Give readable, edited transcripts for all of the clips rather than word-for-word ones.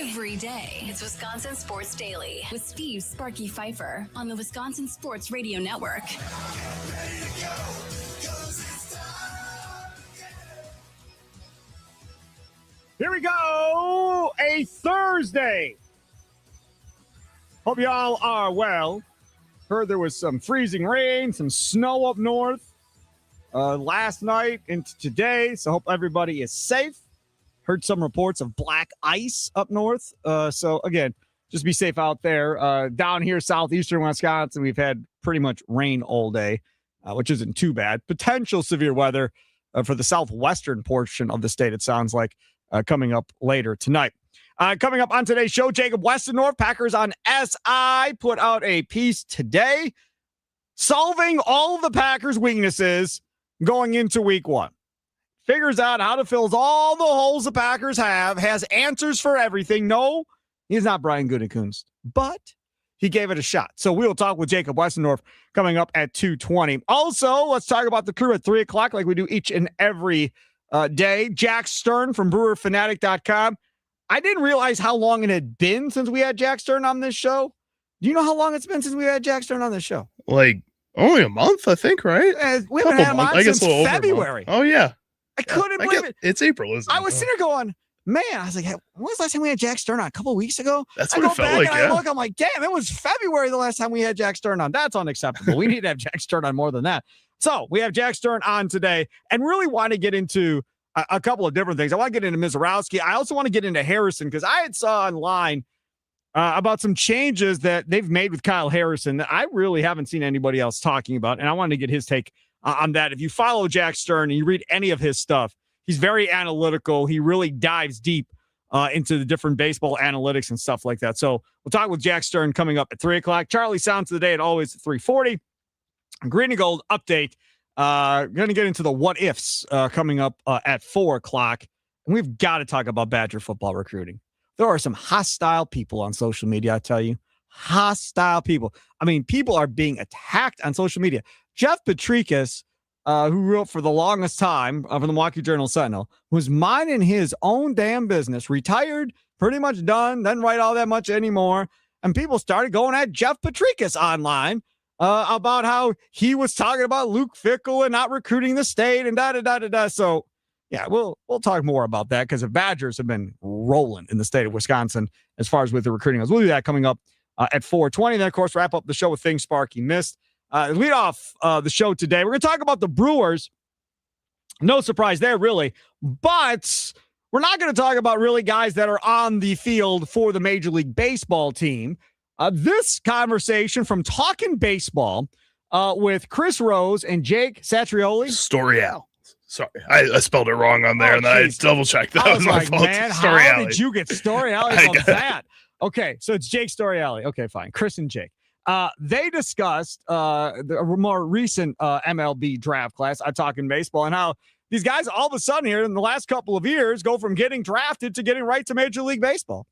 Every day, it's Wisconsin Sports Daily with Steve Sparky Pfeiffer on the Wisconsin Sports Radio Network. Here we go, a Thursday. Hope you all are well. Heard there was some freezing rain, some snow up north last night into today, so hope everybody is safe. Heard some reports of black ice up north. So, again, just be safe out there. Down here, southeastern Wisconsin, we've had pretty much rain all day, which isn't too bad. Potential severe weather for the southwestern portion of the state, it sounds like, coming up later tonight. Coming up on today's show, Jacob Westendorf, Packers on SI, put out a piece today solving all of the Packers' weaknesses going into week one. Figures out how to fill all the holes the Packers have, has answers for everything. No, he's not Brian Gutekunst, but he gave it a shot. So we will talk with Jacob Westendorf coming up at 2:20. Also, let's talk about the crew at 3 o'clock like we do each and every day. Jack Stern from BrewerFanatic.com. I didn't realize how long it had been since we had Jack Stern on this show. Do you know how long it's been since we had Jack Stern on this show? Like only a month, I think, right? We haven't had him on since February. Oh, yeah. I couldn't believe it. It's April, isn't it? I was sitting there going, man, I was like, hey, when was the last time we had Jack Stern on? A couple of weeks ago? That's what it felt like, I look, I'm like, damn, it was February the last time we had Jack Stern on. That's unacceptable. We need to have Jack Stern on more than that. So we have Jack Stern on today and really want to get into a couple of different things. I want to get into Mizorowski. I also want to get into Harrison because I had saw online about some changes that they've made with Kyle Harrison that I really haven't seen anybody else talking about, and I wanted to get his take on that. If you follow Jack Stern and you read any of his stuff, he's very analytical. He really dives deep into the different baseball analytics and stuff like that. So we'll talk with Jack Stern coming up at 3 o'clock. Charlie Sounds of the Day at always at 3:40. Green and Gold update. Going to get into the what ifs coming up at 4 o'clock. And we've got to talk about Badger football recruiting. There are some hostile people on social media, I tell you. Hostile people. I mean, people are being attacked on social media. Jeff Petrikis, who wrote for the longest time for the Milwaukee Journal-Sentinel, was minding his own damn business, retired, pretty much done, doesn't write all that much anymore. And people started going at Jeff Petrikis online about how he was talking about Luke Fickell and not recruiting the state and da-da-da-da-da. So, yeah, we'll talk more about that because the Badgers have been rolling in the state of Wisconsin as far as with the recruiting. We'll do that coming up at 4:20. Then, of course, wrap up the show with things Sparky missed. Lead off the show today, we're going to talk about the Brewers. No surprise there, really. But we're not going to talk about really guys that are on the field for the Major League Baseball team. This conversation from Talking Baseball with Chris Rose and Jake Satrioli. Storiale. Sorry, I spelled it wrong on there, and then I double-checked. That was my like, fault. Man, how did you get Storiale about that? Okay, so it's Jake Storiale. Okay, fine. Chris and Jake. They discussed the more recent MLB draft class. I'm talking baseball and how these guys all of a sudden here in the last couple of years go from getting drafted to getting right to Major League Baseball.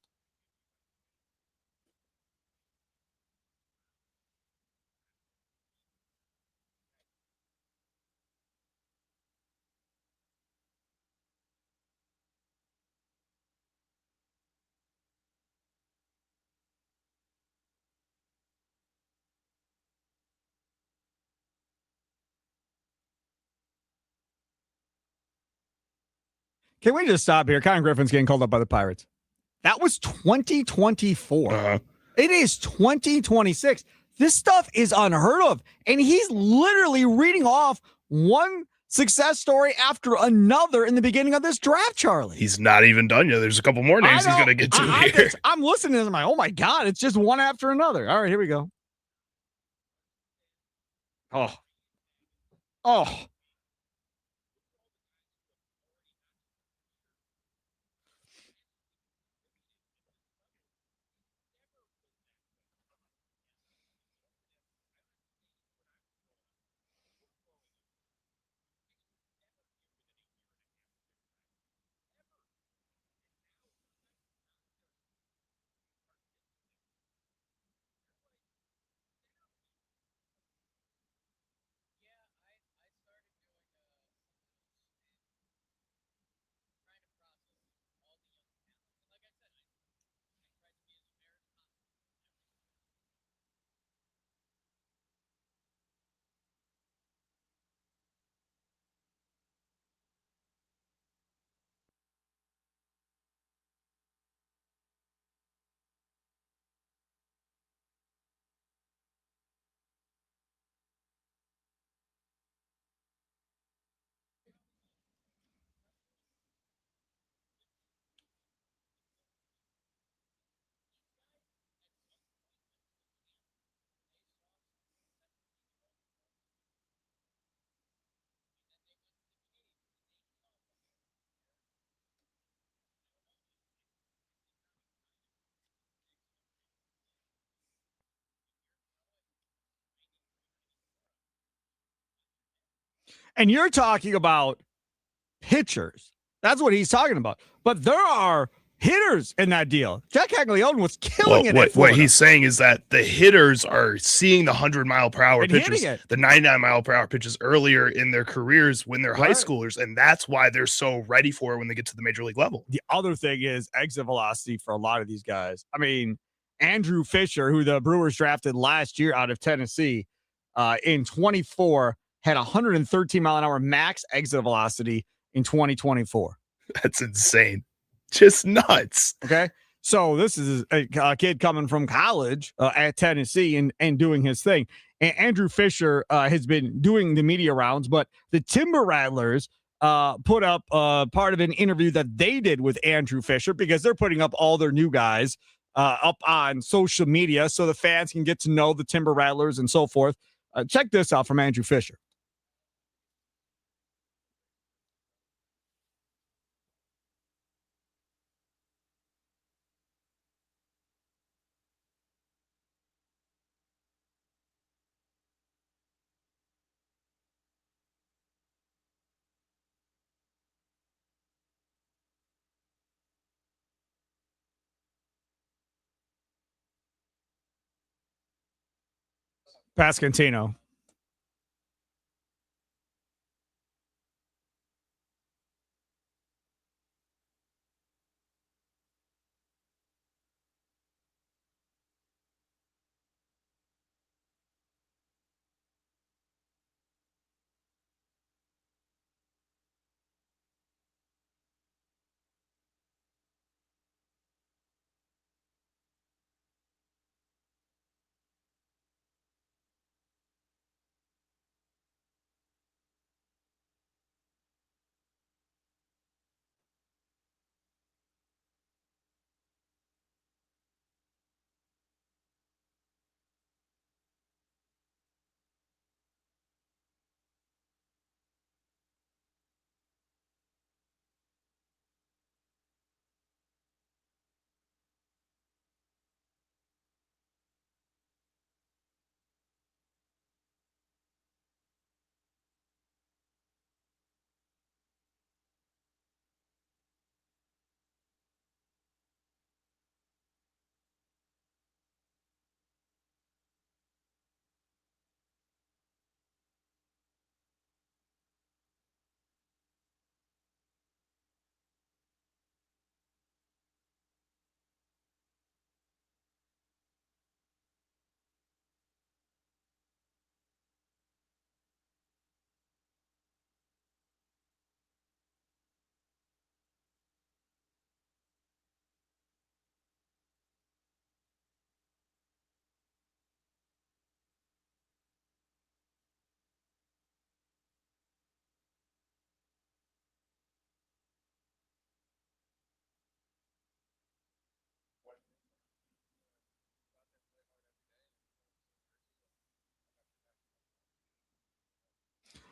Can we just stop here? Con Griffin's getting called up by the Pirates. That was 2024. It is 2026. This stuff is unheard of. And he's literally reading off one success story after another in the beginning of this draft, Charlie. He's not even done yet. There's a couple more names he's going to get to here. I'm listening to this. I'm like, oh, my God. It's just one after another. All right, here we go. Oh. And you're talking about pitchers. That's what he's talking about. But there are hitters in that deal. Jack Caglione was killing it. What he's saying is that the hitters are seeing the 100-mile-per-hour And pitches, hitting it. the 99-mile-per-hour pitches earlier in their careers when they're high Right. schoolers, and that's why they're so ready for it when they get to the major league level. The other thing is exit velocity for a lot of these guys. I mean, Andrew Fisher, who the Brewers drafted last year out of Tennessee, in 24, had 113 mile an hour max exit velocity in 2024. That's insane. Just nuts. Okay. So this is a kid coming from college at Tennessee and doing his thing. And Andrew Fisher has been doing the media rounds, but the Timber Rattlers put up part of an interview that they did with Andrew Fisher because they're putting up all their new guys up on social media so the fans can get to know the Timber Rattlers and so forth. Check this out from Andrew Fisher. Pascantino.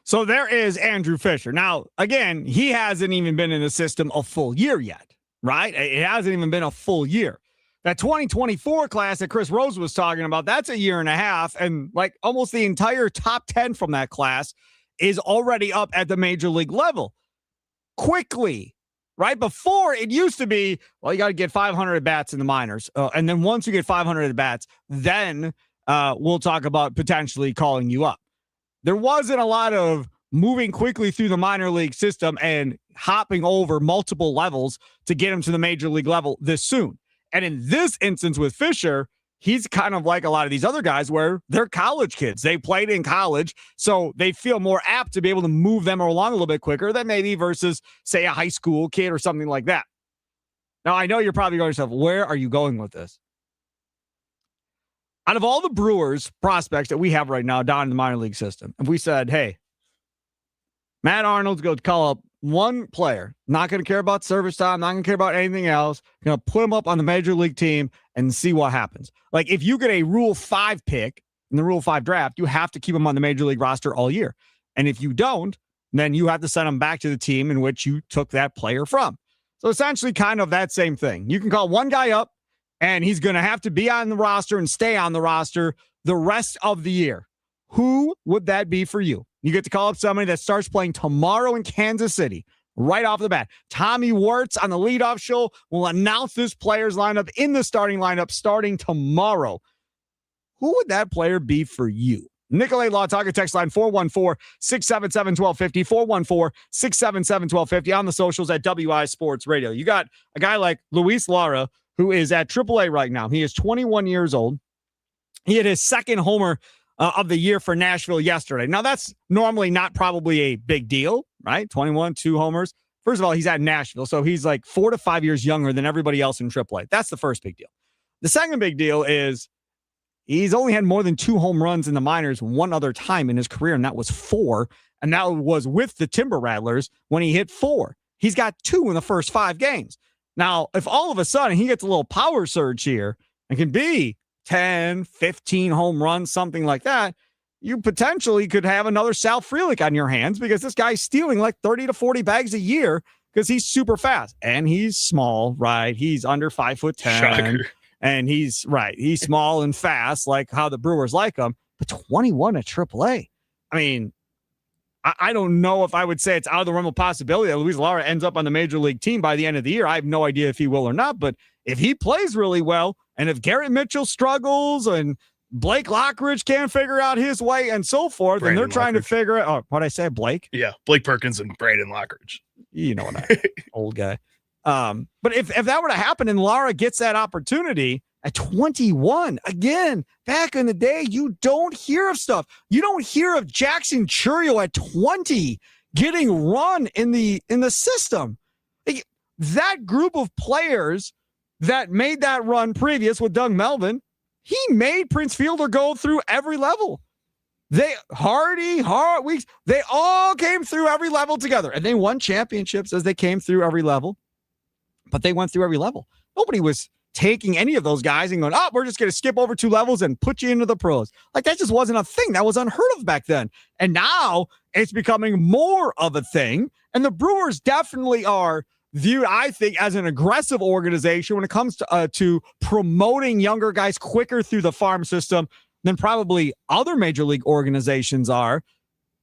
So there is Andrew Fisher. Now, again, he hasn't even been in the system a full year yet, right? It hasn't even been a full year. That 2024 class that Chris Rose was talking about, that's a year and a half. And like almost the entire top 10 from that class is already up at the major league level quickly, right? Before it used to be, well, you got to get 500 at bats in the minors. And then once you get 500 at bats, then we'll talk about potentially calling you up. There wasn't a lot of moving quickly through the minor league system and hopping over multiple levels to get him to the major league level this soon. And in this instance with Fisher, he's kind of like a lot of these other guys where they're college kids. They played in college, so they feel more apt to be able to move them along a little bit quicker than maybe versus, say, a high school kid or something like that. Now, I know you're probably going to yourself, where are you going with this? Out of all the Brewers prospects that we have right now down in the minor league system, if we said, hey, Matt Arnold's going to call up one player, not going to care about service time, not going to care about anything else, going to put him up on the major league team and see what happens. Like if you get a Rule 5 pick in the Rule 5 draft, you have to keep him on the major league roster all year. And if you don't, then you have to send him back to the team in which you took that player from. So essentially kind of that same thing. You can call one guy up, and he's going to have to be on the roster and stay on the roster the rest of the year. Who would that be for you? You get to call up somebody that starts playing tomorrow in Kansas City. Right off the bat, Tommy Wirtz on the leadoff show will announce this player's lineup in the starting lineup starting tomorrow. Who would that player be for you? Nicolay Law Talker text line 414-677-1250, 414-677-1250 on the socials at WI Sports Radio. You got a guy like Luis Lara, who is at AAA right now. He is 21 years old. He had his second homer of the year for Nashville yesterday. Now, that's normally not probably a big deal, right? 21, 2 homers. First of all, he's at Nashville, so he's like 4 to 5 years younger than everybody else in AAA. That's the first big deal. The second big deal is he's only had more than 2 home runs in the minors one other time in his career, and that was 4. And that was with the Timber Rattlers when he hit 4. He's got 2 in the first 5 games. Now, if all of a sudden he gets a little power surge here and can be 10, 15 home runs, something like that, you potentially could have another Sal Frelick on your hands because this guy's stealing like 30 to 40 bags a year because he's super fast and he's small, right? He's under 5'10". Shocker. And he's small and fast, like how the Brewers like him, but 21 at AAA. I mean, I don't know if I would say it's out of the realm of possibility that Luis Lara ends up on the major league team by the end of the year. I have no idea if he will or not, but if he plays really well, and if Garrett Mitchell struggles and Blake Lockridge can't figure out his way and so forth, and they're trying to figure out, what'd I say, Blake? Yeah, Blake Perkins and Brandon Lockridge. You know what old guy. But if that were to happen and Lara gets that opportunity at 21, again, back in the day, you don't hear of stuff. You don't hear of Jackson Chourio at 20 getting run in the system. That group of players that made that run previous with Doug Melvin, he made Prince Fielder go through every level. Hardy, Weeks, they all came through every level together, and they won championships as they came through every level. But they went through every level. Nobody was taking any of those guys and going, we're just going to skip over 2 levels and put you into the pros. Like, that just wasn't a thing. That was unheard of back then. And now it's becoming more of a thing. And the Brewers definitely are viewed, I think, as an aggressive organization when it comes to promoting younger guys quicker through the farm system than probably other major league organizations are.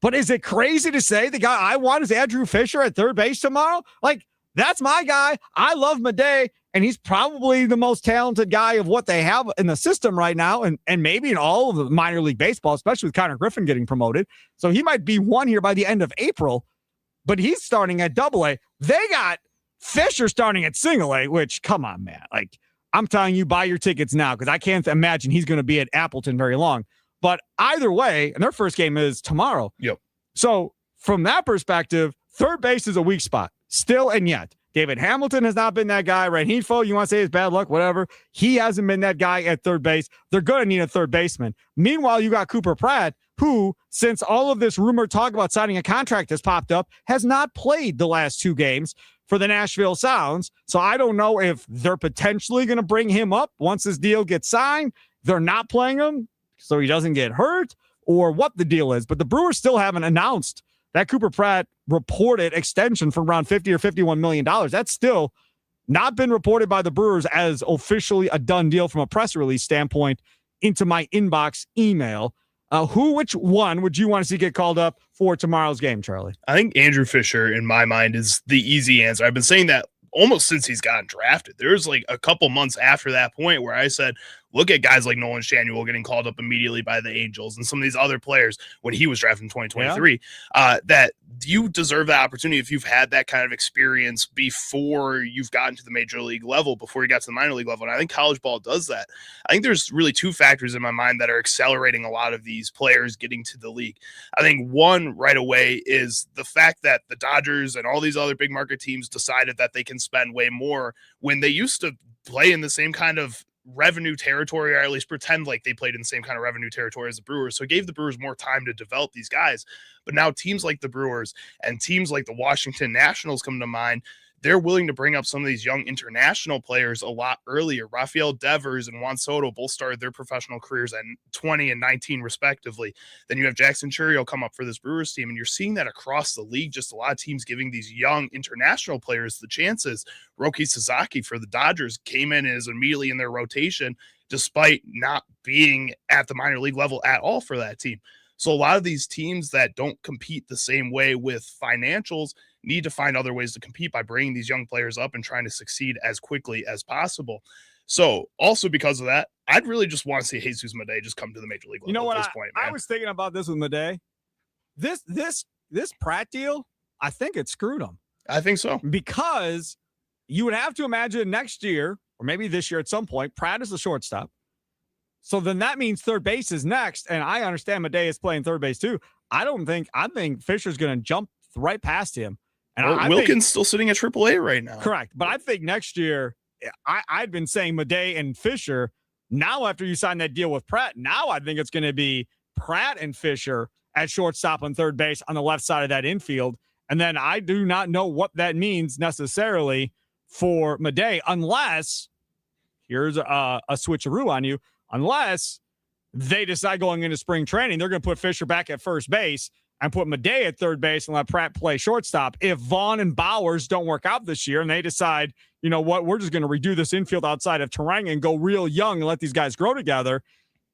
But is it crazy to say the guy I want is Andrew Fisher at third base tomorrow? Like, that's my guy. I love Madej, and he's probably the most talented guy of what they have in the system right now, and maybe in all of the minor league baseball, especially with Connor Griffin getting promoted. So he might be one here by the end of April, but he's starting at AA. They got Fisher starting at single A, which, come on, man. Like, I'm telling you, buy your tickets now because I can't imagine he's going to be at Appleton very long. But either way, and their first game is tomorrow. Yep. So from that perspective, third base is a weak spot still and yet. David Hamilton has not been that guy. Rengifo, you want to say it's bad luck, whatever. He hasn't been that guy at third base. They're going to need a third baseman. Meanwhile, you got Cooper Pratt, who, since all of this rumor talk about signing a contract has popped up, has not played the last 2 games for the Nashville Sounds. So I don't know if they're potentially going to bring him up once this deal gets signed. They're not playing him so he doesn't get hurt, or what the deal is. But the Brewers still haven't announced that Cooper Pratt reported extension for around $50 or $51 million. That's still not been reported by the Brewers as officially a done deal from a press release standpoint into my inbox email. Which one would you want to see get called up for tomorrow's game, Charlie? I think Andrew Fisher, in my mind, is the easy answer. I've been saying that almost since he's gotten drafted. There's like a couple months after that point where I said, look at guys like Nolan Shanuel getting called up immediately by the Angels and some of these other players when he was drafted in 2023, that you deserve that opportunity if you've had that kind of experience before you've gotten to the major league level, before you got to the minor league level. And I think college ball does that. I think there's really 2 factors in my mind that are accelerating a lot of these players getting to the league. I think one right away is the fact that the Dodgers and all these other big market teams decided that they can spend way more when they used to play in the same kind of revenue territory, or at least pretend like they played in the same kind of revenue territory as the Brewers. So it gave the Brewers more time to develop these guys. But now teams like the Brewers and teams like the Washington Nationals come to mind. They're willing to bring up some of these young international players a lot earlier. Rafael Devers and Juan Soto both started their professional careers at 20 and 19 respectively. Then you have Jackson Chourio come up for this Brewers team, and you're seeing that across the league, just a lot of teams giving these young international players the chances. Roki Sasaki for the Dodgers came in and is immediately in their rotation despite not being at the minor league level at all for that team. So a lot of these teams that don't compete the same way with financials need to find other ways to compete by bringing these young players up and trying to succeed as quickly as possible. So also because of that, I'd really just want to see Jesus Madej just come to the major league level. You know what? At this point, man. I was thinking about this with Madej. This Pratt deal, I think it screwed him. I think so. Because you would have to imagine next year, or maybe this year at some point, Pratt is the shortstop. So then that means third base is next. And I understand Madej is playing third base too. I think Fisher's going to jump right past him. And Wilkins still sitting at AAA right now. Correct. But I think next year, I'd been saying Madej and Fisher. Now, after you sign that deal with Pratt, now I think it's going to be Pratt and Fisher at shortstop and third base on the left side of that infield. And then I do not know what that means necessarily for Madej, unless here's a switcheroo on you. Unless they decide going into spring training, they're going to put Fisher back at first base and put Madej at third base and let Pratt play shortstop. If Vaughn and Bowers don't work out this year and they decide, you know what, we're just going to redo this infield outside of Turang and go real young and let these guys grow together,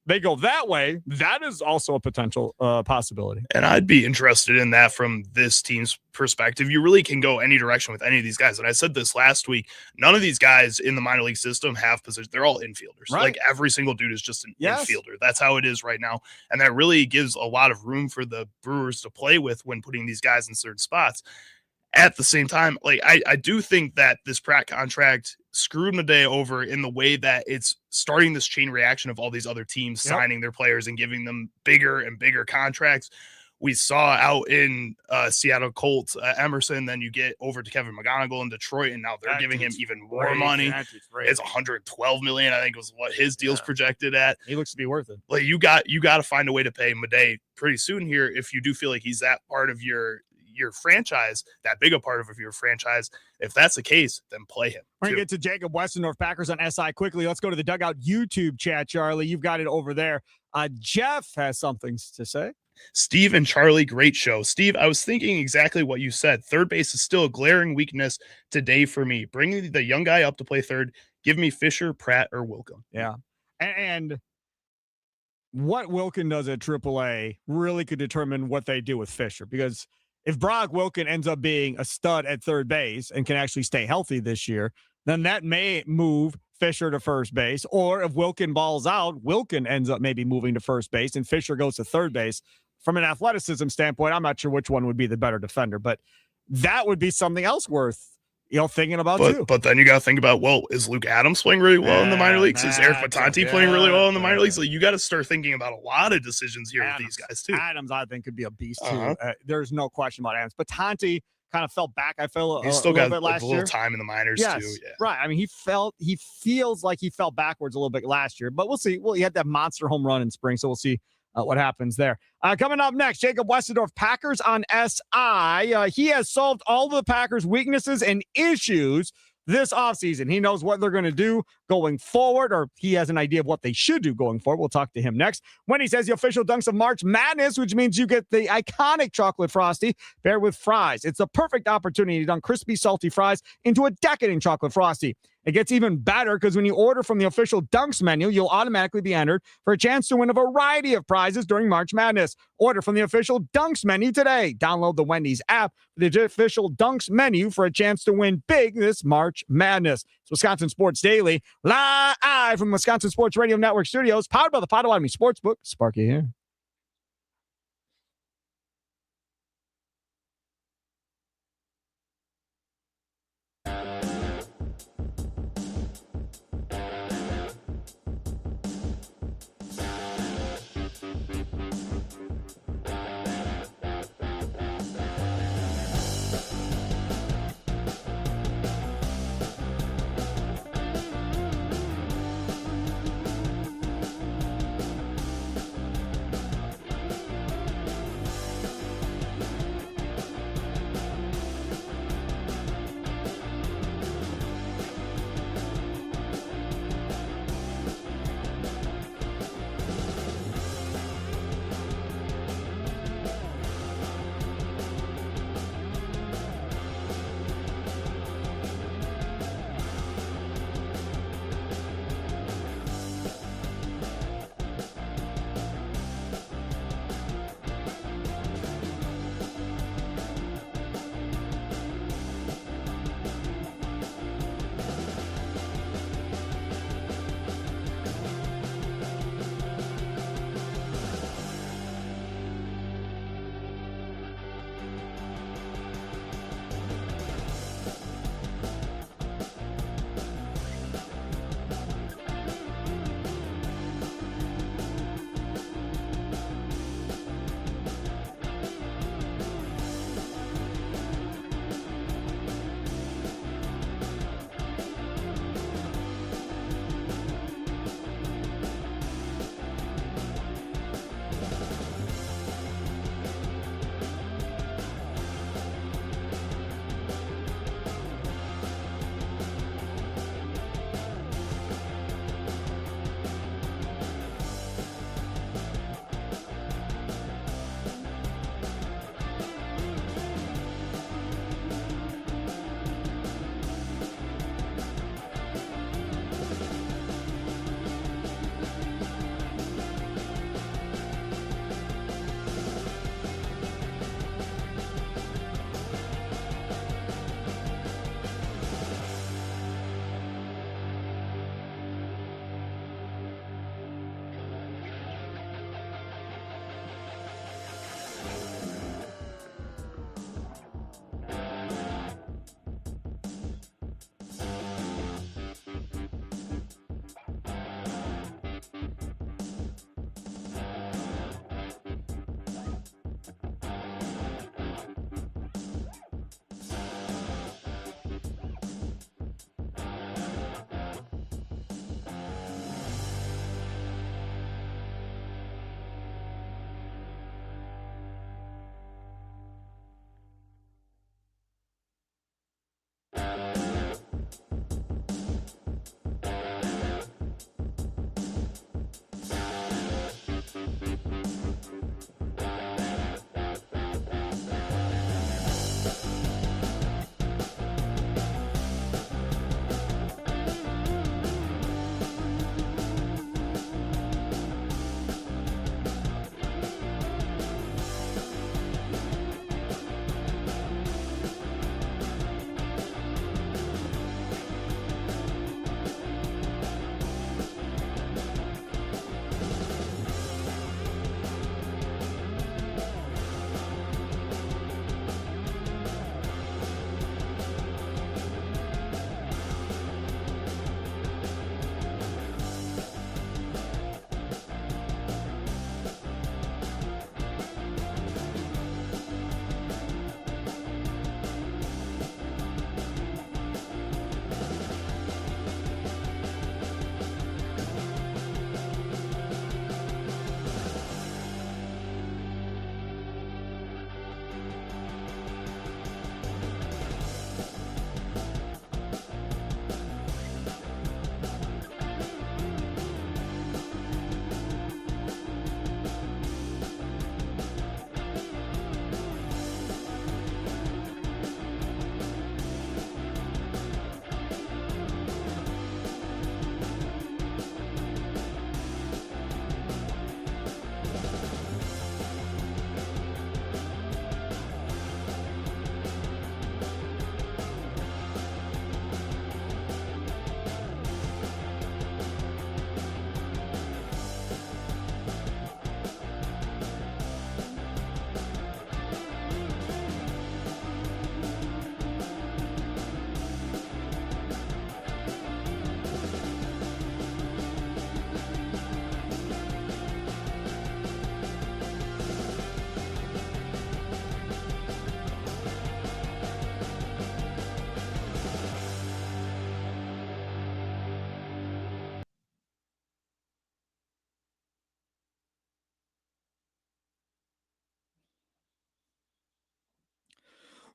they go that way, that is also a potential possibility. And I'd be interested in that from this team's perspective. You really can go any direction with any of these guys. And I said this last week, none of these guys in the minor league system have position. They're all infielders. Right. Like every single dude is just an infielder. That's how it is right now. And that really gives a lot of room for the Brewers to play with when putting these guys in certain spots. At the same time, like I do think that this Pratt contract screwed Madej over in the way that it's starting this chain reaction of all these other teams signing their players and giving them bigger and bigger contracts. We saw out in Seattle Colts, Emerson, then you get over to Kevin McGonigal in Detroit, and now they're giving him even more money. It's $112 million, I think was what his deal's projected at. He looks to be worth it. Like you got to find a way to pay Madej pretty soon here if you do feel like he's that part of your franchise, that big a part of your franchise. If that's the case, then play him. We're going to get to Jacob Westendorf, Packers on SI quickly. Let's go to the Dugout YouTube chat, Charlie. You've got it over there. Jeff has something to say. Steve and Charlie, great show. Steve, I was thinking exactly what you said. Third base is still a glaring weakness today for me. Bring the young guy up to play third. Give me Fisher, Pratt, or Wilkin. Yeah. And what Wilkin does at AAA really could determine what they do with Fisher, because if Brock Wilkin ends up being a stud at third base and can actually stay healthy this year, then that may move Fisher to first base. Or if Wilkin balls out, Wilkin ends up maybe moving to first base and Fisher goes to third base. From an athleticism standpoint, I'm not sure which one would be the better defender, but that would be something else worth thinking about too. But then you got to think about, well, is Luke Adams playing really well in the minor leagues? Is Eric Batanti playing really well in the minor leagues? Like, you got to start thinking about a lot of decisions here with these guys too. Adams, I think, could be a beast too. There's no question about Adams. Batanti kind of fell back. I feel he's still got a little time in the minors too. Yeah. Right. I mean, he feels like he fell backwards a little bit last year, but we'll see. Well, he had that monster home run in spring, so we'll see what happens there. Coming up next, Jacob Westendorf, Packers on SI. He has solved all the Packers' weaknesses and issues this offseason. He knows what they're going to do going forward, or he has an idea of what they should do going forward. We'll talk to him next when he says the official dunks of March Madness, which means you get the iconic chocolate Frosty paired with fries. It's the perfect opportunity to dunk crispy, salty fries into a decadent chocolate Frosty. It gets even better because when you order from the official Dunks menu, you'll automatically be entered for a chance to win a variety of prizes during March Madness. Order from the official Dunks menu today. Download the Wendy's app for the official Dunks menu for a chance to win big this March Madness. It's Wisconsin Sports Daily, live from Wisconsin Sports Radio Network studios, powered by the Potawatomi Sportsbook. Sparky here.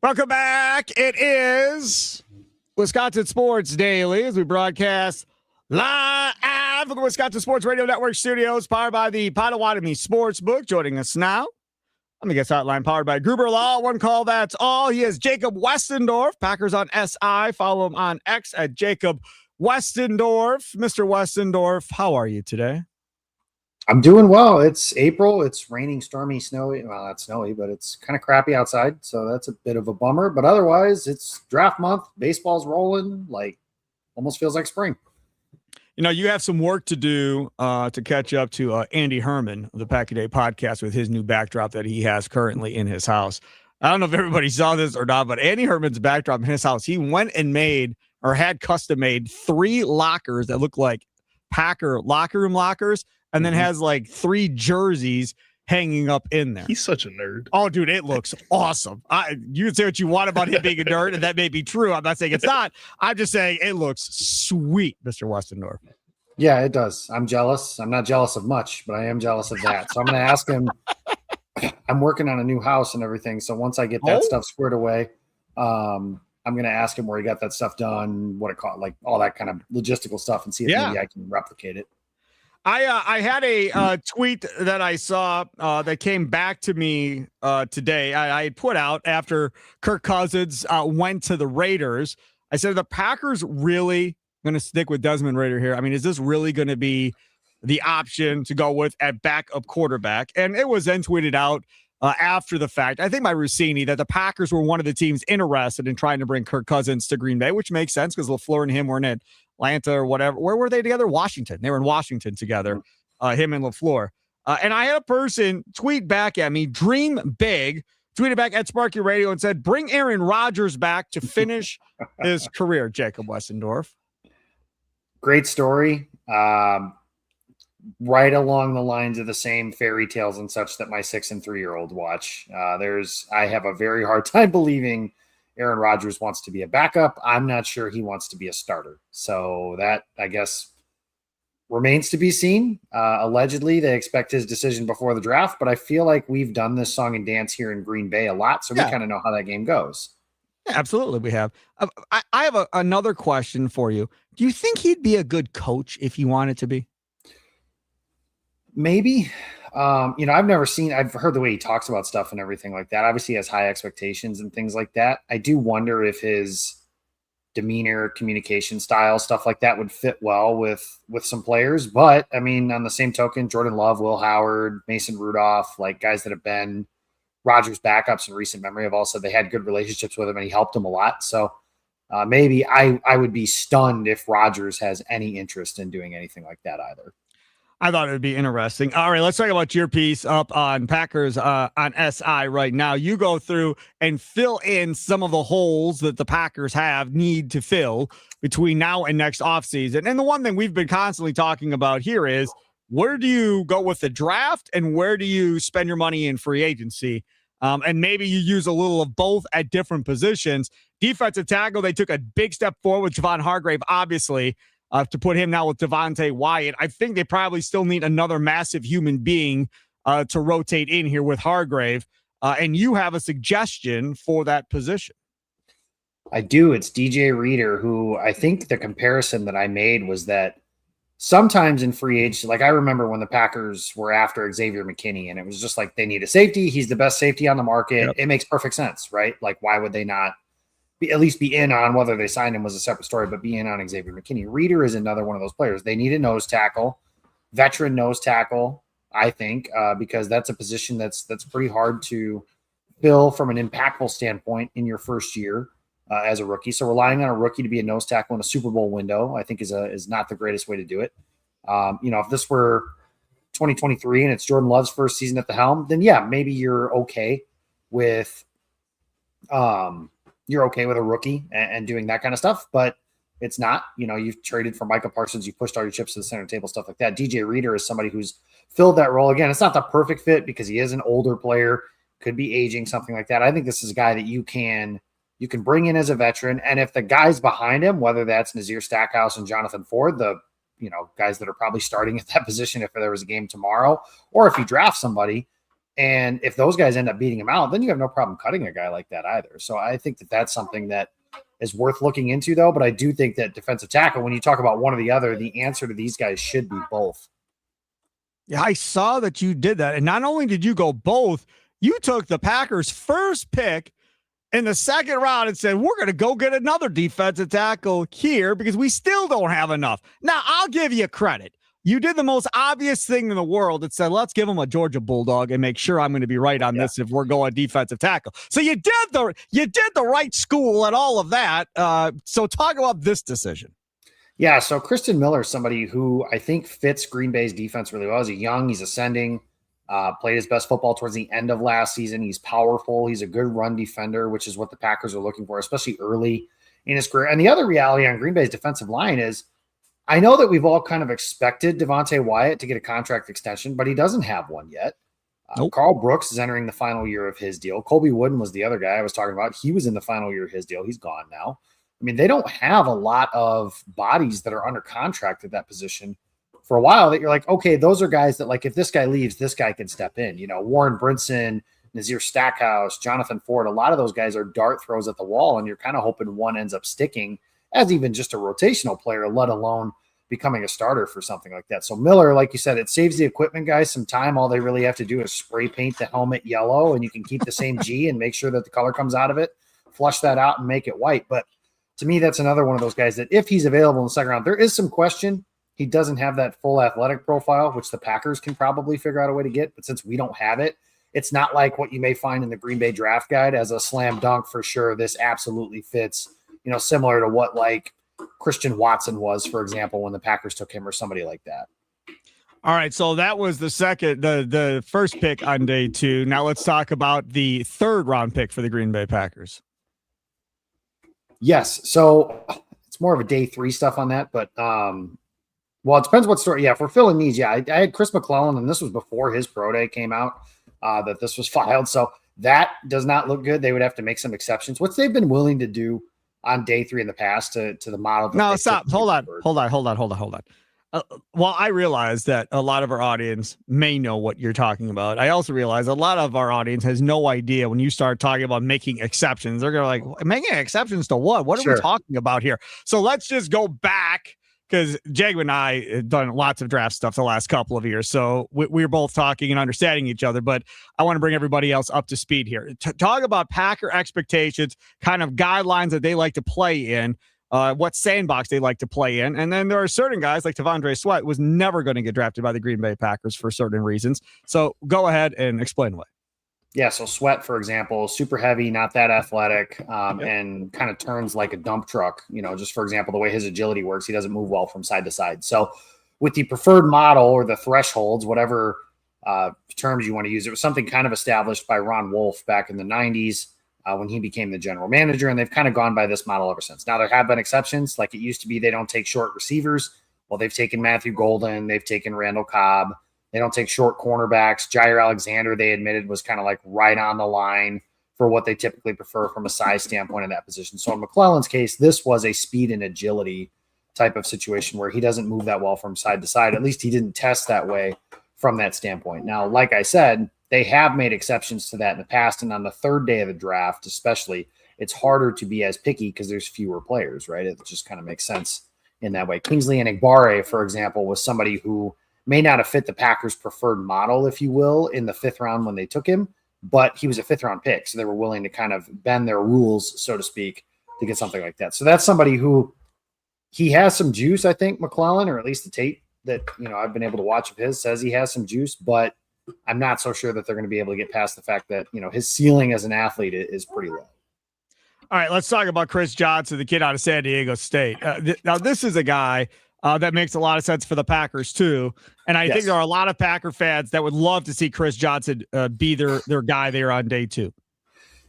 Welcome back. It is Wisconsin Sports Daily as we broadcast live from the Wisconsin Sports Radio Network studios, powered by the Potawatomi Sportsbook. Joining us now on the guest hotline, powered by Gruber Law. One call, that's all. He is Jacob Westendorf, Packers on SI. Follow him on X at Jacob Westendorf. Mr. Westendorf, how are you today? I'm doing well. It's April. It's raining, stormy, snowy. Well, not snowy, but it's kind of crappy outside. So that's a bit of a bummer. But otherwise, it's draft month. Baseball's rolling. Like, almost feels like spring. You know, you have some work to do to catch up to Andy Herman of the Pack a Day podcast with his new backdrop that he has currently in his house. I don't know if everybody saw this or not, but Andy Herman's backdrop in his house, he went and made or had custom made 3 lockers that look like Packer locker room lockers, and then has like 3 jerseys hanging up in there. He's such a nerd. Oh, dude, it looks awesome. You can say what you want about him being a nerd, and that may be true. I'm not saying it's not. I'm just saying it looks sweet, Mr. Westendorf. Yeah, it does. I'm jealous. I'm not jealous of much, but I am jealous of that. So I'm going to ask him. I'm working on a new house and everything. So once I get that stuff squared away, I'm going to ask him where he got that stuff done, what it cost, like all that kind of logistical stuff, and see if maybe I can replicate it. I had a tweet that I saw that came back to me today. I had put out after Kirk Cousins went to the Raiders. I said, the Packers really going to stick with Desmond Ridder here? I mean, is this really going to be the option to go with at backup quarterback? And it was then tweeted out after the fact, I think by Rossini, that the Packers were one of the teams interested in trying to bring Kirk Cousins to Green Bay, which makes sense because LaFleur and him were in Atlanta or whatever. Where were they together? Washington. They were in Washington together, him and LaFleur. And I had a person tweet back at me, dream big, tweeted back at Sparky Radio and said, bring Aaron Rodgers back to finish his career, Jacob Westendorf. Great story. Right along the lines of the same fairy tales and such that my 6 and 3-year-old watch. I have a very hard time believing Aaron Rodgers wants to be a backup. I'm not sure he wants to be a starter. So that, I guess, remains to be seen. Allegedly, they expect his decision before the draft, but I feel like we've done this song and dance here in Green Bay a lot, so we kind of know how that game goes. Yeah, absolutely, we have. I have another question for you. Do you think he'd be a good coach if he wanted to be? Maybe. I've heard the way he talks about stuff and everything like that. Obviously, he has high expectations and things like that. I do wonder if his demeanor, communication style, stuff like that would fit well with some players. But I mean, on the same token, Jordan Love, Will Howard, Mason Rudolph, like guys that have been Rodgers backups in recent memory have all said they had good relationships with him and he helped them a lot. So maybe I would be stunned if Rodgers has any interest in doing anything like that either. I thought it would be interesting. All right, let's talk about your piece up on Packers on SI right now. You go through and fill in some of the holes that the Packers need to fill between now and next offseason. And the one thing we've been constantly talking about here is, where do you go with the draft and where do you spend your money in free agency? And maybe you use a little of both at different positions. Defensive tackle, they took a big step forward with Javon Hargrave, obviously. To put him now with Devontae Wyatt. I think they probably still need another massive human being to rotate in here with Hargrave. And you have a suggestion for that position. I do. It's DJ Reader, who I think the comparison that I made was that sometimes in free agency, like I remember when the Packers were after Xavier McKinney, and it was just like they need a safety. He's the best safety on the market. Yep. It makes perfect sense, right? Like, why would they not at least be in on, whether they signed him was a separate story, but be in on Xavier McKinney. Reader is another one of those players. They need a nose tackle, veteran nose tackle, I think, because that's a position that's pretty hard to fill from an impactful standpoint in your first year as a rookie. So relying on a rookie to be a nose tackle in a Super Bowl window, I think is not the greatest way to do it. If this were 2023 and it's Jordan Love's first season at the helm, then yeah, maybe you're okay with a rookie and doing that kind of stuff, but it's not. You've traded for Micah Parsons, you pushed all your chips to the center table, stuff like that. DJ Reader is somebody who's filled that role. Again, it's not the perfect fit because he is an older player, could be aging, something like that. I think this is a guy that you can bring in as a veteran. And if the guys behind him, whether that's Nazir Stackhouse and Jonathan Ford, the guys that are probably starting at that position if there was a game tomorrow, or if you draft somebody And if those guys end up beating him out, then you have no problem cutting a guy like that either. So I think that that's something that is worth looking into, though. But I do think that defensive tackle, when you talk about one or the other, the answer to these guys should be both. Yeah, I saw that you did that. And not only did you go both, you took the Packers' first pick in the second round and said, we're going to go get another defensive tackle here because we still don't have enough. Now, I'll give you credit. You did the most obvious thing in the world. It said, let's give him a Georgia Bulldog and make sure I'm going to be right on this if we're going defensive tackle. So you did the right school and all of that. So talk about this decision. Yeah, so Christian Miller is somebody who I think fits Green Bay's defense really well. He's young, he's ascending, played his best football towards the end of last season. He's powerful. He's a good run defender, which is what the Packers are looking for, especially early in his career. And the other reality on Green Bay's defensive line is I know that we've all kind of expected Devontae Wyatt to get a contract extension, but he doesn't have one yet. Nope. Carl Brooks is entering the final year of his deal. Colby Wooden was the other guy I was talking about. He was in the final year of his deal. He's gone now. I mean, they don't have a lot of bodies that are under contract at that position for a while that you're like, okay, those are guys that, like, if this guy leaves, this guy can step in. You know, Warren Brinson, Nazir Stackhouse, Jonathan Ford, a lot of those guys are dart throws at the wall, and you're kind of hoping one ends up sticking as even just a rotational player, let alone becoming a starter for something like that. So Miller, like you said, it saves the equipment guys some time. All they really have to do is spray paint the helmet yellow, and you can keep the same G and make sure that the color comes out of it, flush that out and make it white. But to me, that's another one of those guys that if he's available in the second round, there is some question. He doesn't have that full athletic profile, which the Packers can probably figure out a way to get. But since we don't have it, it's not like what you may find in the Green Bay draft guide as a slam dunk for sure. This absolutely fits, you know, similar to what like Christian Watson was, for example, when the Packers took him or somebody like that. All right, so that was the first pick on day 2. Now let's talk about the third round pick for the Green Bay Packers. Yes. So it's more of a day 3 stuff on that, but well, it depends what story. Yeah, if we're filling needs, yeah, I had Chris McClellan, and this was before his pro day came out that this was filed. So that does not look good. They would have to make some exceptions, which they've been willing to do on day 3 in the past to the model. No, stop. Hold on. Well, I realize that a lot of our audience may know what you're talking about. I also realize a lot of our audience has no idea when you start talking about making exceptions. They're going to like, making exceptions to what? What are we talking about here? So let's just go back, because Jacob and I have done lots of draft stuff the last couple of years. So we're both talking and understanding each other, but I want to bring everybody else up to speed here. Talk about Packer expectations, kind of guidelines that they like to play in. What sandbox they like to play in. And then there are certain guys like T'Vondre Sweat was never going to get drafted by the Green Bay Packers for certain reasons. So go ahead and explain why. Yeah, so Sweat, for example, super heavy, not that athletic, and kind of turns like a dump truck. You know, just for example, the way his agility works, he doesn't move well from side to side. So with the preferred model or the thresholds, whatever terms you want to use, it was something kind of established by Ron Wolf back in the 90s. When he became the general manager, and they've kind of gone by this model ever since. Now, there have been exceptions. Like it used to be they don't take short receivers. Well, they've taken Matthew Golden. They've taken Randall Cobb. They don't take short cornerbacks. Jair Alexander, they admitted, was kind of like right on the line for what they typically prefer from a size standpoint in that position. So in McClellan's case, this was a speed and agility type of situation where he doesn't move that well from side to side. At least he didn't test that way from that standpoint. Now, like I said, they have made exceptions to that in the past. And on the third day of the draft, especially, it's harder to be as picky because there's fewer players, right? It just kind of makes sense in that way. Kingsley Enagbare, for example, was somebody who may not have fit the Packers' preferred model, if you will, in the 5th round when they took him, but he was a 5th round pick. So they were willing to kind of bend their rules, so to speak, to get something like that. So that's somebody who he has some juice, I think, McClellan, or at least the tape that, you know, I've been able to watch of his says he has some juice, but I'm not so sure that they're going to be able to get past the fact that, you know, his ceiling as an athlete is pretty low. All right, let's talk about Chris Johnson, the kid out of San Diego State. Now, this is a guy that makes a lot of sense for the Packers, too. And I think there are a lot of Packer fans that would love to see Chris Johnson be their guy there on day 2.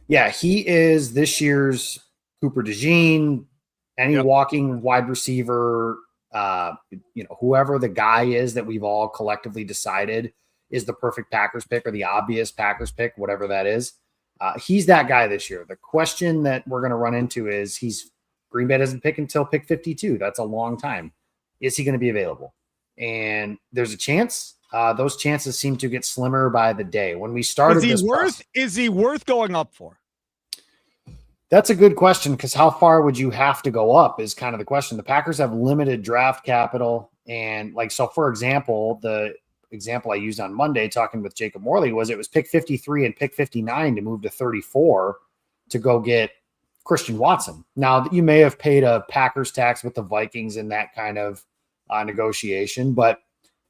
Yeah, he is this year's Cooper DeJean, any walking wide receiver, you know, whoever the guy is that we've all collectively decided is the perfect Packers pick or the obvious Packers pick, whatever that is. He's that guy this year. The question that we're going to run into is Green Bay doesn't pick until pick 52. That's a long time. Is he going to be available? And there's a chance those chances seem to get slimmer by the day. When we started is he worth going up for? That's a good question, because how far would you have to go up is kind of the question. The Packers have limited draft capital. And so for example, the example I used on Monday talking with Jacob Morley was it was pick 53 and pick 59 to move to 34 to go get Christian Watson. Now, you may have paid a Packers tax with the Vikings in that kind of negotiation, but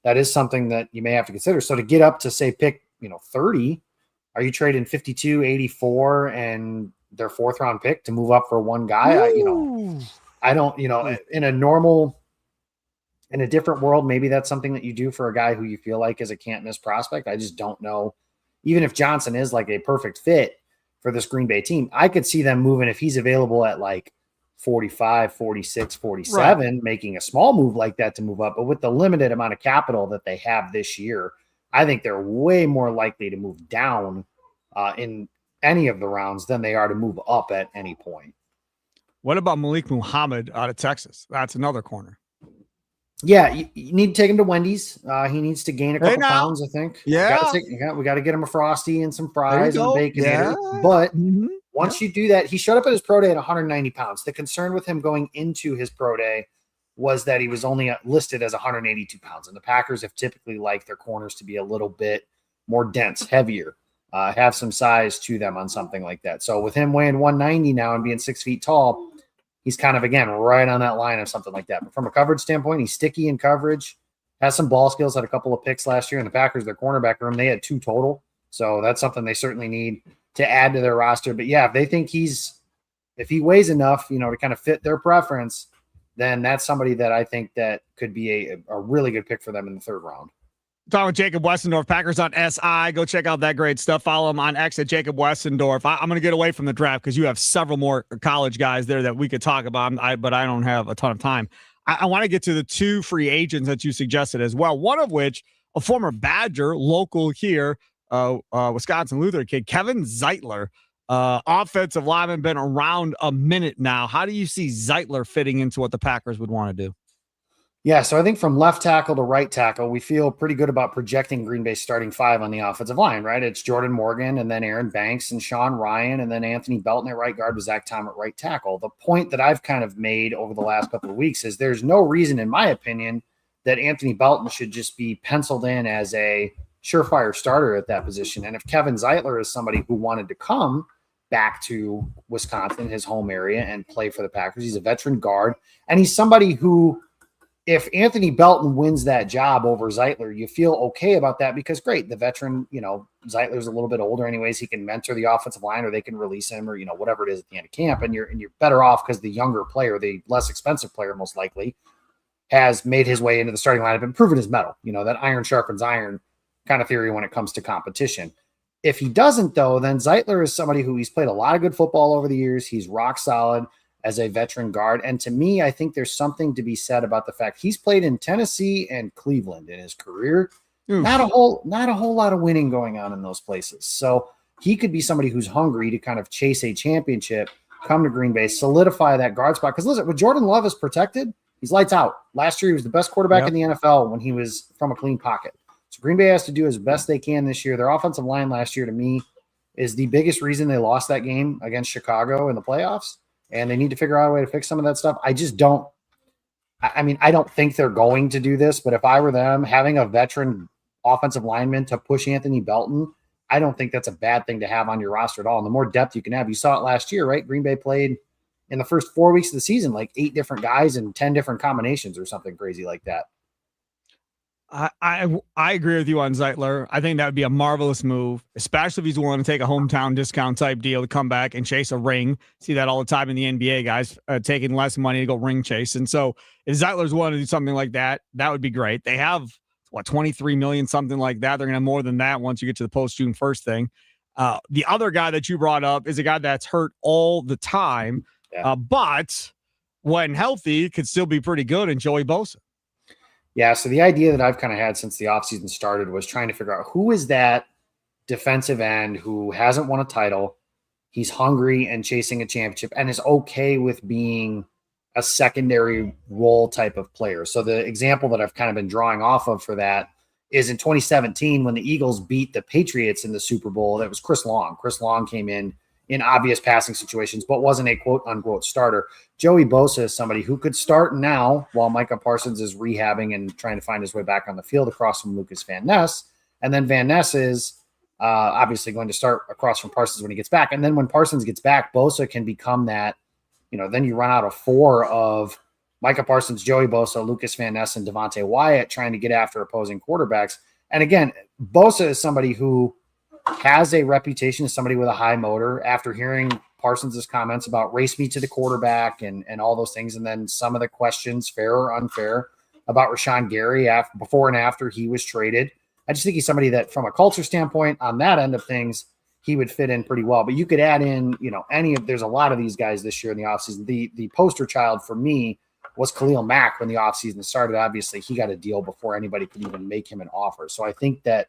that is something that you may have to consider. So to get up to, say, pick 30, are you trading 52, 84, and their fourth round pick to move up for one guy? I don't, in a different world, maybe that's something that you do for a guy who you feel like is a can't miss prospect. I just don't know. Even if Johnson is like a perfect fit for this Green Bay team, I could see them moving if he's available at like 45, 46, 47, right, making a small move like that to move up. But with the limited amount of capital that they have this year, I think they're way more likely to move down in any of the rounds than they are to move up at any point. What about Malik Muhammad out of Texas? That's another corner. Yeah, you need to take him to Wendy's. He needs to gain a couple pounds, I think. Yeah. We got to get him a Frosty and some fries and Baconator. Yeah. But once you do that, he showed up at his pro day at 190 pounds. The concern with him going into his pro day was that he was only listed as 182 pounds. And the Packers have typically liked their corners to be a little bit more dense, heavier, have some size to them on something like that. So with him weighing 190 now and being 6 feet tall, he's kind of, again, right on that line of something like that. But from a coverage standpoint, he's sticky in coverage, has some ball skills, had a couple of picks last year. In the Packers, their cornerback room, they had 2 total. So that's something they certainly need to add to their roster. But yeah, if they think if he weighs enough, to kind of fit their preference, then that's somebody that I think that could be a really good pick for them in the 3rd round. Talking with Jacob Westendorf, Packers on SI. Go check out that great stuff. Follow him on X at Jacob Westendorf. I'm going to get away from the draft because you have several more college guys there that we could talk about, but I don't have a ton of time. I want to get to the 2 free agents that you suggested as well, one of which, a former Badger, local here, Wisconsin Luther kid, Kevin Zeitler, offensive lineman, been around a minute now. How do you see Zeitler fitting into what the Packers would want to do? Yeah, so I think from left tackle to right tackle, we feel pretty good about projecting Green Bay's starting 5 on the offensive line, right? It's Jordan Morgan and then Aaron Banks and Sean Ryan and then Anthony Belton at right guard with Zach Tom at right tackle. The point that I've kind of made over the last couple of weeks is there's no reason, in my opinion, that Anthony Belton should just be penciled in as a surefire starter at that position. And if Kevin Zeitler is somebody who wanted to come back to Wisconsin, his home area, and play for the Packers, he's a veteran guard, and he's somebody who, if Anthony Belton wins that job over Zeitler, you feel okay about that because, great, the veteran, Zeitler's a little bit older anyways. He can mentor the offensive line, or they can release him, or, whatever it is at the end of camp. And you're better off because the younger player, the less expensive player, most likely, has made his way into the starting lineup and proven his mettle. That iron sharpens iron kind of theory when it comes to competition. If he doesn't, though, then Zeitler is somebody who he's played a lot of good football over the years. He's rock solid as a veteran guard. And to me, I think there's something to be said about the fact he's played in Tennessee and Cleveland in his career. Not a whole lot of winning going on in those places. So he could be somebody who's hungry to kind of chase a championship, come to Green Bay, solidify that guard spot. Because listen, when Jordan Love is protected, he's lights out. Last year, he was the best quarterback in the NFL when he was from a clean pocket. So Green Bay has to do as best they can this year. Their offensive line last year, to me, is the biggest reason they lost that game against Chicago in the playoffs. And they need to figure out a way to fix some of that stuff. I just don't – I don't think they're going to do this. But if I were them, having a veteran offensive lineman to push Anthony Belton, I don't think that's a bad thing to have on your roster at all. And the more depth you can have – you saw it last year, right? Green Bay played in the first 4 weeks of the season like 8 different guys and 10 different combinations or something crazy like that. I agree with you on Zeitler. I think that would be a marvelous move, especially if he's willing to take a hometown discount type deal to come back and chase a ring. See that all the time in the NBA, guys taking less money to go ring chase. And so if Zeitler's willing to do something like that, that would be great. They have, 23 million, something like that. They're going to have more than that once you get to the post-June 1st thing. The other guy that you brought up is a guy that's hurt all the time, but when healthy could still be pretty good, and Joey Bosa. Yeah, so the idea that I've kind of had since the offseason started was trying to figure out who is that defensive end who hasn't won a title, he's hungry and chasing a championship, and is okay with being a secondary role type of player. So the example that I've kind of been drawing off of for that is in 2017 when the Eagles beat the Patriots in the Super Bowl. That was Chris Long. Chris Long came in obvious passing situations, but wasn't a quote unquote starter. Joey Bosa is somebody who could start now while Micah Parsons is rehabbing and trying to find his way back on the field across from Lucas Van Ness. And then Van Ness is obviously going to start across from Parsons when he gets back. And then when Parsons gets back, Bosa can become that, then you run out of 4 of Micah Parsons, Joey Bosa, Lucas Van Ness, and Devontae Wyatt trying to get after opposing quarterbacks. And again, Bosa is somebody who has a reputation as somebody with a high motor. After hearing Parsons' comments about race me to the quarterback and all those things, and then some of the questions, fair or unfair, about Rashawn Gary before and after he was traded, I just think he's somebody that from a culture standpoint on that end of things, he would fit in pretty well. But you could add in, there's a lot of these guys this year in the offseason. The poster child for me was Khalil Mack when the offseason started. Obviously, he got a deal before anybody could even make him an offer. So I think that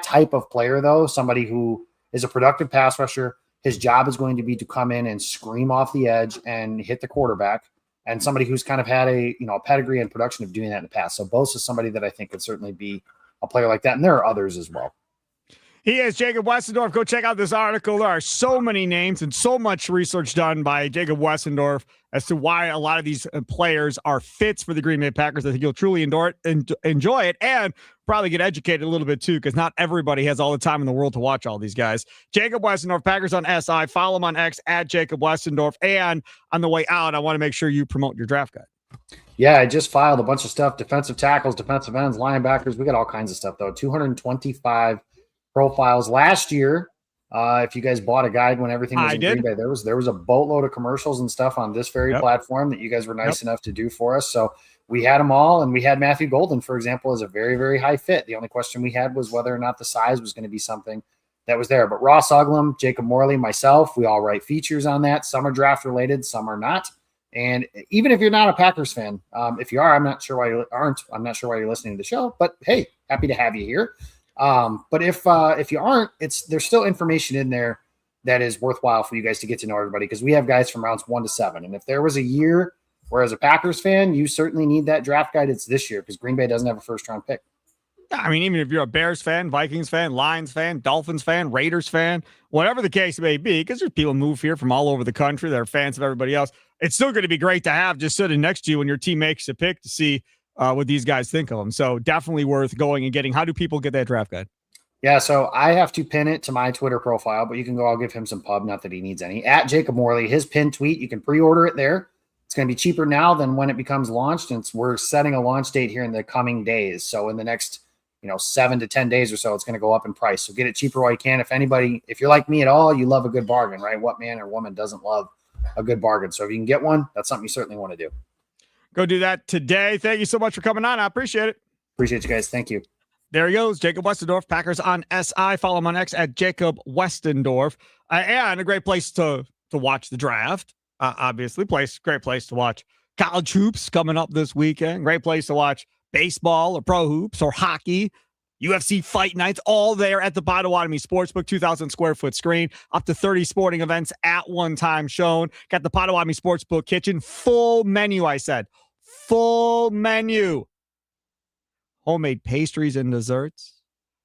type of player, though, somebody who is a productive pass rusher, his job is going to be to come in and scream off the edge and hit the quarterback, and somebody who's kind of had a pedigree and production of doing that in the past. So Bosa is somebody that I think could certainly be a player like that, and there are others as well. He is Jacob Westendorf. Go check out this article. There are so many names and so much research done by Jacob Westendorf as to why a lot of these players are fits for the Green Bay Packers. I think you'll truly enjoy it and probably get educated a little bit too, because not everybody has all the time in the world to watch all these guys. Jacob Westendorf, Packers on SI. Follow him on X at Jacob Westendorf. And on the way out, I want to make sure you promote your draft guide. Yeah, I just filed a bunch of stuff, defensive tackles, defensive ends, linebackers. We got all kinds of stuff, though. 225 profiles last year. If you guys bought a guide when everything was in Green Bay, there was a boatload of commercials and stuff on this very platform that you guys were nice enough to do for us. So we had them all, and we had Matthew Golden, for example, as a very, very high fit. The only question we had was whether or not the size was going to be something that was there. But Ross Uglum, Jacob Morley, myself, we all write features on that. Some are draft related, some are not. And even if you're not a Packers fan, if you are, I'm not sure why you aren't. I'm not sure why you're listening to the show. But hey, happy to have you here. But if you aren't, there's still information in there that is worthwhile for you guys to get to know everybody, because we have guys from rounds 1 to 7. And if there was a year where as a Packers fan, you certainly need that draft guide, it's this year, because Green Bay doesn't have a first round pick. Yeah, I mean, even if you're a Bears fan, Vikings fan, Lions fan, Dolphins fan, Raiders fan, whatever the case may be, because there's people move here from all over the country that are fans of everybody else, it's still going to be great to have just sitting next to you when your team makes a pick to see what these guys think of them. So definitely worth going and getting. How do people get that draft guide? Yeah, so I have to pin it to my Twitter profile, but you can go, I'll give him some pub, not that he needs any. At Jacob Morley, his pinned tweet, you can pre-order it there. It's going to be cheaper now than when it becomes launched, and we're setting a launch date here in the coming days. So in the next 7 to 10 days or so, it's going to go up in price. So get it cheaper while you can. If you're like me at all, you love a good bargain, right? What man or woman doesn't love a good bargain? So if you can get one, that's something you certainly want to do. Go do that today. Thank you so much for coming on. I appreciate it. Appreciate you guys. Thank you. There he goes, Jacob Westendorf, Packers on SI. Follow him on X at Jacob Westendorf. And a great place to watch the draft. Obviously, great place to watch college hoops coming up this weekend. Great place to watch baseball or pro hoops or hockey, UFC fight nights, all there at the Potawatomi Sportsbook, 2,000 square foot screen, up to 30 sporting events at one time shown. Got the Potawatomi Sportsbook kitchen, full menu, I said. Full menu. Homemade pastries and desserts.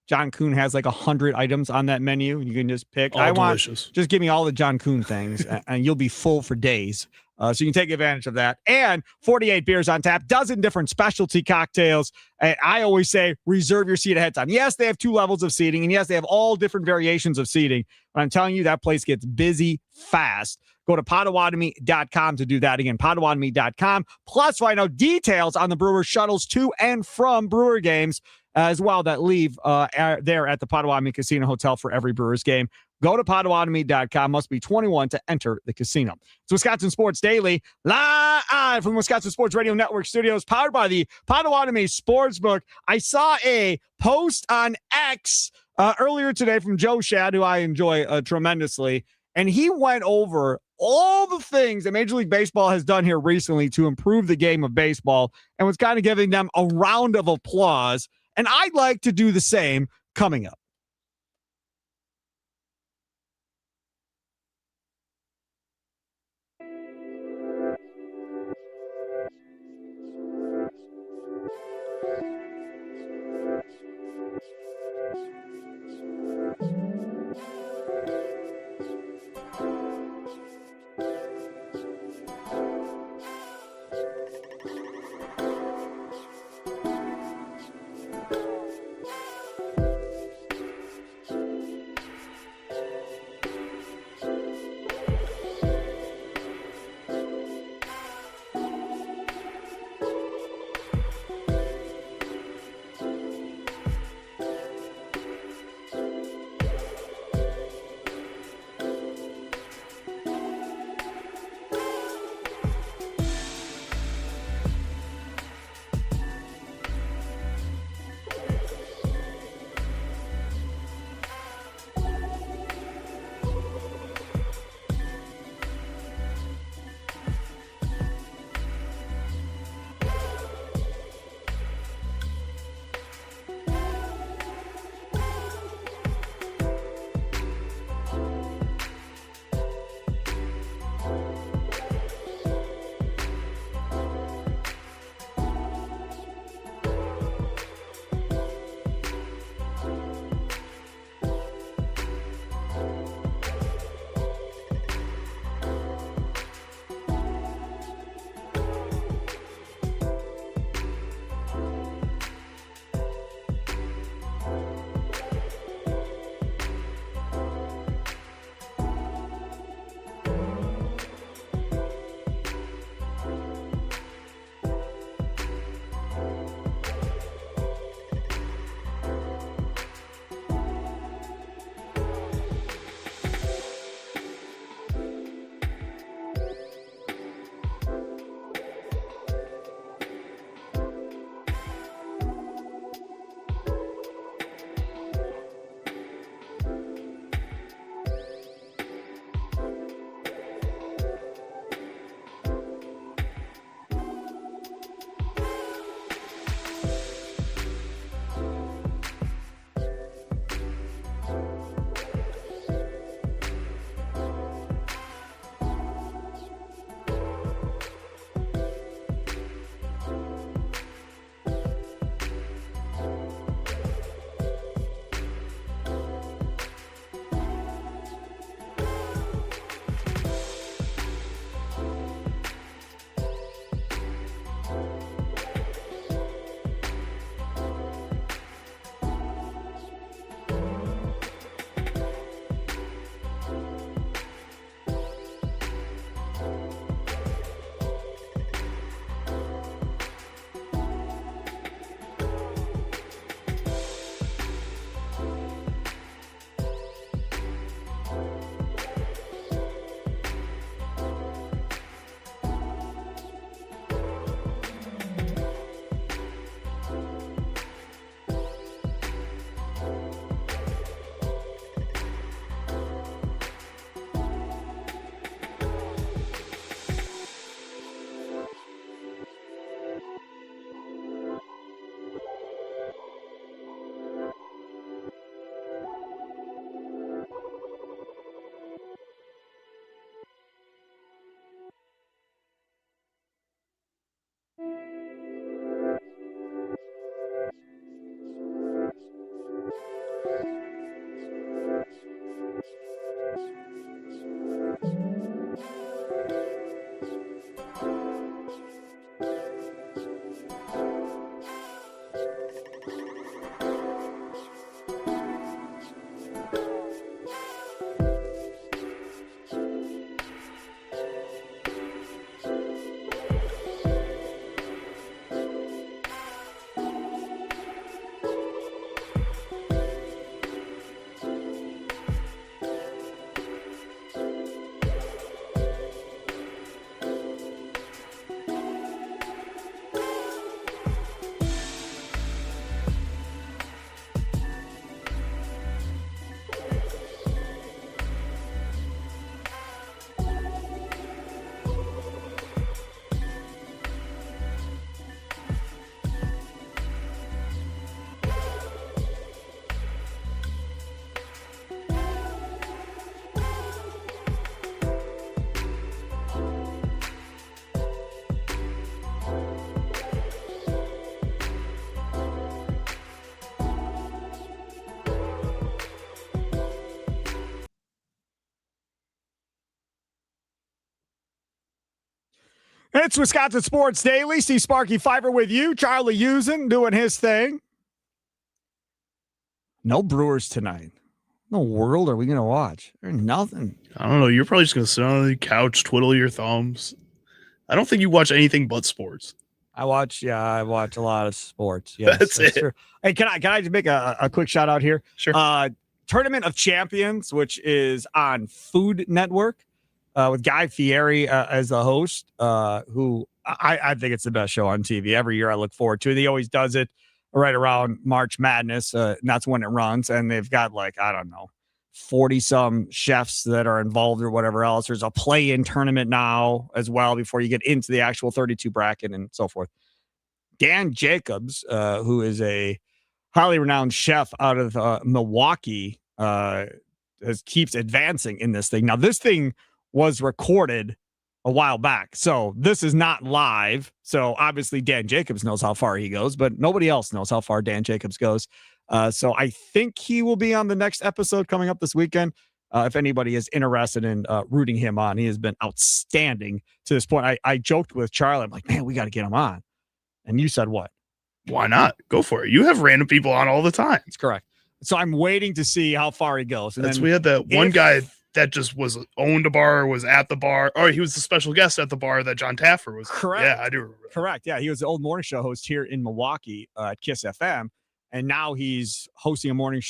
John Kuhn has like 100 items on that menu. You can just pick. All delicious. Just give me all the John Kuhn things, and you'll be full for days. So you can take advantage of that. And 48 beers on tap, dozen different specialty cocktails. And I always say, reserve your seat ahead of time. Yes, they have 2 levels of seating, and yes, they have all different variations of seating. But I'm telling you, that place gets busy fast. Go to Potawatomi.com to do that. Again, Potawatomi.com. Plus, right now, details on the Brewers shuttles to and from Brewer games as well that leave there at the Potawatomi Casino Hotel for every Brewers game. Go to Potawatomi.com. Must be 21 to enter the casino. It's Wisconsin Sports Daily, live from Wisconsin Sports Radio Network studios, powered by the Potawatomi Sportsbook. I saw a post on X earlier today from Joe Shad, who I enjoy tremendously, and he went over all the things that Major League Baseball has done here recently to improve the game of baseball and was kind of giving them a round of applause. And I'd like to do the same coming up. It's Wisconsin Sports Daily. See Sparky Pfeiffer with you. Charlie Usen doing his thing. No Brewers tonight. No world are we going to watch? There's nothing. I don't know. You're probably just going to sit on the couch, twiddle your thumbs. I don't think you watch anything but sports. I watch a lot of sports. Yes, that's it. True. Hey, can I just make a quick shout out here? Sure. Tournament of Champions, which is on Food Network, with Guy Fieri as the host, who I think it's the best show on TV. Every year I look forward to it. He always does it right around March Madness, and that's when it runs. And they've got 40-some chefs that are involved or whatever else. There's a play-in tournament now as well before you get into the actual 32 bracket and so forth. Dan Jacobs, who is a highly renowned chef out of Milwaukee, keeps advancing in this thing. Now, this thing was recorded a while back, so this is not live. So obviously Dan Jacobs knows how far he goes, but nobody else knows how far Dan Jacobs goes. So I think he will be on the next episode coming up this weekend. If anybody is interested in rooting him on, he has been outstanding to this point. I joked with Charlie, I'm like, man, we got to get him on. And you said what? Why not? Go for it. You have random people on all the time. That's correct. So I'm waiting to see how far he goes. And we had that one guy that just owned a bar, was at the bar, or he was the special guest at the bar that John Taffer was. Correct. Yeah, I do remember. Correct. Yeah, he was the old morning show host here in Milwaukee at Kiss FM. And now he's hosting a morning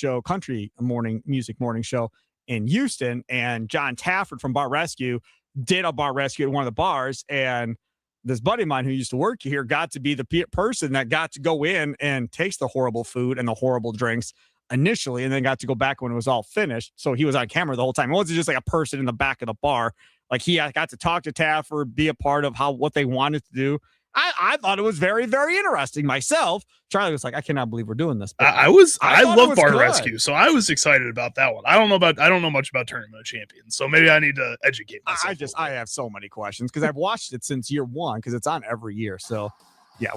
music morning show in Houston. And John Tafford from Bar Rescue did a bar rescue at one of the bars. And this buddy of mine who used to work here got to be the person that got to go in and taste the horrible food and the horrible drinks initially, and then got to go back when it was all finished. So he was on camera the whole time. It wasn't just like a person in the back of the bar. Like he got to talk to Tafford, be a part of what they wanted to do. I thought it was very, very interesting myself. Charlie was like, I cannot believe we're doing this. I love Bar Rescue, so I was excited about that one. I don't know much about Tournament of Champions, so maybe I need to educate myself. I have so many questions because I've watched it since year one because it's on every year. So yeah,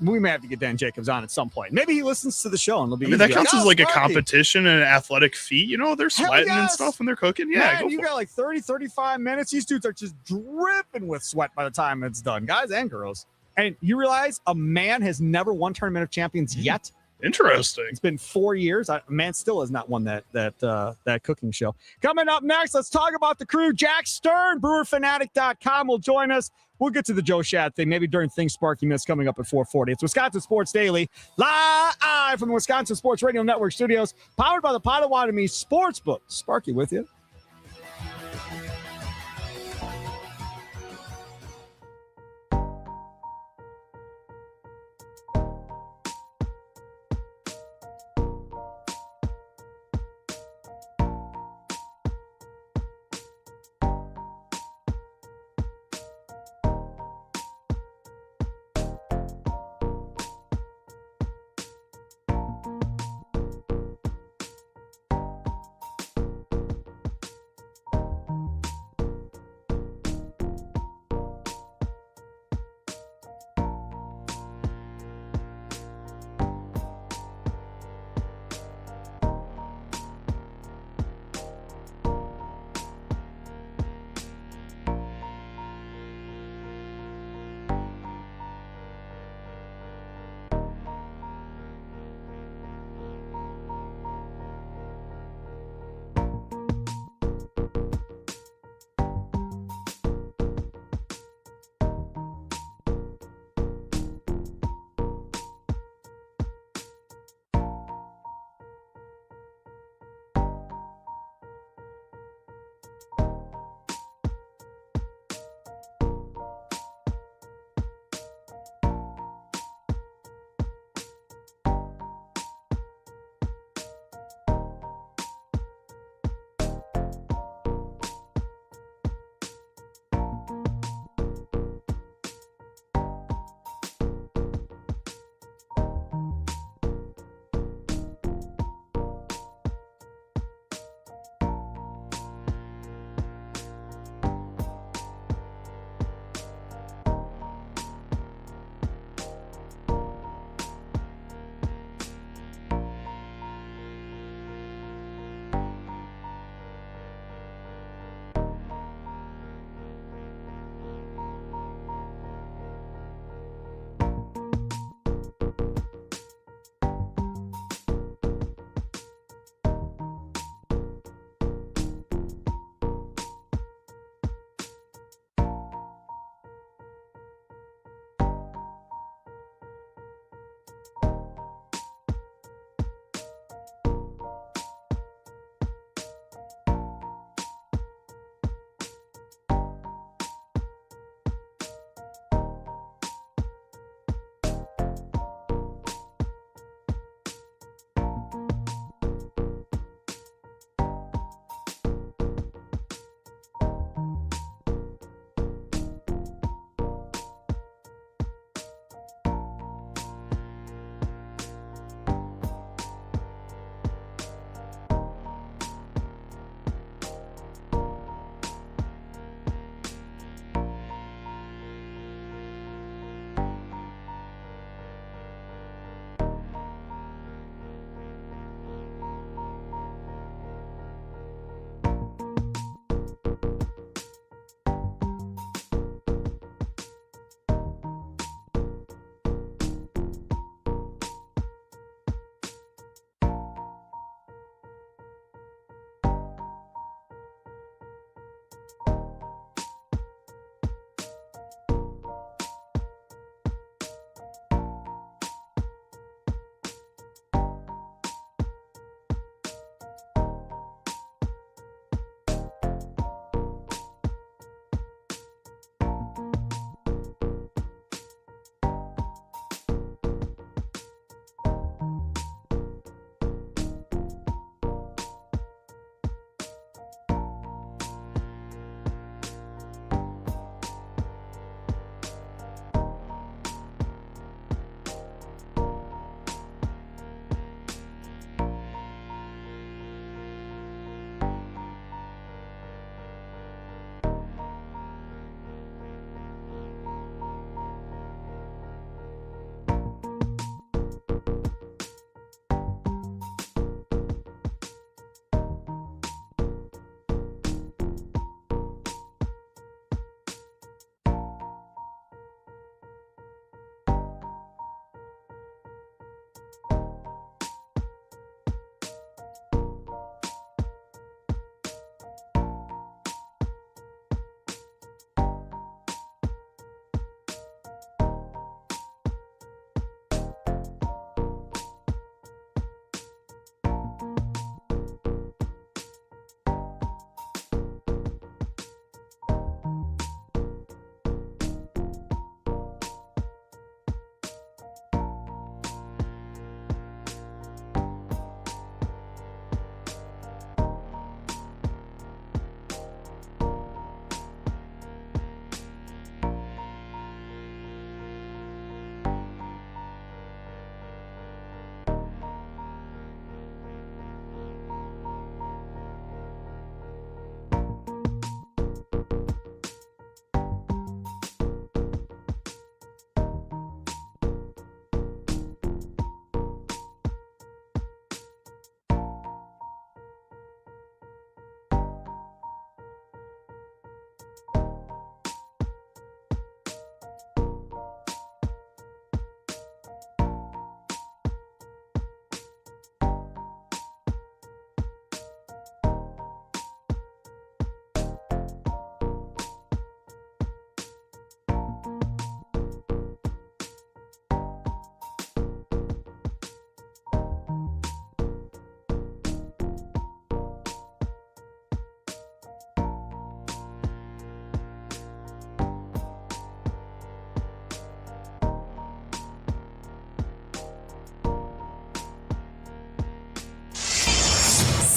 we may have to get Dan Jacobs on at some point. Maybe he listens to the show and it'll be that counts as like a competition and an athletic feat. They're sweating and stuff when they're cooking. Yeah, man, you got like 30, 35 minutes. These dudes are just dripping with sweat by the time it's done, guys and girls. And you realize a man has never won Tournament of Champions yet? Interesting. It's been 4 years. A man still has not won that cooking show. Coming up next, let's talk about the crew. Jack Stern, BrewerFanatic.com will join us. We'll get to the Joe Shad thing, maybe during things Sparky missed coming up at 4:40. It's Wisconsin Sports Daily, live from the Wisconsin Sports Radio Network studios, powered by the Potawatomi Sportsbook. Sparky with you.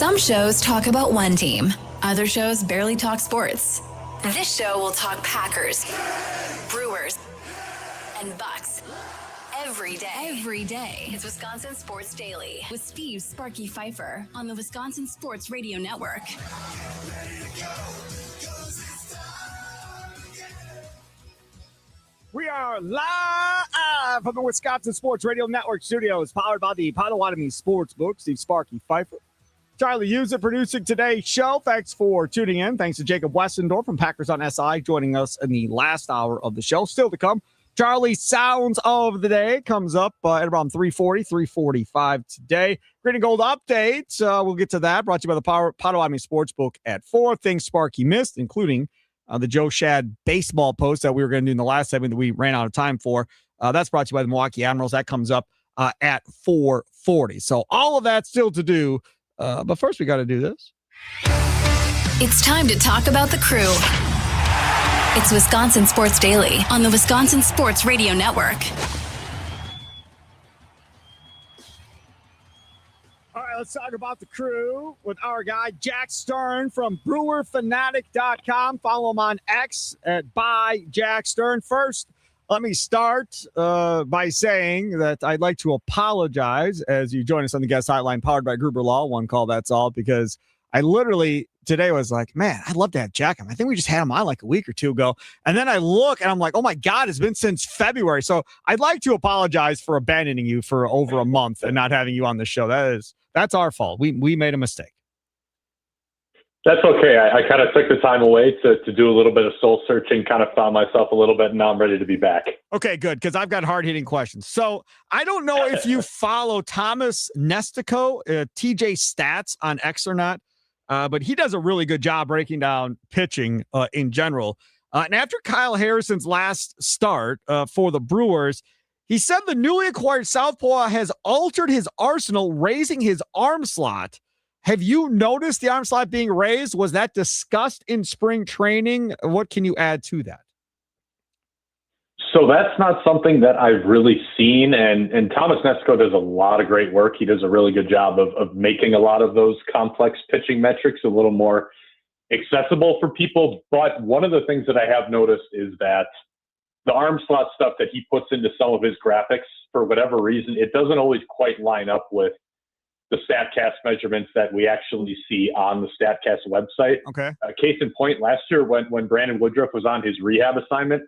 Some shows talk about one team. Other shows barely talk sports. This show will talk Packers, Brewers, and Bucks. Every day. It's Wisconsin Sports Daily with Steve Sparky Pfeiffer on the Wisconsin Sports Radio Network. We are live from the Wisconsin Sports Radio Network studios, powered by the Potawatomi Sportsbook. Steve Sparky Pfeiffer. Charlie User producing today's show. Thanks for tuning in. Thanks to Jacob Westendorf from Packers on SI joining us in the last hour of the show. Still to come, Charlie's Sounds of the Day comes up at around 3:40, 3:45 today. Green and Gold updates. We'll get to that. Brought to you by the Potawatomi Sportsbook at 4. Things Sparky missed, including the Joe Shad baseball post that we were going to do in the last segment that we ran out of time for. That's brought to you by the Milwaukee Admirals. That comes up at 4:40. So all of that still to do. But first, we got to do this. It's time to talk about the crew. It's Wisconsin Sports Daily on the Wisconsin Sports Radio Network. All right, let's talk about the crew with our guy, Jack Stern from BrewerFanatic.com. Follow him on X at @ByJackStern. First, let me start by saying that I'd like to apologize as you join us on the guest hotline powered by Gruber Law. One call, that's all, because I literally today was like, man, I'd love to have Jack on. I think we just had him on like a week or two ago. And then I look and I'm like, oh my God, it's been since February. So I'd like to apologize for abandoning you for over a month and not having you on the show. That's our fault. We made a mistake. That's okay. I kind of took the time away to do a little bit of soul searching, kind of found myself a little bit, and now I'm ready to be back. Okay, good, because I've got hard-hitting questions. So I don't know if you follow Thomas Nestico, TJ Stats on X or not, but he does a really good job breaking down pitching in general. And after Kyle Harrison's last start for the Brewers, he said the newly acquired southpaw has altered his arsenal, raising his arm slot. Have you noticed the arm slot being raised? Was that discussed in spring training? What can you add to that? So that's not something that I've really seen. And Thomas Nestico does a lot of great work. He does a really good job of making a lot of those complex pitching metrics a little more accessible for people. But one of the things that I have noticed is that the arm slot stuff that he puts into some of his graphics, for whatever reason, it doesn't always quite line up with the StatCast measurements that we actually see on the StatCast website. Okay. Case in point, last year when Brandon Woodruff was on his rehab assignment,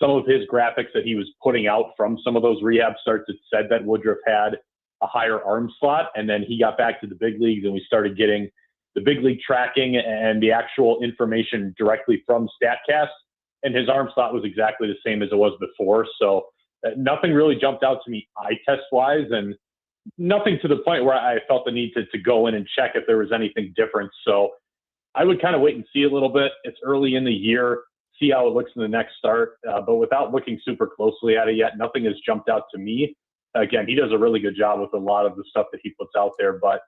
some of his graphics that he was putting out from some of those rehab starts, it said that Woodruff had a higher arm slot, and then he got back to the big leagues and we started getting the big league tracking and the actual information directly from StatCast, and his arm slot was exactly the same as it was before. So nothing really jumped out to me eye test wise, and nothing to the point where I felt the need to go in and check if there was anything different. So I would kind of wait and see a little bit. It's early in the year, see how it looks in the next start. But without looking super closely at it yet, nothing has jumped out to me. Again, he does a really good job with a lot of the stuff that he puts out there, but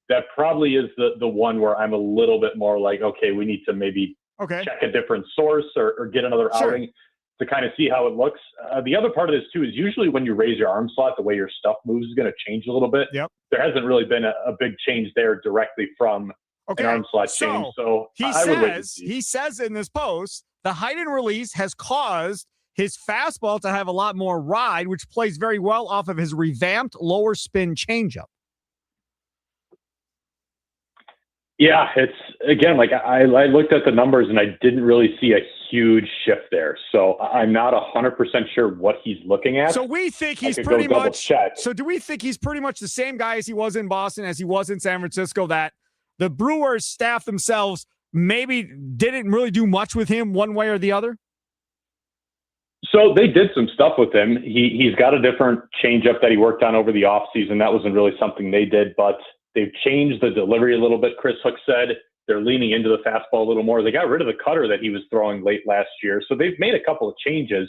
that probably is the one where I'm a little bit more like, okay, we need to maybe check a different source or get another outing to kind of see how it looks. The other part of this too is usually when you raise your arm slot, the way your stuff moves is going to change a little bit. Yep. There hasn't really been a big change there directly from an arm slot change. So he says in this post, the height and release has caused his fastball to have a lot more ride, which plays very well off of his revamped lower spin changeup. Yeah, it's again, like I looked at the numbers and I didn't really see a huge shift there. So I'm not 100% sure what he's looking at. So we think he's pretty much, so do we think he's pretty much the same guy as he was in Boston, as he was in San Francisco, that the Brewers staff themselves maybe didn't really do much with him one way or the other? So they did some stuff with him. He's got a different changeup that he worked on over the offseason. That wasn't really something they did, but they've changed the delivery a little bit. Chris Hook said they're leaning into the fastball a little more. They got rid of the cutter that he was throwing late last year. So they've made a couple of changes.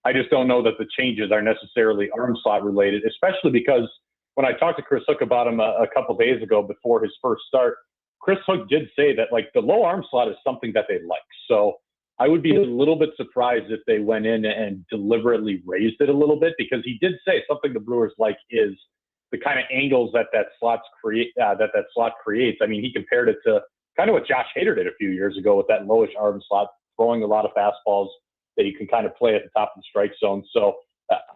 I just don't know that the changes are necessarily arm slot related, especially because when I talked to Chris Hook about him a couple days ago before his first start, Chris Hook did say that like the low arm slot is something that they like. So I would be a little bit surprised if they went in and deliberately raised it a little bit, because he did say something the Brewers like is the kind of angles that slot creates. I mean, he compared it to kind of what Josh Hader did a few years ago with that lowish arm slot, throwing a lot of fastballs that you can kind of play at the top of the strike zone. So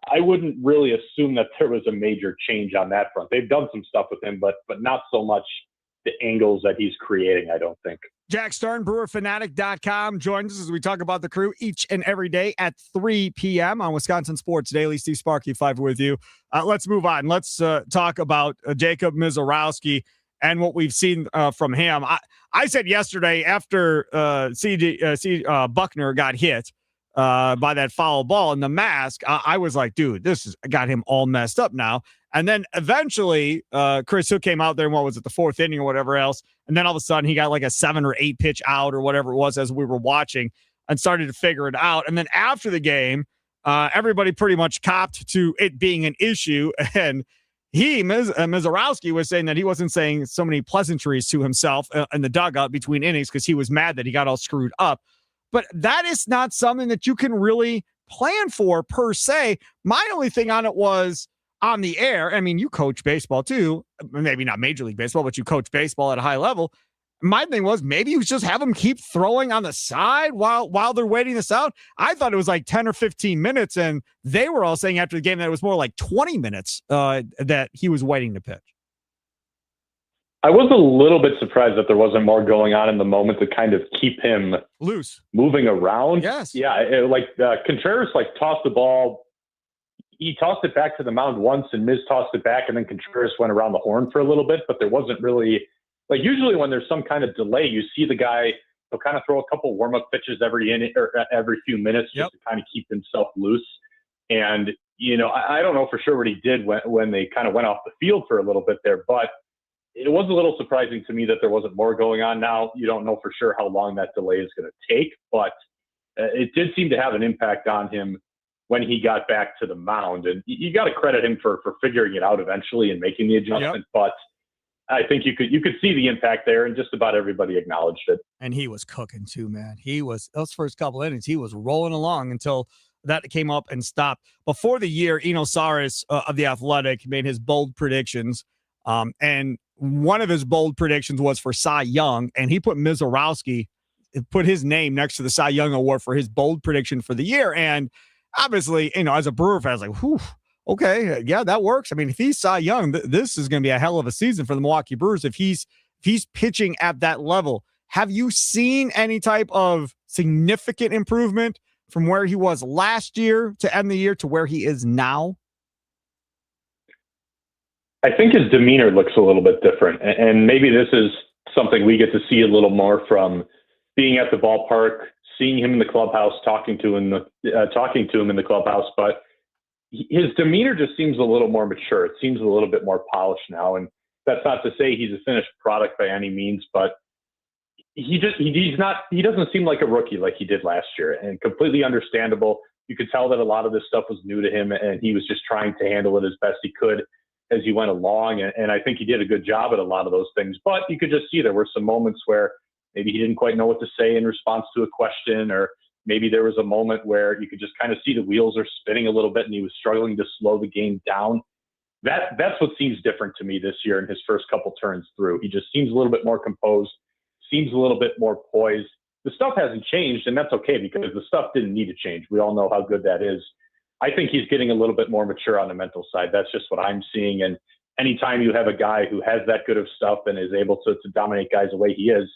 I wouldn't really assume that there was a major change on that front. They've done some stuff with him, but not so much the angles that he's creating, I don't think. Jack Stern, BrewerFanatic.com, joins us as we talk about the Crew each and every day at 3 p.m. on Wisconsin Sports Daily. Steve Sparky, 5 with you. Let's move on. Let's talk about Jacob Mizorowski and what we've seen from him. I said yesterday after Buckner got hit by that foul ball in the mask, I was like, dude, this has got him all messed up now. And then eventually, Chris Hook came out there in, what was it, the 4th inning or whatever else. And then all of a sudden, he got like a 7 or 8 pitch out or whatever it was as we were watching and started to figure it out. And then after the game, everybody pretty much copped to it being an issue. And Mizorowski was saying that he wasn't saying so many pleasantries to himself in the dugout between innings because he was mad that he got all screwed up. But that is not something that you can really plan for per se. My only thing on it was on the air. I mean, you coach baseball too, maybe not Major League Baseball, but you coach baseball at a high level. My thing was maybe you just have them keep throwing on the side while they're waiting this out. I thought it was like 10 or 15 minutes, and they were all saying after the game that it was more like 20 minutes that he was waiting to pitch. I was a little bit surprised that there wasn't more going on in the moment to kind of keep him loose, moving around. Yes. Yeah. Contreras tossed the ball. He tossed it back to the mound once and Miz tossed it back, and then Contreras went around the horn for a little bit, but there wasn't really usually when there's some kind of delay, you see the guy, he'll kind of throw a couple warm-up pitches every inning or every few minutes just to kind of keep himself loose. And, I don't know for sure what he did when they kind of went off the field for a little bit there, but it was a little surprising to me that there wasn't more going on. Now, you don't know for sure how long that delay is going to take, but it did seem to have an impact on him when he got back to the mound. And you got to credit him for figuring it out eventually and making the adjustment. But I think you could see the impact there, and just about everybody acknowledged it. And he was cooking too, man. Those first couple innings, he was rolling along until that came up and stopped. Before the year, Eno Saris of The Athletic made his bold predictions. And one of his bold predictions was for Cy Young, and he put Mizorowski, put his name next to the Cy Young Award for his bold prediction for the year. And obviously, as a Brewer fan, I was like, whew, okay, yeah, that works. I mean, if he's Cy Young, this is going to be a hell of a season for the Milwaukee Brewers if he's pitching at that level. Have you seen any type of significant improvement from where he was last year to end the year to where he is now? I think his demeanor looks a little bit different, and maybe this is something we get to see a little more from being at the ballpark, seeing him in the clubhouse, talking to him in the clubhouse. But his demeanor just seems a little more mature. It seems a little bit more polished now, and that's not to say he's a finished product by any means, but he doesn't seem like a rookie like he did last year, and completely understandable. You could tell that a lot of this stuff was new to him, and he was just trying to handle it as best he could as he went along. And I think he did a good job at a lot of those things, but you could just see there were some moments where maybe he didn't quite know what to say in response to a question, or maybe there was a moment where you could just kind of see the wheels are spinning a little bit and he was struggling to slow the game down. That's what seems different to me this year in his first couple turns through. He just seems a little bit more composed, seems a little bit more poised. The stuff hasn't changed, and that's okay because the stuff didn't need to change. We all know how good that is. I think he's getting a little bit more mature on the mental side. That's just what I'm seeing. And anytime you have a guy who has that good of stuff and is able to dominate guys the way he is,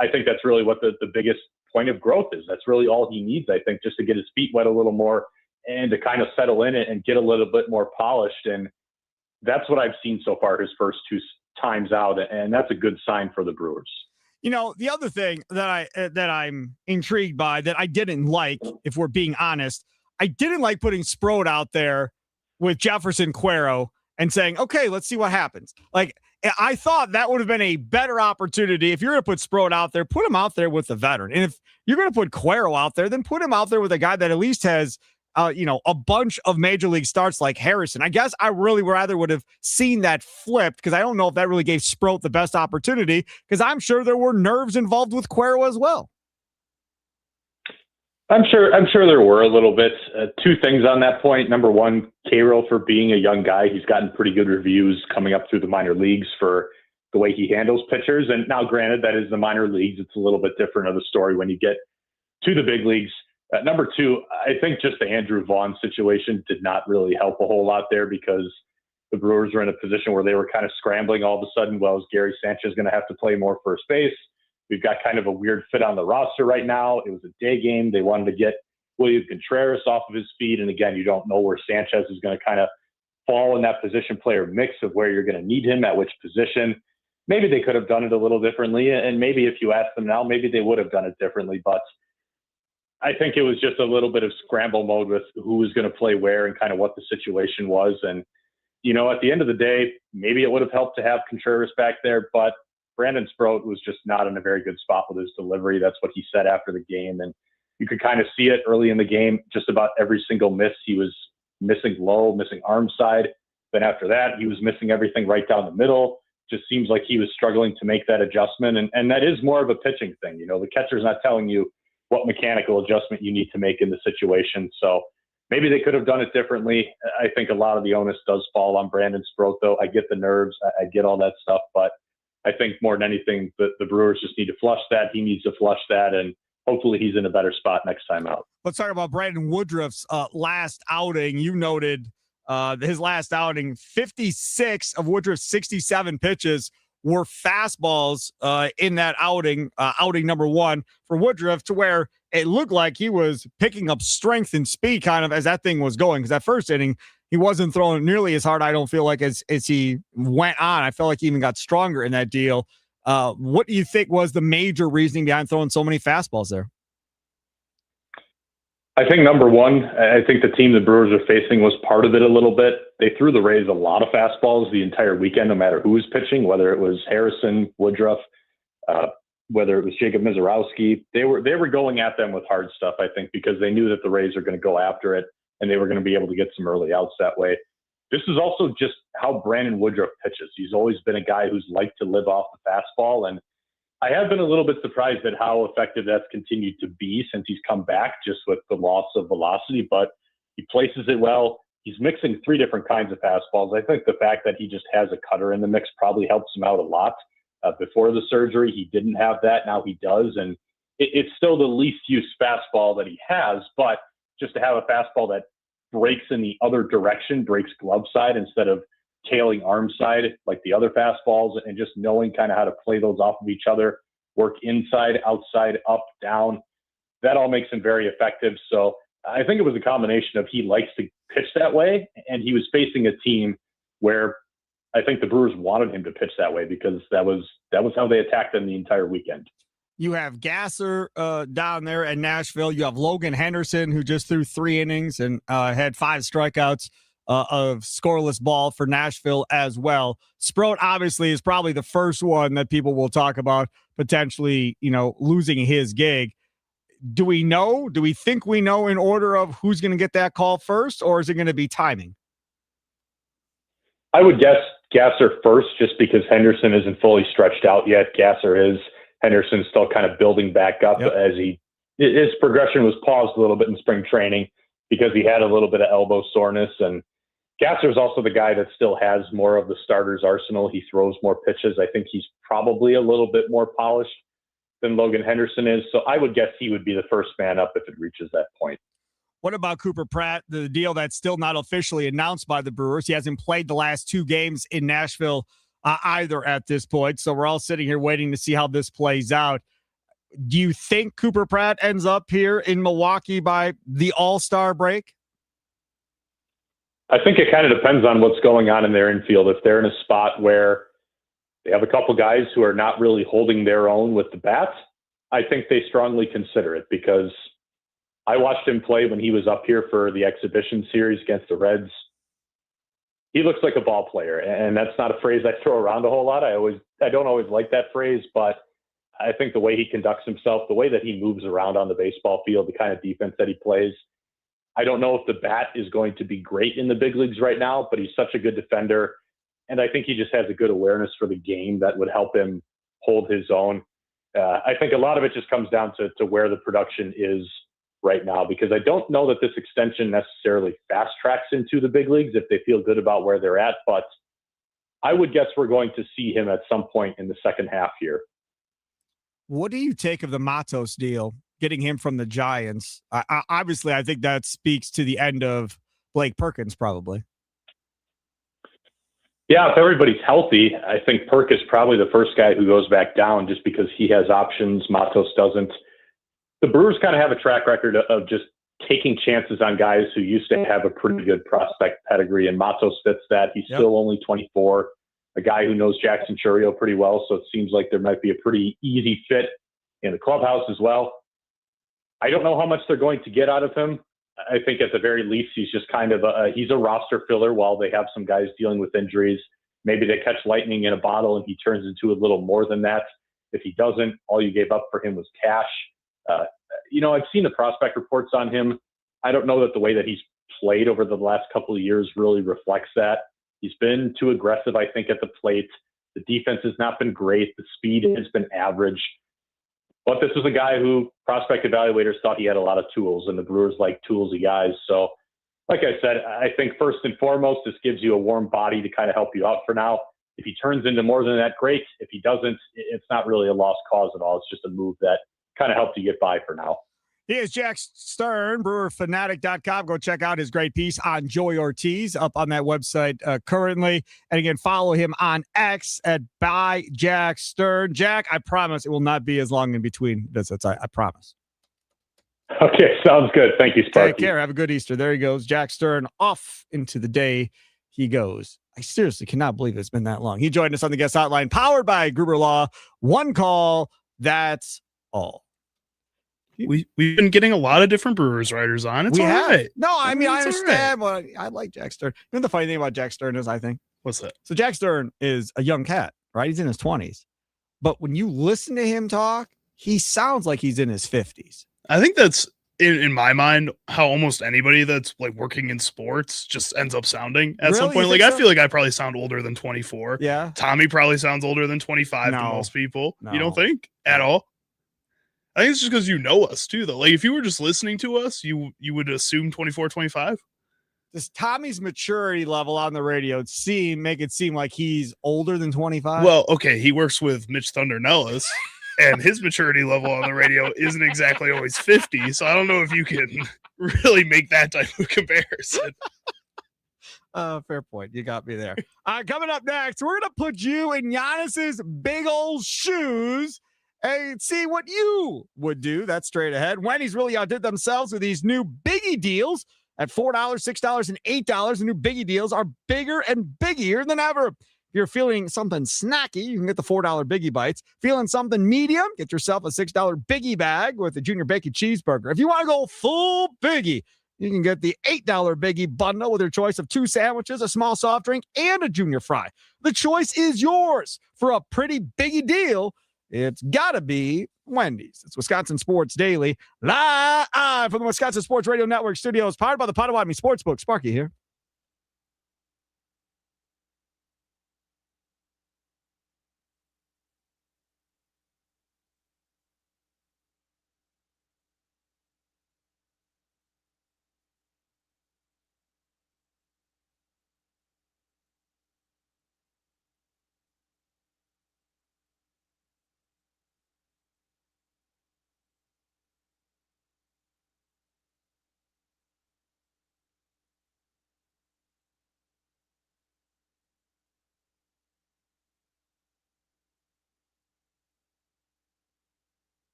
I think that's really what the biggest point of growth is. That's really all he needs, I think, just to get his feet wet a little more and to kind of settle in it and get a little bit more polished. And that's what I've seen so far his first 2 times out. And that's a good sign for the Brewers. The other thing that I'm intrigued by that I didn't like, if we're being honest, I didn't like putting Sproat out there with Jefferson Cuero and saying, okay, let's see what happens. Like, I thought that would have been a better opportunity. If you're going to put Sproat out there, put him out there with the veteran. And if you're going to put Cuero out there, then put him out there with a guy that at least has, a bunch of major league starts like Harrison. I guess I really rather would have seen that flipped because I don't know if that really gave Sproat the best opportunity because I'm sure there were nerves involved with Cuero as well. I'm sure there were a little bit. Two things on that point. Number one, Cairo, for being a young guy, he's gotten pretty good reviews coming up through the minor leagues for the way he handles pitchers. And now, granted, that is the minor leagues. It's a little bit different of a story when you get to the big leagues. Number two, I think just the Andrew Vaughn situation did not really help a whole lot there, because the Brewers were in a position where they were kind of scrambling all of a sudden. Well, is Gary Sanchez going to have to play more first base? We've got kind of a weird fit on the roster right now. It was a day game. They wanted to get William Contreras off of his feet. And again, you don't know where Sanchez is going to kind of fall in that position player mix of where you're going to need him at which position. Maybe they could have done it a little differently. And maybe if you ask them now, maybe they would have done it differently. But I think it was just a little bit of scramble mode with who was going to play where and kind of what the situation was. And, you know, at the end of the day, maybe it would have helped to have Contreras back there, but Brandon Sproat was just not in a very good spot with his delivery. That's what he said after the game. And you could kind of see it early in the game. Just about every single miss, he was missing low, missing arm side. Then after that, he was missing everything right down the middle. Just seems like he was struggling to make that adjustment. And that is more of a pitching thing. You know, the catcher's not telling you what mechanical adjustment you need to make in the situation. So maybe they could have done it differently. I think a lot of the onus does fall on Brandon Sproat, though. I get the nerves. I get all that stuff. But I think more than anything, the Brewers just need to flush that. He needs to flush that. And hopefully he's in a better spot next time out. Let's talk about Brandon Woodruff's last outing. You noted his last outing, 56 of Woodruff's 67 pitches were fastballs in that outing, outing number one for Woodruff, to where it looked like he was picking up strength and speed kind of as that thing was going. Because that first inning, he wasn't throwing nearly as hard, I don't feel like, as he went on. I felt like he even got stronger in that deal. What do you think was the major reasoning behind throwing so many fastballs there? I think number one, I think the team the Brewers are facing was part of it a little bit. They threw the Rays a lot of fastballs the entire weekend, no matter who was pitching, whether it was Harrison, Woodruff, whether it was Jacob Mizorowski. They were going at them with hard stuff, I think, because they knew that the Rays are going to go after it and they were going to be able to get some early outs that way. This is also just how Brandon Woodruff pitches. He's always been a guy who's liked to live off the fastball, and I have been a little bit surprised at how effective that's continued to be since he's come back, just with the loss of velocity, but he places it well. He's mixing three different kinds of fastballs. I think the fact that he just has a cutter in the mix probably helps him out a lot. Before the surgery, he didn't have that. Now he does. And it's still the least used fastball that he has, but just to have a fastball that breaks in the other direction, breaks glove side instead of tailing arm side like the other fastballs, and just knowing kind of how to play those off of each other, work inside, outside, up, down. That all makes him very effective. So I think it was a combination of he likes to pitch that way, and he was facing a team where I think the Brewers wanted him to pitch that way, because that was how they attacked him the entire weekend. You have Gasser down there in Nashville. You have Logan Henderson, who just threw 3 innings and had 5 strikeouts of scoreless ball for Nashville as well. Sproat obviously is probably the first one that people will talk about potentially, losing his gig. Do we know? Do we think we know in order of who's going to get that call first, or is it going to be timing? I would guess Gasser first, just because Henderson isn't fully stretched out yet. Gasser is. Henderson's still kind of building back up. Yep. As his progression was paused a little bit in spring training because he had a little bit of elbow soreness. And Gasser is also the guy that still has more of the starter's arsenal. He throws more pitches. I think he's probably a little bit more polished than Logan Henderson is. So I would guess he would be the first man up if it reaches that point. What about Cooper Pratt, the deal that's still not officially announced by the Brewers? He hasn't played the last 2 games in Nashville either at this point. So we're all sitting here waiting to see how this plays out. Do you think Cooper Pratt ends up here in Milwaukee by the All-Star break? I think it kind of depends on what's going on in their infield. If they're in a spot where they have a couple guys who are not really holding their own with the bats, I think they strongly consider it, because I watched him play when he was up here for the exhibition series against the Reds. He looks like a ball player, and that's not a phrase I throw around a whole lot. I don't always like that phrase, but I think the way he conducts himself, the way that he moves around on the baseball field, the kind of defense that he plays, I don't know if the bat is going to be great in the big leagues right now, but he's such a good defender, and I think he just has a good awareness for the game that would help him hold his own. I think a lot of it just comes down to where the production is right now, because I don't know that this extension necessarily fast tracks into the big leagues if they feel good about where they're at. But I would guess we're going to see him at some point in the second half here. What do you take of the Matos deal, getting him from the Giants? Obviously, I think that speaks to the end of Blake Perkins, probably. Yeah, if everybody's healthy, I think Perk is probably the first guy who goes back down just because he has options. Matos doesn't. The Brewers kind of have a track record of just taking chances on guys who used to have a pretty good prospect pedigree, and Matos fits that. He's still only 24, a guy who knows Jackson Chourio pretty well, so it seems like there might be a pretty easy fit in the clubhouse as well. I don't know how much they're going to get out of him. I think at the very least, he's just kind of he's a roster filler while they have some guys dealing with injuries. Maybe they catch lightning in a bottle and he turns into a little more than that. If he doesn't, all you gave up for him was cash. I've seen the prospect reports on him. I don't know that the way that he's played over the last couple of years really reflects that. He's been too aggressive, I think, at the plate. The defense has not been great. The speed has been average. But this is a guy who prospect evaluators thought he had a lot of tools, and the Brewers like toolsy guys. So, like I said, I think first and foremost, this gives you a warm body to kind of help you out for now. If he turns into more than that, great. If he doesn't, it's not really a lost cause at all. It's just a move that kind of helped you get by for now. He is Jack Stern, brewerfanatic.com. Go check out his great piece on Joey Ortiz up on that website currently. And again, follow him on X at @JackStern. Jack, I promise it will not be as long in between visits. I promise. Okay, sounds good. Thank you, Sparky. Take care. Have a good Easter. There he goes. Jack Stern off into the day he goes. I seriously cannot believe it's been that long. He joined us on the guest hotline, powered by Gruber Law. One call. That's all. We've been getting a lot of different Brewers writers on. It's all right. No, I mean, I understand. Right. Well, I like Jack Stern. You know the funny thing about Jack Stern is, I think? What's that? So Jack Stern is a young cat, right? He's in his 20s. But when you listen to him talk, he sounds like he's in his 50s. I think that's, in my mind, how almost anybody that's like working in sports just ends up sounding at some point. Like, I feel like I probably sound older than 24. Yeah. Tommy probably sounds older than 25 to most people. No. You don't think? At all? I think it's just because you know us too, though. Like, if you were just listening to us, you would assume 24, 25. Does Tommy's maturity level on the radio make it seem like he's older than 25? Well, okay, he works with Mitch Thunder Nellis, and his maturity level on the radio isn't exactly always 50, so I don't know if you can really make that type of comparison. Fair point. You got me there. Coming up next, we're going to put you in Giannis's big old shoes and see what you would do. That's straight ahead. Wendy's really outdid themselves with these new biggie deals at $4, $6, and $8. The new biggie deals are bigger and biggier than ever. If you're feeling something snacky, you can get the $4 Biggie Bites. Feeling something medium, get yourself a $6 Biggie Bag with a Junior Bacon Cheeseburger. If you want to go full Biggie, you can get the $8 Biggie Bundle with your choice of 2 sandwiches, a small soft drink, and a Junior Fry. The choice is yours. For a pretty biggie deal, it's got to be Wendy's. It's Wisconsin Sports Daily, live from the Wisconsin Sports Radio Network studios, powered by the Potawatomi Sportsbook. Sparky here.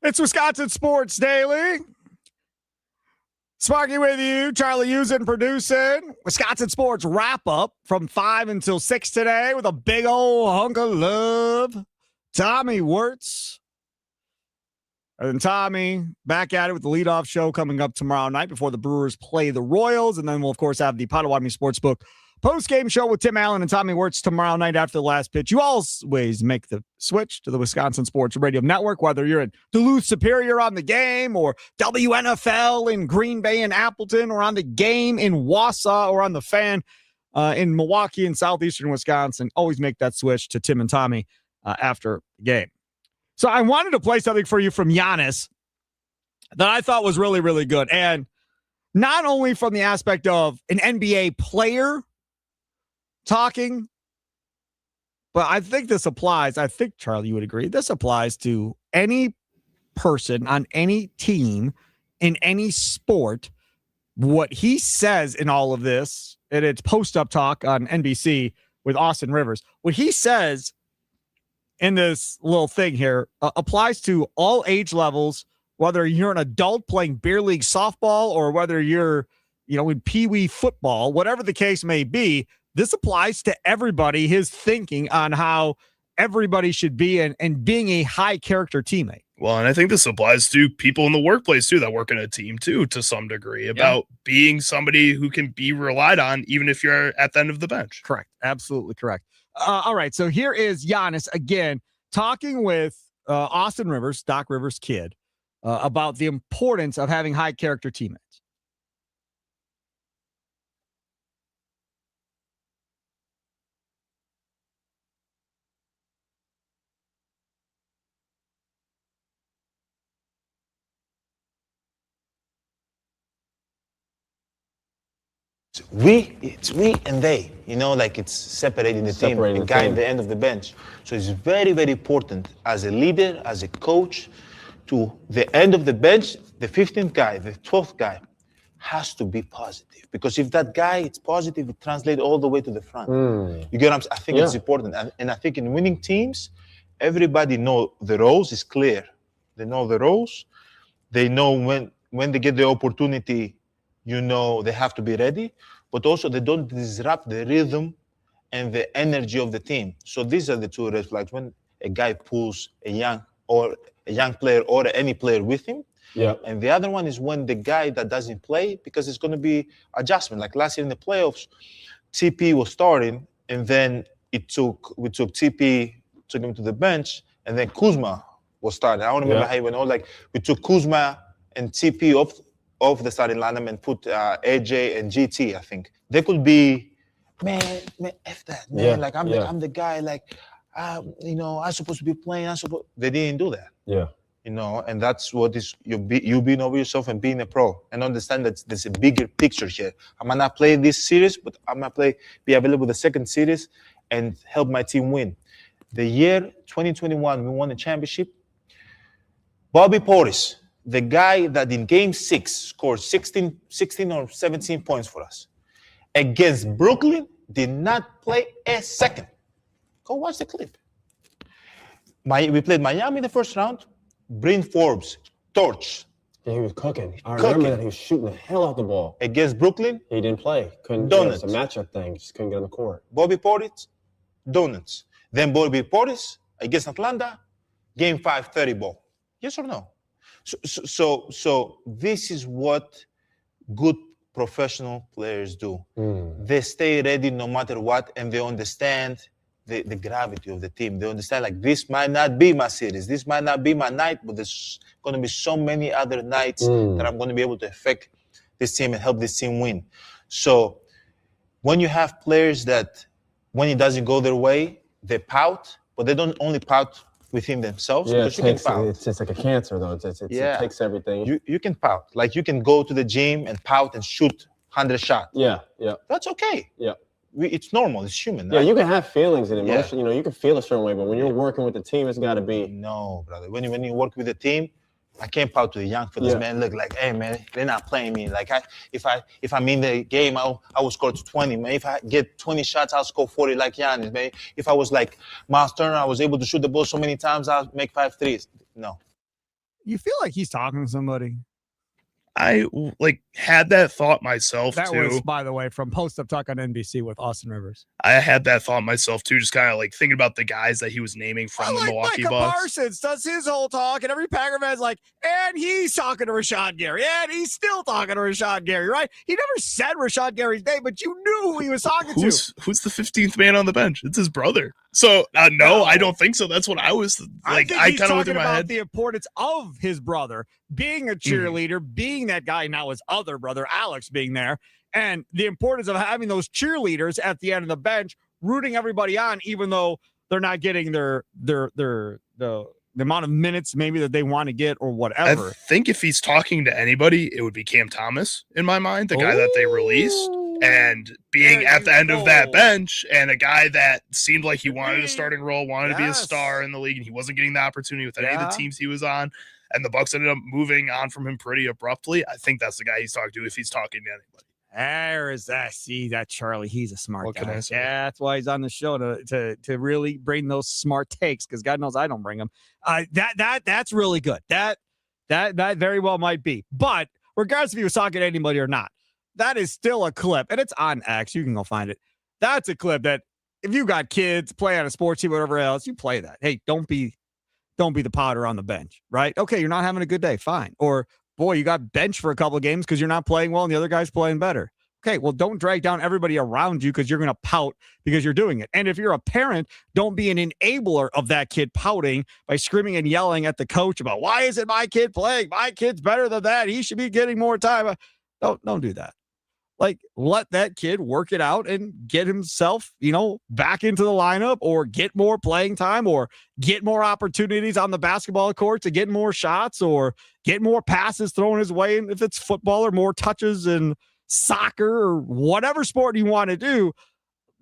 It's Wisconsin Sports Daily. Sparky with you, Charlie using, producing. Wisconsin Sports wrap up from 5 until 6 today with a big old hunk of love. Tommy Wirtz. And Tommy back at it with the leadoff show coming up tomorrow night before the Brewers play the Royals. And then we'll, of course, have the Potawatomi Sportsbook post-game show with Tim Allen and Tommy Wirtz tomorrow night after the last pitch. You always make the switch to the Wisconsin Sports Radio Network, whether you're in Duluth Superior on the game or WNFL in Green Bay and Appleton or on the game in Wausau or on the Fan in Milwaukee and southeastern Wisconsin. Always make that switch to Tim and Tommy after the game. So I wanted to play something for you from Giannis that I thought was really, really good. And not only from the aspect of an NBA player talking, but I think this applies. I think, Charlie, you would agree. This applies to any person on any team in any sport. What he says in all of this, and it's post-up talk on NBC with Austin Rivers. What he says in this little thing here applies to all age levels, whether you're an adult playing beer league softball or whether you're, in pee-wee football, whatever the case may be. This applies to everybody, his thinking on how everybody should be and being a high character teammate. Well, and I think this applies to people in the workplace too, that work in a team too, to some degree, about being somebody who can be relied on, even if you're at the end of the bench. Correct. Absolutely correct. All right. So here is Giannis again, talking with Austin Rivers, Doc Rivers' kid, about the importance of having high character teammates. It's we and they, like it's separating the team, the guy at the end of the bench. So it's very, very important as a leader, as a coach, to the end of the bench, the 15th guy, the 12th guy has to be positive. Because if that guy is positive, it translates all the way to the front. You get what I'm saying? I think it's important. And I think in winning teams, everybody know the roles is clear. They know the roles. They know when they get the opportunity, they have to be ready, but also they don't disrupt the rhythm and the energy of the team. So these are the two red flags. When a guy pulls a young player or any player with him. Yeah. And the other one is when the guy that doesn't play, because it's going to be adjustment. Like last year in the playoffs, TP was starting, and then we took TP, took him to the bench, and then Kuzma was starting. I don't remember how he went on. Like we took Kuzma and TP off the starting lineup and put AJ and GT, I think. They could be, man, F that, man. Yeah, like, I'm the guy, like, I'm supposed to be playing. They didn't do that. Yeah. And that's what is you being over yourself and being a pro. And understand that there's a bigger picture here. I might not play this series, but I might be available the second series and help my team win. The year 2021, we won the championship. Bobby Portis, the guy that in game 6 scored 16 or 17 points for us against Brooklyn, did not play a second. Go watch the clip. We played Miami in the first round. Bryn Forbes, torch. Yeah, he was cooking. I remember that he was shooting the hell out the ball. Against Brooklyn, he didn't play. Couldn't. Donuts. It was a matchup thing. Just couldn't get on the court. Bobby Portis, donuts. Then Bobby Portis against Atlanta, game 5, 30 ball. Yes or no? So this is what good professional players do. They stay ready no matter what, and they understand the gravity of the team. They understand, like, this might not be my series, this might not be my night, but there's going to be so many other nights that I'm going to be able to affect this team and help this team win. So when you have players that, when it doesn't go their way, they pout, but they don't only pout within themselves. Yeah, it's like a cancer, though. It takes everything. You can pout. Like, you can go to the gym and pout and shoot 100 shots. Yeah. That's okay. Yeah. It's normal. It's human. Yeah, right? You can have feelings and emotion. You can feel a certain way, but when you're working with the team, it's got to be. No, brother. When you work with the team, I can't pout to the young fellas, man. Look, like, hey, man, they're not playing me. Like, if I'm in the game, I will score 20, man. If I get 20 shots, I'll score 40 like Giannis, man. If I was like Miles Turner, I was able to shoot the ball so many times, I'll make 5 threes. No. You feel like he's talking to somebody. I had that thought myself That too. was, by the way, from Post Up Talk on NBC with Austin Rivers. I had that thought myself too, just kind of like thinking about the guys that he was naming from the Milwaukee Micah Bucks. Parsons does his whole talk, and every Packer fan's like, and he's talking to Rashawn Gary, and he's still talking to Rashawn Gary, right? He never said Rashawn Gary's name, but you knew who he was talking to. Who's the 15th man on the bench? It's his brother. So no, I don't think so. That's what I was like. I kind of went through my head. The importance of his brother being a cheerleader, being that guy, now his other brother Alex being there, and the importance of having those cheerleaders at the end of the bench rooting everybody on, even though they're not getting the amount of minutes maybe that they want to get or whatever. I think if he's talking to anybody, it would be Cam Thomas in my mind, the guy that they released. And being at the end of that bench, and a guy that seemed like he wanted a starting role, wanted to be a star in the league, and he wasn't getting the opportunity with any of the teams he was on, and the Bucks ended up moving on from him pretty abruptly. I think that's the guy he's talking to if he's talking to anybody. There is that. See that Charlie? He's a smart What guy. can I say? Yeah, that's why he's on the show to really bring those smart takes, because God knows I don't bring them. That's really good. That very well might be. But regardless if he was talking to anybody or not, that is still a clip, and it's on X. You can go find it. That's a clip that if you got kids, play on a sports team, whatever else, you play that. Hey, don't be the powder on the bench, right? Okay, you're not having a good day, fine. Or boy, you got benched for a couple of games because you're not playing well and the other guy's playing better. Okay, well, don't drag down everybody around you because you're going to pout because you're doing it. And if you're a parent, don't be an enabler of that kid pouting by screaming and yelling at the coach about, why isn't my kid playing? My kid's better than that. He should be getting more time. Don't do that. Like, let that kid work it out and get himself, back into the lineup, or get more playing time, or get more opportunities on the basketball court to get more shots, or get more passes thrown his way. And if it's football, or more touches in soccer, or whatever sport you want to do,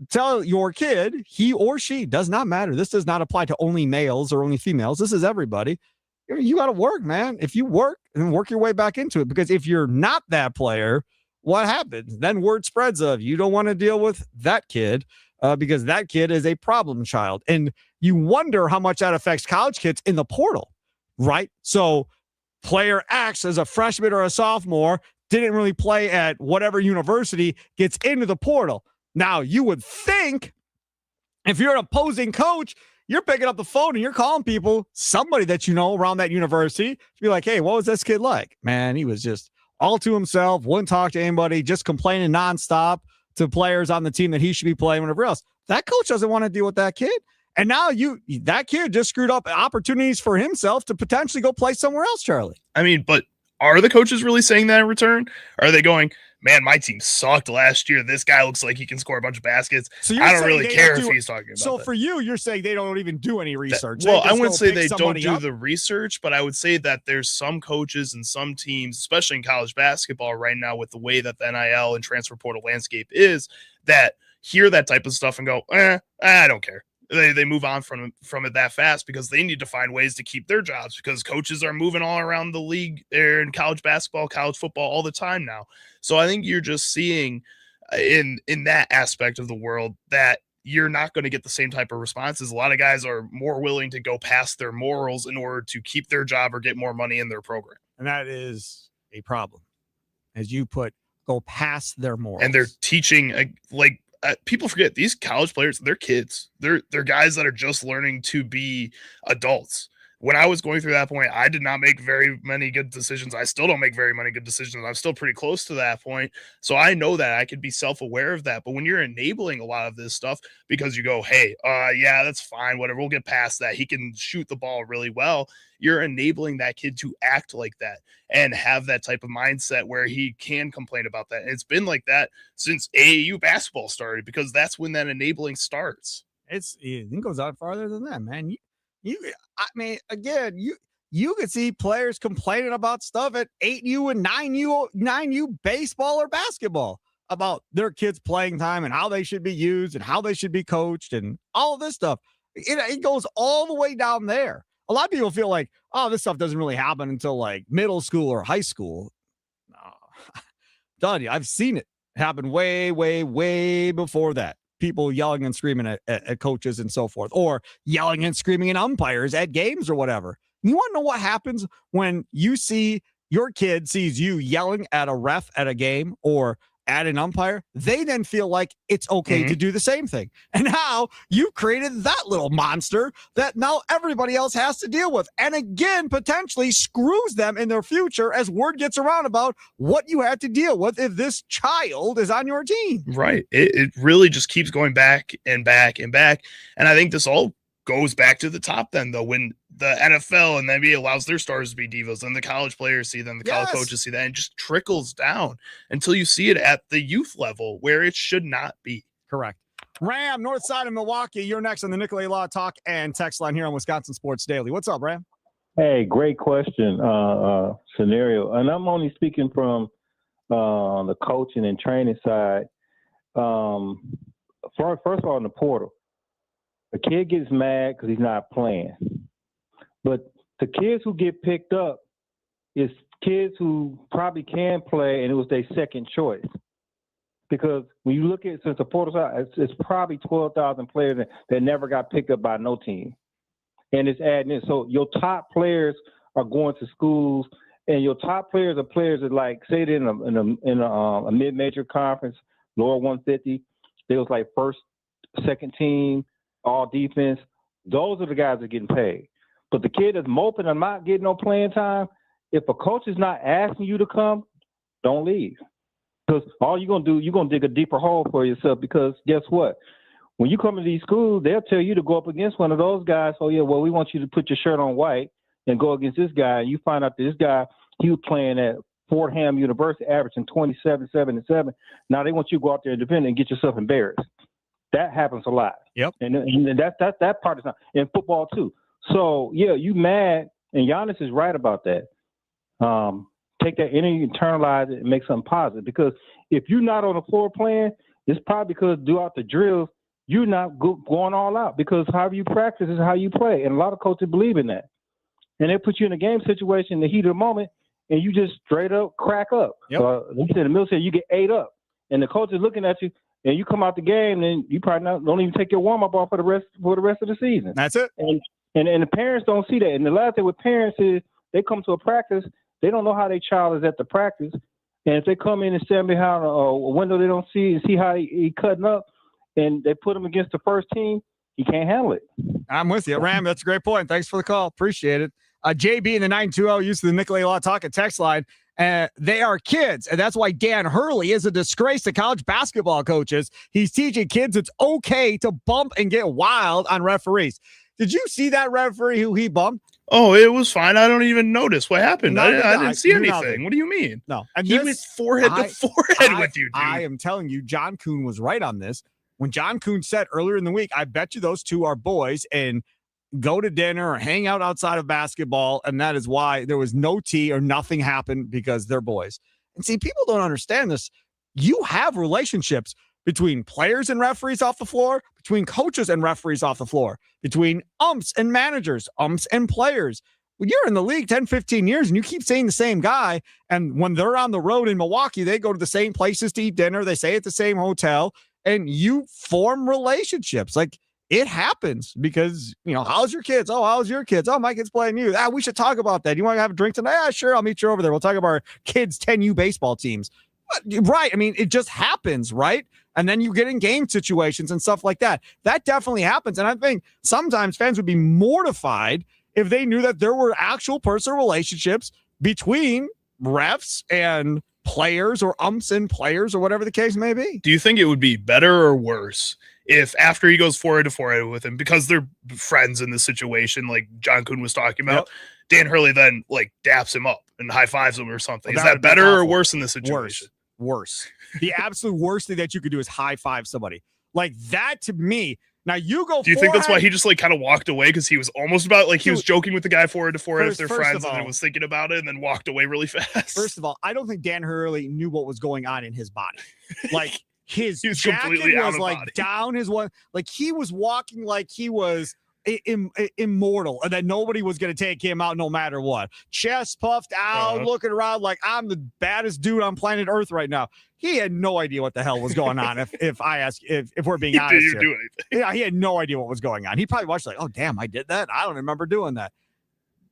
tell your kid, he or she, does not matter. This does not apply to only males or only females. This is everybody. You got to work, man. If you work, and work your way back into it, because if you're not that player, what happens? Then word spreads of you don't want to deal with that kid because that kid is a problem child. And you wonder how much that affects college kids in the portal, right? So player X as a freshman or a sophomore didn't really play at whatever university, gets into the portal. Now, you would think if you're an opposing coach, you're picking up the phone and you're calling people, somebody that you know around that university, to be like, hey, what was this kid like? Man, he was just all to himself, wouldn't talk to anybody, just complaining nonstop to players on the team that he should be playing, whatever else. That coach doesn't want to deal with that kid. And now that kid just screwed up opportunities for himself to potentially go play somewhere else, Charlie. I mean, but are the coaches really saying that in return? Are they going, man, my team sucked last year. This guy looks like he can score a bunch of baskets. So I don't really care if he's talking about so that. For you, you're saying they don't even do any research. Well, I wouldn't say they don't do the research, but I would say that there's some coaches and some teams, especially in college basketball right now with the way that the NIL and transfer portal landscape is, that hear that type of stuff and go, I don't care. They move on from it that fast because they need to find ways to keep their jobs, because coaches are moving all around the league there in college basketball, college football all the time now. So I think you're just seeing in that aspect of the world that you're not going to get the same type of responses. A lot of guys are more willing to go past their morals in order to keep their job or get more money in their program. And that is a problem. As you put, go past their morals. And they're teaching people forget these college players, they're kids. They're guys that are just learning to be adults. When I was going through that point, I did not make very many good decisions. I still don't make very many good decisions. I'm still pretty close to that point. So I know that I could be self-aware of that. But when you're enabling a lot of this stuff because you go, hey, yeah, that's fine. Whatever. We'll get past that. He can shoot the ball really well. You're enabling that kid to act like that and have that type of mindset where he can complain about that. And it's been like that since AAU basketball started, because that's when that enabling starts. It goes out farther than that, man. You could see players complaining about stuff at 8U and 9U baseball or basketball about their kids' playing time and how they should be used and how they should be coached and all of this stuff. It goes all the way down there. A lot of people feel like, oh, this stuff doesn't really happen until like middle school or high school. No, telling you, I've seen it happen way, way, way before that. People yelling and screaming at coaches and so forth, or yelling and screaming at umpires at games or whatever. You want to know what happens when you see your kid sees you yelling at a ref at a game or at an umpire? They then feel like it's okay to do the same thing. And now you've created that little monster that now everybody else has to deal with. And again, potentially screws them in their future as word gets around about what you had to deal with if this child is on your team. Right. It really just keeps going back and back and back. And I think this all goes back to the top then, though, when the NFL and the NBA allows their stars to be divas, then the college players see them, the college coaches see that, and it just trickles down until you see it at the youth level where it should not be. Correct. Ram, north side of Milwaukee, you're next on the Nicolay Law Talk and text line here on Wisconsin Sports Daily. What's up, Ram? Hey, great question, scenario. And I'm only speaking from the coaching and training side. First of all, in the portal, a kid gets mad because he's not playing. But the kids who get picked up is kids who probably can play, and it was their second choice. Because when you look at, since the portal side, it's probably 12,000 players that never got picked up by no team. And it's adding in. So your top players are going to schools, and your top players are players that, like, say they're in a mid-major conference, lower 150. They was like first, second team, all defense. Those are the guys that are getting paid. But the kid that's moping and not getting no playing time, if a coach is not asking you to come, don't leave. Because all you're going to do, you're going to dig a deeper hole for yourself, because guess what? When you come to these schools, they'll tell you to go up against one of those guys. Oh, yeah, well, we want you to put your shirt on white and go against this guy. And you find out that this guy, he was playing at Fordham University, averaging 27, 7, and 7. Now they want you to go out there and defend and get yourself embarrassed. That happens a lot. Yep. And that part is not in football too. So yeah, you mad, and Giannis is right about that. Take that energy, internalize it, and make something positive. Because if you're not on the floor playing, it's probably because throughout the drills you're not going all out. Because however you practice is how you play, and a lot of coaches believe in that. And they put you in a game situation in the heat of the moment, and you just straight up crack up. Yep. Like in the military, you get ate up, and the coach is looking at you. And you come out the game, and you probably don't even take your warm up off for the rest of the season. That's it. And the parents don't see that. And the last thing with parents is they come to a practice, they don't know how their child is at the practice, and if they come in and stand behind a window they don't see and see how he cutting up, and they put him against the first team, he can't handle it. I'm with you, Ram. That's a great point. Thanks for the call. Appreciate it. JB in the 920 used to the Nicolay Law Talk and text line. They are kids, and that's why Dan Hurley is a disgrace to college basketball coaches. He's teaching kids it's okay to bump and get wild on referees. Did you see that referee who he bumped? Oh, it was fine. I don't even notice what happened. I didn't see anything. Nothing. What do you mean? No. And he went forehead to forehead with you, dude. I am telling you, John Kuhn was right on this. When John Kuhn said earlier in the week, I bet you those two are boys, and go to dinner or hang out outside of basketball, and that is why there was no tea or nothing happened, because they're boys. And see, people don't understand this. You have relationships between players and referees off the floor, between coaches and referees off the floor, between umps and managers, umps and players. When you're in the league 10, 15 years and you keep saying the same guy, and when they're on the road in Milwaukee, they go to the same places to eat dinner, they stay at the same hotel, and you form relationships. Like, it happens because, how's your kids? Oh, how's your kids? Oh, my kid's playing you. We should talk about that. You want to have a drink tonight? Yeah, sure. I'll meet you over there. We'll talk about our kids' 10U baseball teams. Right. I mean, it just happens, right? And then you get in game situations and stuff like that. That definitely happens. And I think sometimes fans would be mortified if they knew that there were actual personal relationships between refs and players, or umps and players, or whatever the case may be. Do you think it would be better or worse if after he goes forehead to forehead with him, because they're friends in this situation, like John Kuhn was talking about, Dan Hurley then daps him up and high fives him or something? Is that better or worse in this situation? Worse. The absolute worst thing that you could do is high five somebody. Like, that to me. Now you go. Do you think that's why he just kind of walked away, because he was almost about he was joking with the guy forehead to forehead if they're friends, and then was thinking about it and then walked away really fast? First of all, I don't think Dan Hurley knew what was going on in his body. Like, his he was jacket was body. down his one. Like, he was walking like he was immortal, and that nobody was going to take him out no matter what. Chest puffed out, looking around like I'm the baddest dude on planet Earth right now. He had no idea what the hell was going on. If I ask, if we're being honest, didn't do anything. Yeah, he had no idea what was going on. He probably watched oh damn, I did that. I don't remember doing that.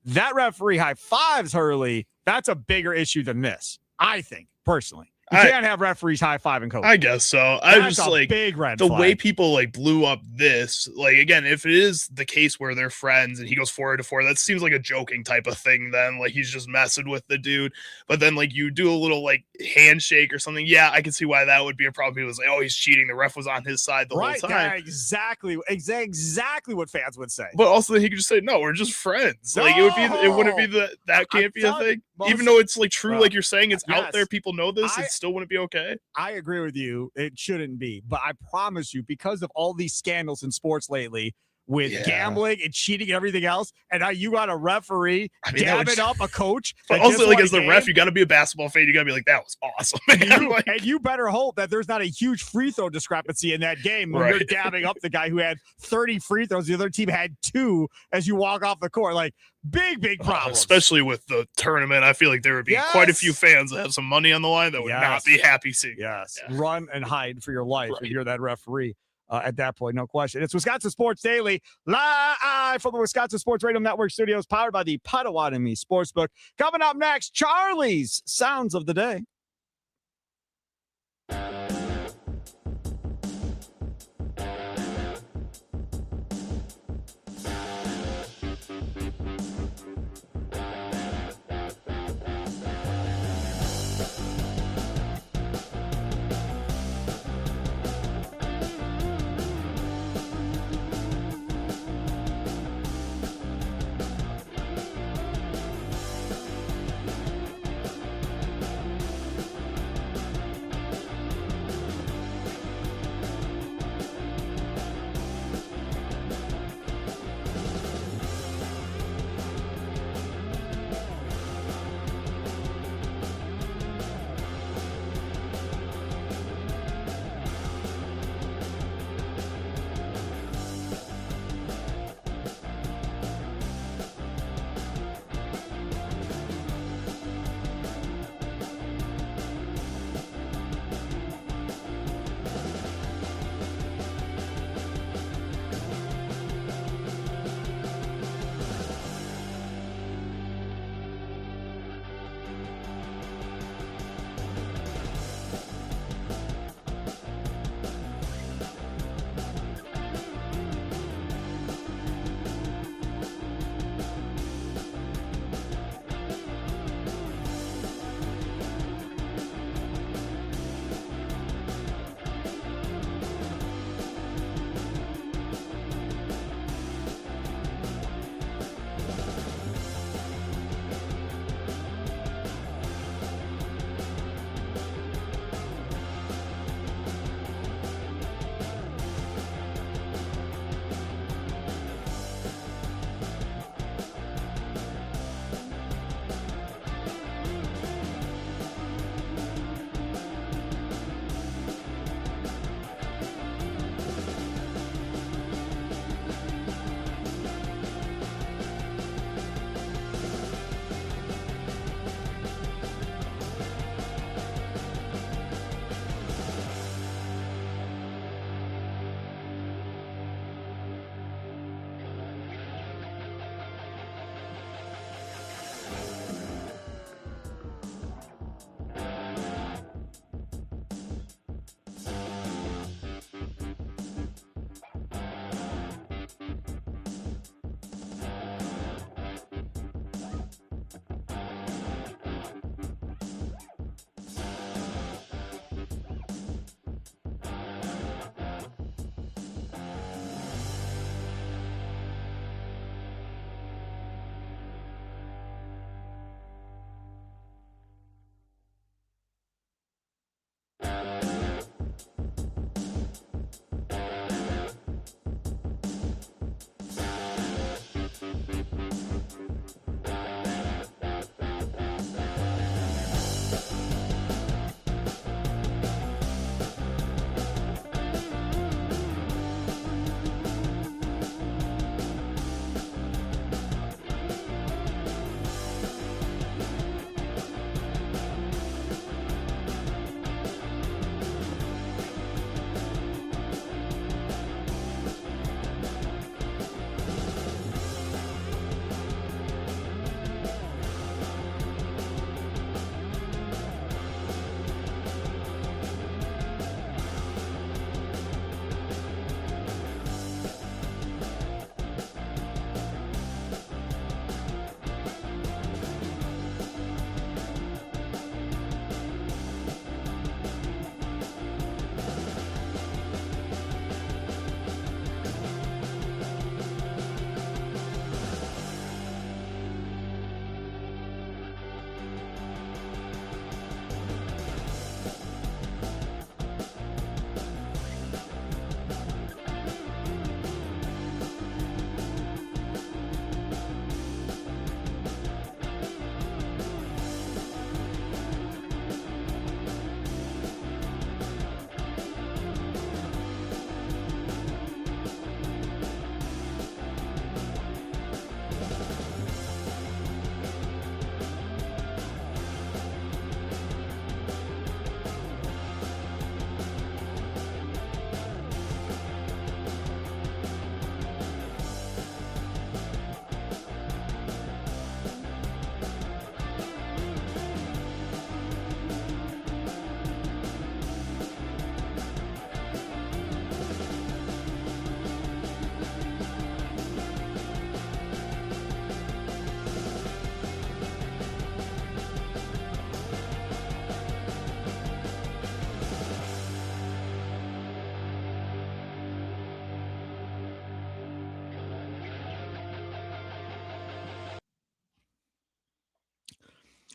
that referee high fives Hurley, that's a bigger issue than this, I think, personally. You can't have referees high five and coach. I guess so. I just like big red the flag. way people like blew up this. Like again, if it is the case where they're friends and he goes 4-4, that seems like a joking type of thing. Then like he's just messing with the dude. But then like you do a little like handshake or something. Yeah, I can see why that would be a problem. People was like, oh, he's cheating. The ref was on his side the whole time. Yeah, exactly what fans would say. But also he could just say, no, we're just friends. Like it wouldn't be that can't be a thing. Even though it's like true, like you're saying, it's out there. People know this. It still wouldn't be okay. I agree with you. It shouldn't be. But I promise you, because of all these scandals in sports lately with gambling and cheating and everything else, and now you got a referee dabbing up a coach. But also, like as the ref, you got to be a basketball fan. You got to be like, that was awesome. And you better hope that there's not a huge free throw discrepancy in that game when you're dabbing up the guy who had 30 free throws. The other team had 2 as you walk off the court. Like, big problem. Especially with the tournament. I feel like there would be quite a few fans that have some money on the line that would not be happy seeing. Yes. Yeah. Run and hide for your life if you're that referee. At that point, no question. It's Wisconsin Sports Daily, live from the Wisconsin Sports Radio Network studios, powered by the Potawatomi Sportsbook. Coming up next, Charlie's Sounds of the Day.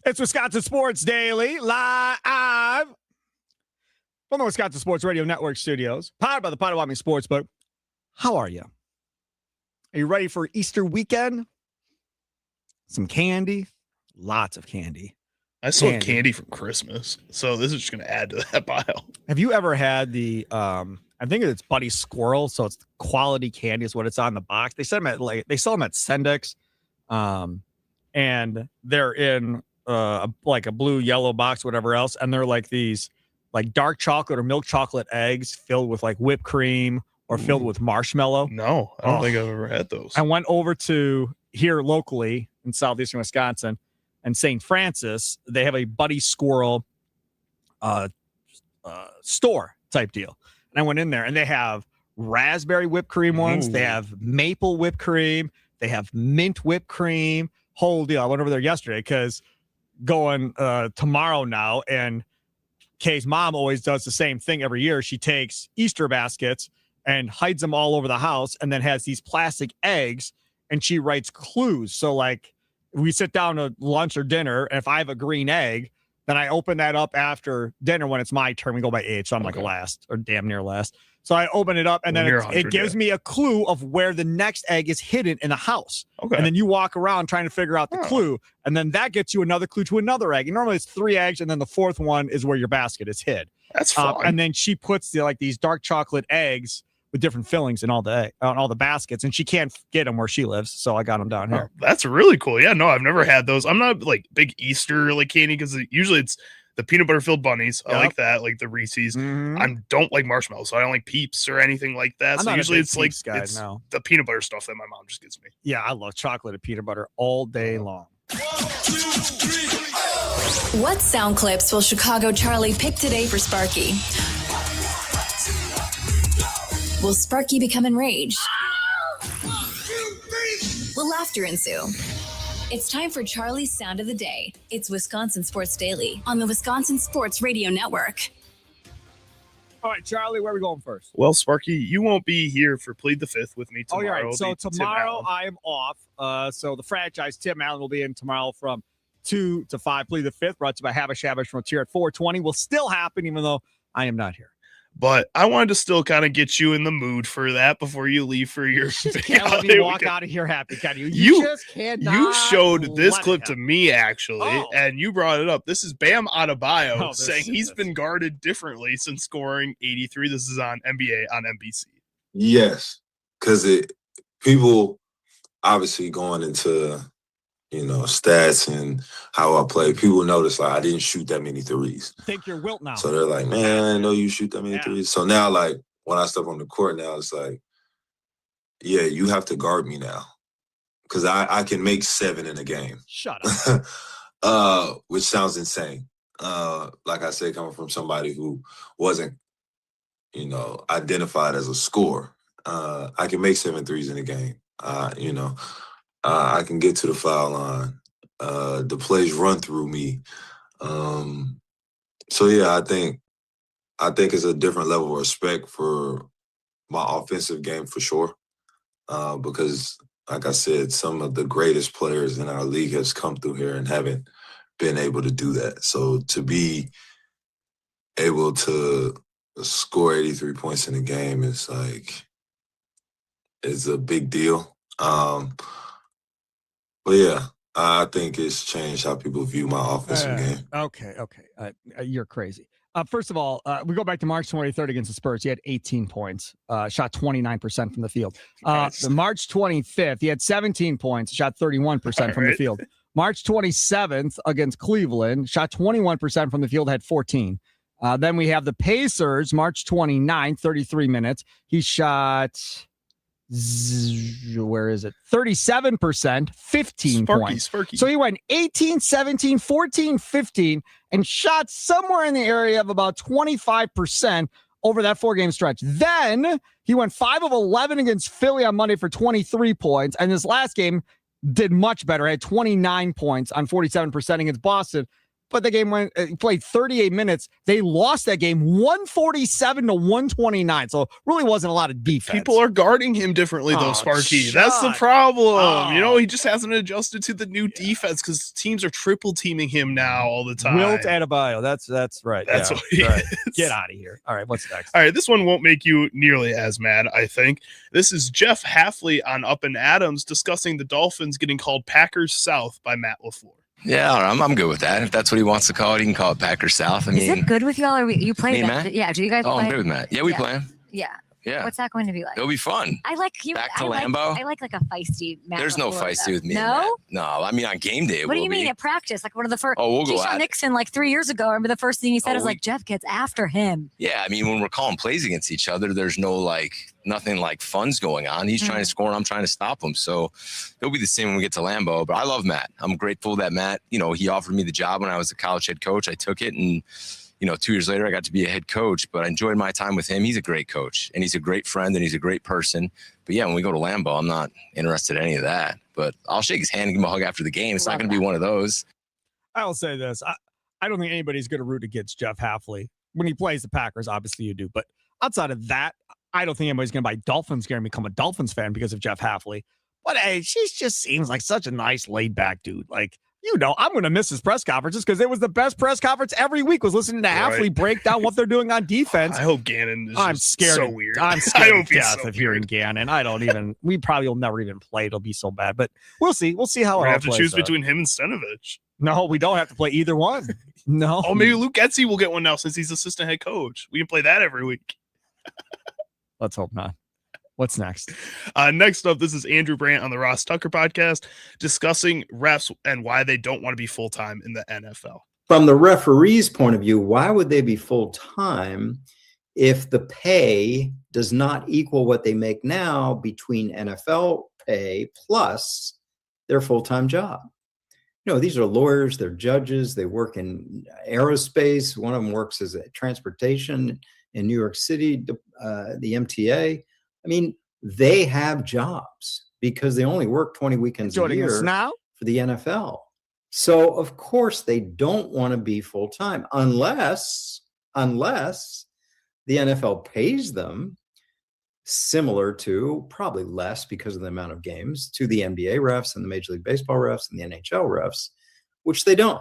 It's Wisconsin Sports Daily, live from the Wisconsin Sports Radio Network studios, powered by the Potawatomi Sportsbook. How are you? Are you ready for Easter weekend? Some candy, lots of candy. I still have candy from Christmas, so this is just going to add to that pile. Have you ever had the, I think it's Buddy Squirrel, so it's quality candy is what it's on the box. They sell them at Sendix, and they're in like a blue, yellow box, whatever else, and they're like these like dark chocolate or milk chocolate eggs filled with like whipped cream or filled with marshmallow. No, I don't think I've ever had those. I went over to here locally in southeastern Wisconsin and St. Francis. They have a Buddy Squirrel store type deal. And I went in there and they have raspberry whipped cream ones. They have maple whipped cream. They have mint whipped cream. Whole deal. I went over there yesterday because going tomorrow now, and Kay's mom always does the same thing every year. She takes Easter baskets and hides them all over the house and then has these plastic eggs and she writes clues. So like we sit down to lunch or dinner, and if I have a green egg, then I open that up after dinner when it's my turn. We go by age, so I'm like last or damn near last. So I open it up, and then it gives me a clue of where the next egg is hidden in the house. Okay. And then you walk around trying to figure out the clue, and then that gets you another clue to another egg. And normally it's 3 eggs, and then the fourth one is where your basket is hid. That's fun. And then she puts these dark chocolate eggs with different fillings in all the baskets, and she can't get them where she lives, so I got them down here. That's really cool. Yeah, no, I've never had those. I'm not like big Easter like candy because usually it's the peanut butter filled bunnies. I like that, like the Reese's. I don't like marshmallows, so I don't like Peeps or anything like that. So usually it's like it's the peanut butter stuff that my mom just gives me. Yeah, I love chocolate and peanut butter all day long. 1, 2, 3. What sound clips will Chicago Charlie pick today for Sparky? Will Sparky become enraged? Will laughter ensue? It's time for Charlie's Sound of the Day. It's Wisconsin Sports Daily on the Wisconsin Sports Radio Network. All right, Charlie, where are we going first? Well, Sparky, you won't be here for Plead the Fifth with me tomorrow. Oh, yeah, right. So tomorrow I am off. So the franchise, Tim Allen, will be in tomorrow from 2 to 5. Plead the Fifth, brought to you by Havish Frontier at 420. Will still happen, even though I am not here. But I wanted to still kind of get you in the mood for that before you leave for your can't let me walk out of here happy, can you? You just cannot. You showed this clip to me, actually, and you brought it up. This is Bam Adebayo saying he's been guarded differently since scoring 83. This is on NBA on NBC. Yes, because people obviously going into stats and how I play, people notice like I didn't shoot that many threes. Think you're Wilt now. So they're like, man, I didn't know you shoot that many threes. So now, like, when I step on the court now, it's like, yeah, you have to guard me now. Because I can make 7 in a game. Shut up. Which sounds insane. Like I said, coming from somebody who wasn't, identified as a scorer. I can make 7 threes in a game. I can get to the foul line. The plays run through me. So yeah, I think it's a different level of respect for my offensive game for sure. Because like I said, some of the greatest players in our league has come through here and haven't been able to do that. So to be able to score 83 points in a game is a big deal. But yeah, I think it's changed how people view my offensive game. Okay. You're crazy. First of all, we go back to March 23rd against the Spurs. He had 18 points, shot 29% from the field. The March 25th, he had 17 points, shot 31% from the field. March 27th against Cleveland, shot 21% from the field, had 14. Then we have the Pacers, March 29th, 33 minutes. He shot... where is it? 37%, 15 points. So he went 18, 17, 14, 15, and shot somewhere in the area of about 25% over that 4-game stretch. Then he went 5 of 11 against Philly on Monday for 23 points. And this last game did much better. Had 29 points on 47% against Boston. but the game played 38 minutes. They lost that game 147 to 129. So really wasn't a lot of defense. People are guarding him differently, though, Sparky. That's the problem. He just hasn't adjusted to the new defense because teams are triple teaming him now all the time. Wilt Adebayo. That's right. That's what he is. Get out of here. All right, what's next? All right, this one won't make you nearly as mad, I think. This is Jeff Hafley on Up and Adams discussing the Dolphins getting called Packers South by Matt LaFleur. Yeah, I'm good with that. If that's what he wants to call it, he can call it Packers South. Is it good with y'all? Or you play Me and that? Matt? Yeah. Do you guys? Oh, play? I'm good with Matt. Yeah, we play. Yeah. Yeah. What's that going to be like? It'll be fun. I like you. Back to I Lambeau? I like a feisty Matt. There's no LaFleur, feisty though. with me. No. And Matt. No, I mean on game day. What do you mean at practice? Like one of the first. Oh, we'll go Keyshawn at it. Nixon, like 3 years ago. I remember the first thing he said was like, Jeff gets after him. Yeah, I mean when we're calling plays against each other, there's no nothing like fun's going on. He's trying to score and I'm trying to stop him. So it'll be the same when we get to Lambeau. But I love Matt. I'm grateful that Matt, he offered me the job when I was a college head coach. I took it and 2 years later, I got to be a head coach, but I enjoyed my time with him. He's a great coach and he's a great friend and he's a great person. But yeah, when we go to Lambeau, I'm not interested in any of that, but I'll shake his hand and give him a hug after the game. It's not going to be one of those. I'll say this. I don't think anybody's going to root against Jeff Hafley. When he plays the Packers, obviously you do. But outside of that, I don't think anybody's going to buy Dolphins gear and become a Dolphins fan because of Jeff Hafley. But hey, she just seems like such a nice laid back dude. I'm going to miss his press conferences because it was the best press conference every week was listening to Hafley break down what they're doing on defense. I hope Gannon is I'm scared so weird. I'm scared to death so of hearing Gannon. We probably will never even play. It'll be so bad, but we'll see. We'll see how we it all have to plays choose out. between him and Stenovich. No, we don't have to play either one. No. Oh, maybe Luke Getsy will get one now since he's assistant head coach. We can play that every week. Let's hope not. What's next? Next up, this is Andrew Brandt on the Ross Tucker podcast discussing refs and why they don't want to be full-time in the NFL. From the referee's point of view, why would they be full-time if the pay does not equal what they make now between NFL pay plus their full-time job? These are lawyers, they're judges, they work in aerospace. One of them works as a transportation in New York City, the MTA. I mean, they have jobs because they only work 20 weekends a year for the NFL. So, of course, they don't want to be full-time unless the NFL pays them similar to, probably less because of the amount of games, to the NBA refs and the Major League Baseball refs and the NHL refs, which they don't.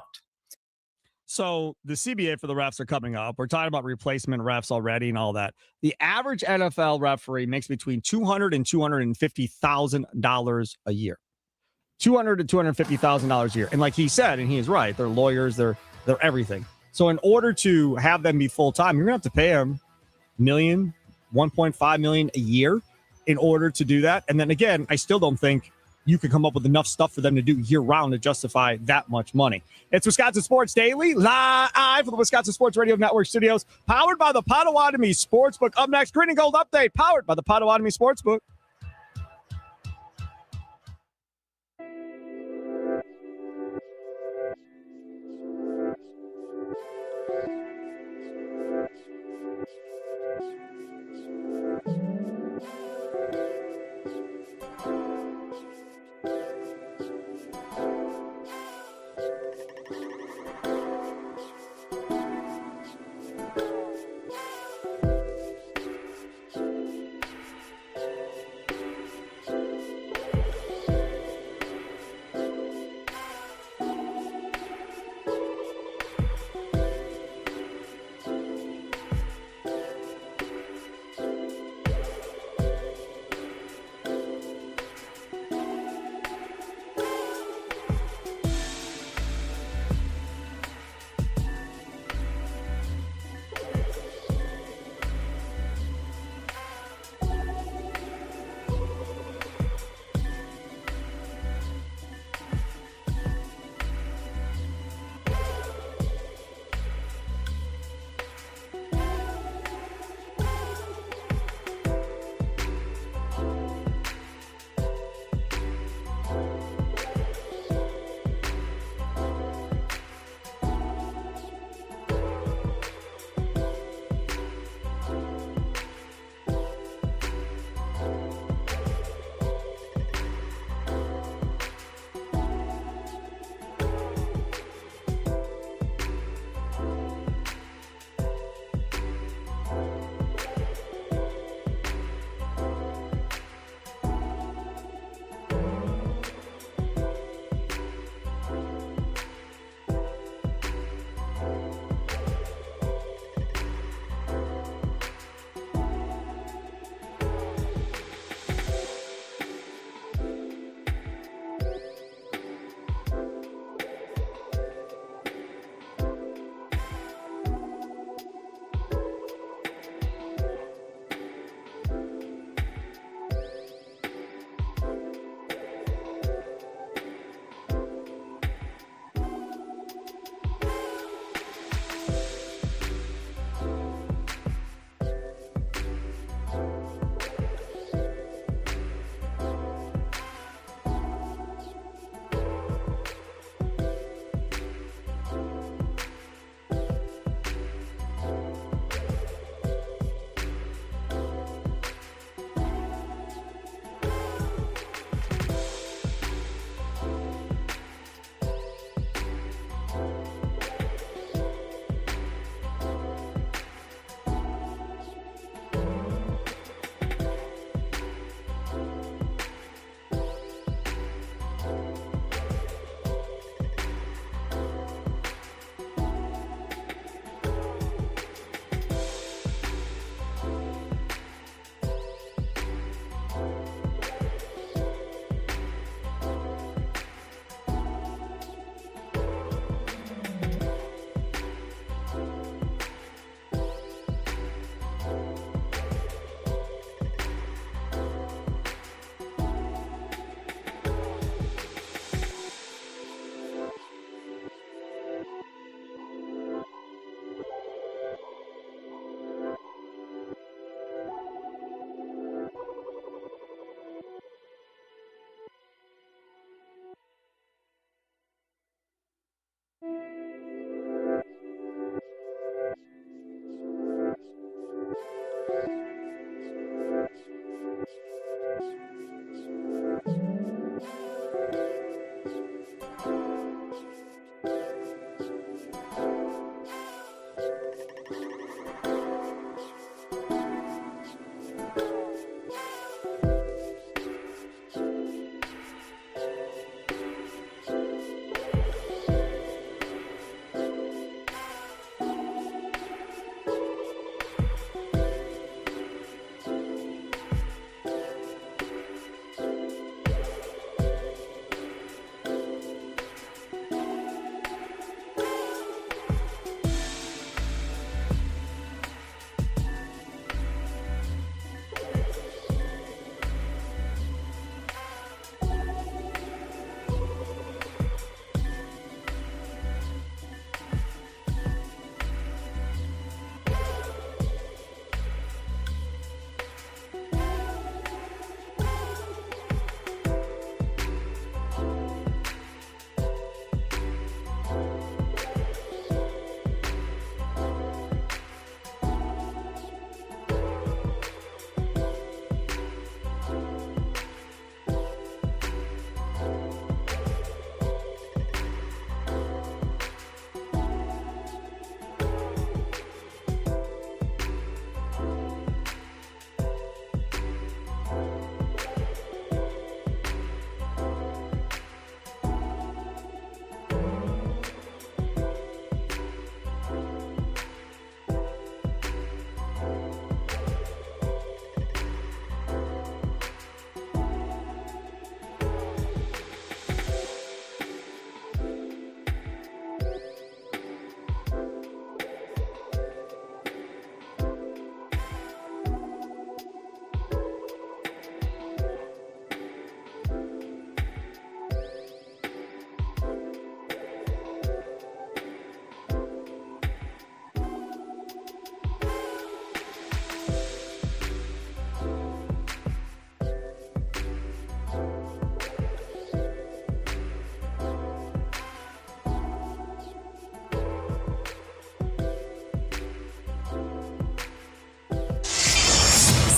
So the CBA for the refs are coming up. We're talking about replacement refs already and all that. The average NFL referee makes between $200,000 and $250,000 a year. $200,000 to $250,000 a year. And like he said, and he is right, they're lawyers, they're everything. So in order to have them be full-time, you're going to have to pay them $1 million, $1.5 million a year in order to do that. And then again, I still don't think you can come up with enough stuff for them to do year-round to justify that much money. It's Wisconsin Sports Daily, live from the Wisconsin Sports Radio Network studios, powered by the Potawatomi Sportsbook. Up next, Green and Gold Update, powered by the Potawatomi Sportsbook.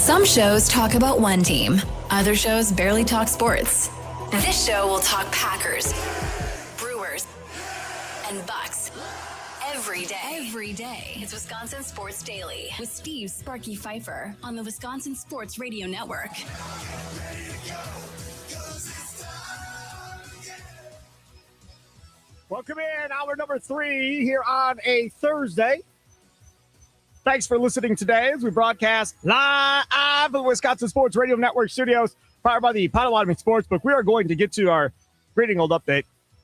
Some shows talk about one team. Other shows barely talk sports. This show will talk Packers, Brewers, and Bucks. Every day. It's Wisconsin Sports Daily with Steve Sparky Pfeiffer on the Wisconsin Sports Radio Network. Welcome in, hour number 3 here on a Thursday. Thanks for listening today as we broadcast live from the Wisconsin Sports Radio Network studios, powered by the Potawatomi Sportsbook. We are going to get to our Grading Old update.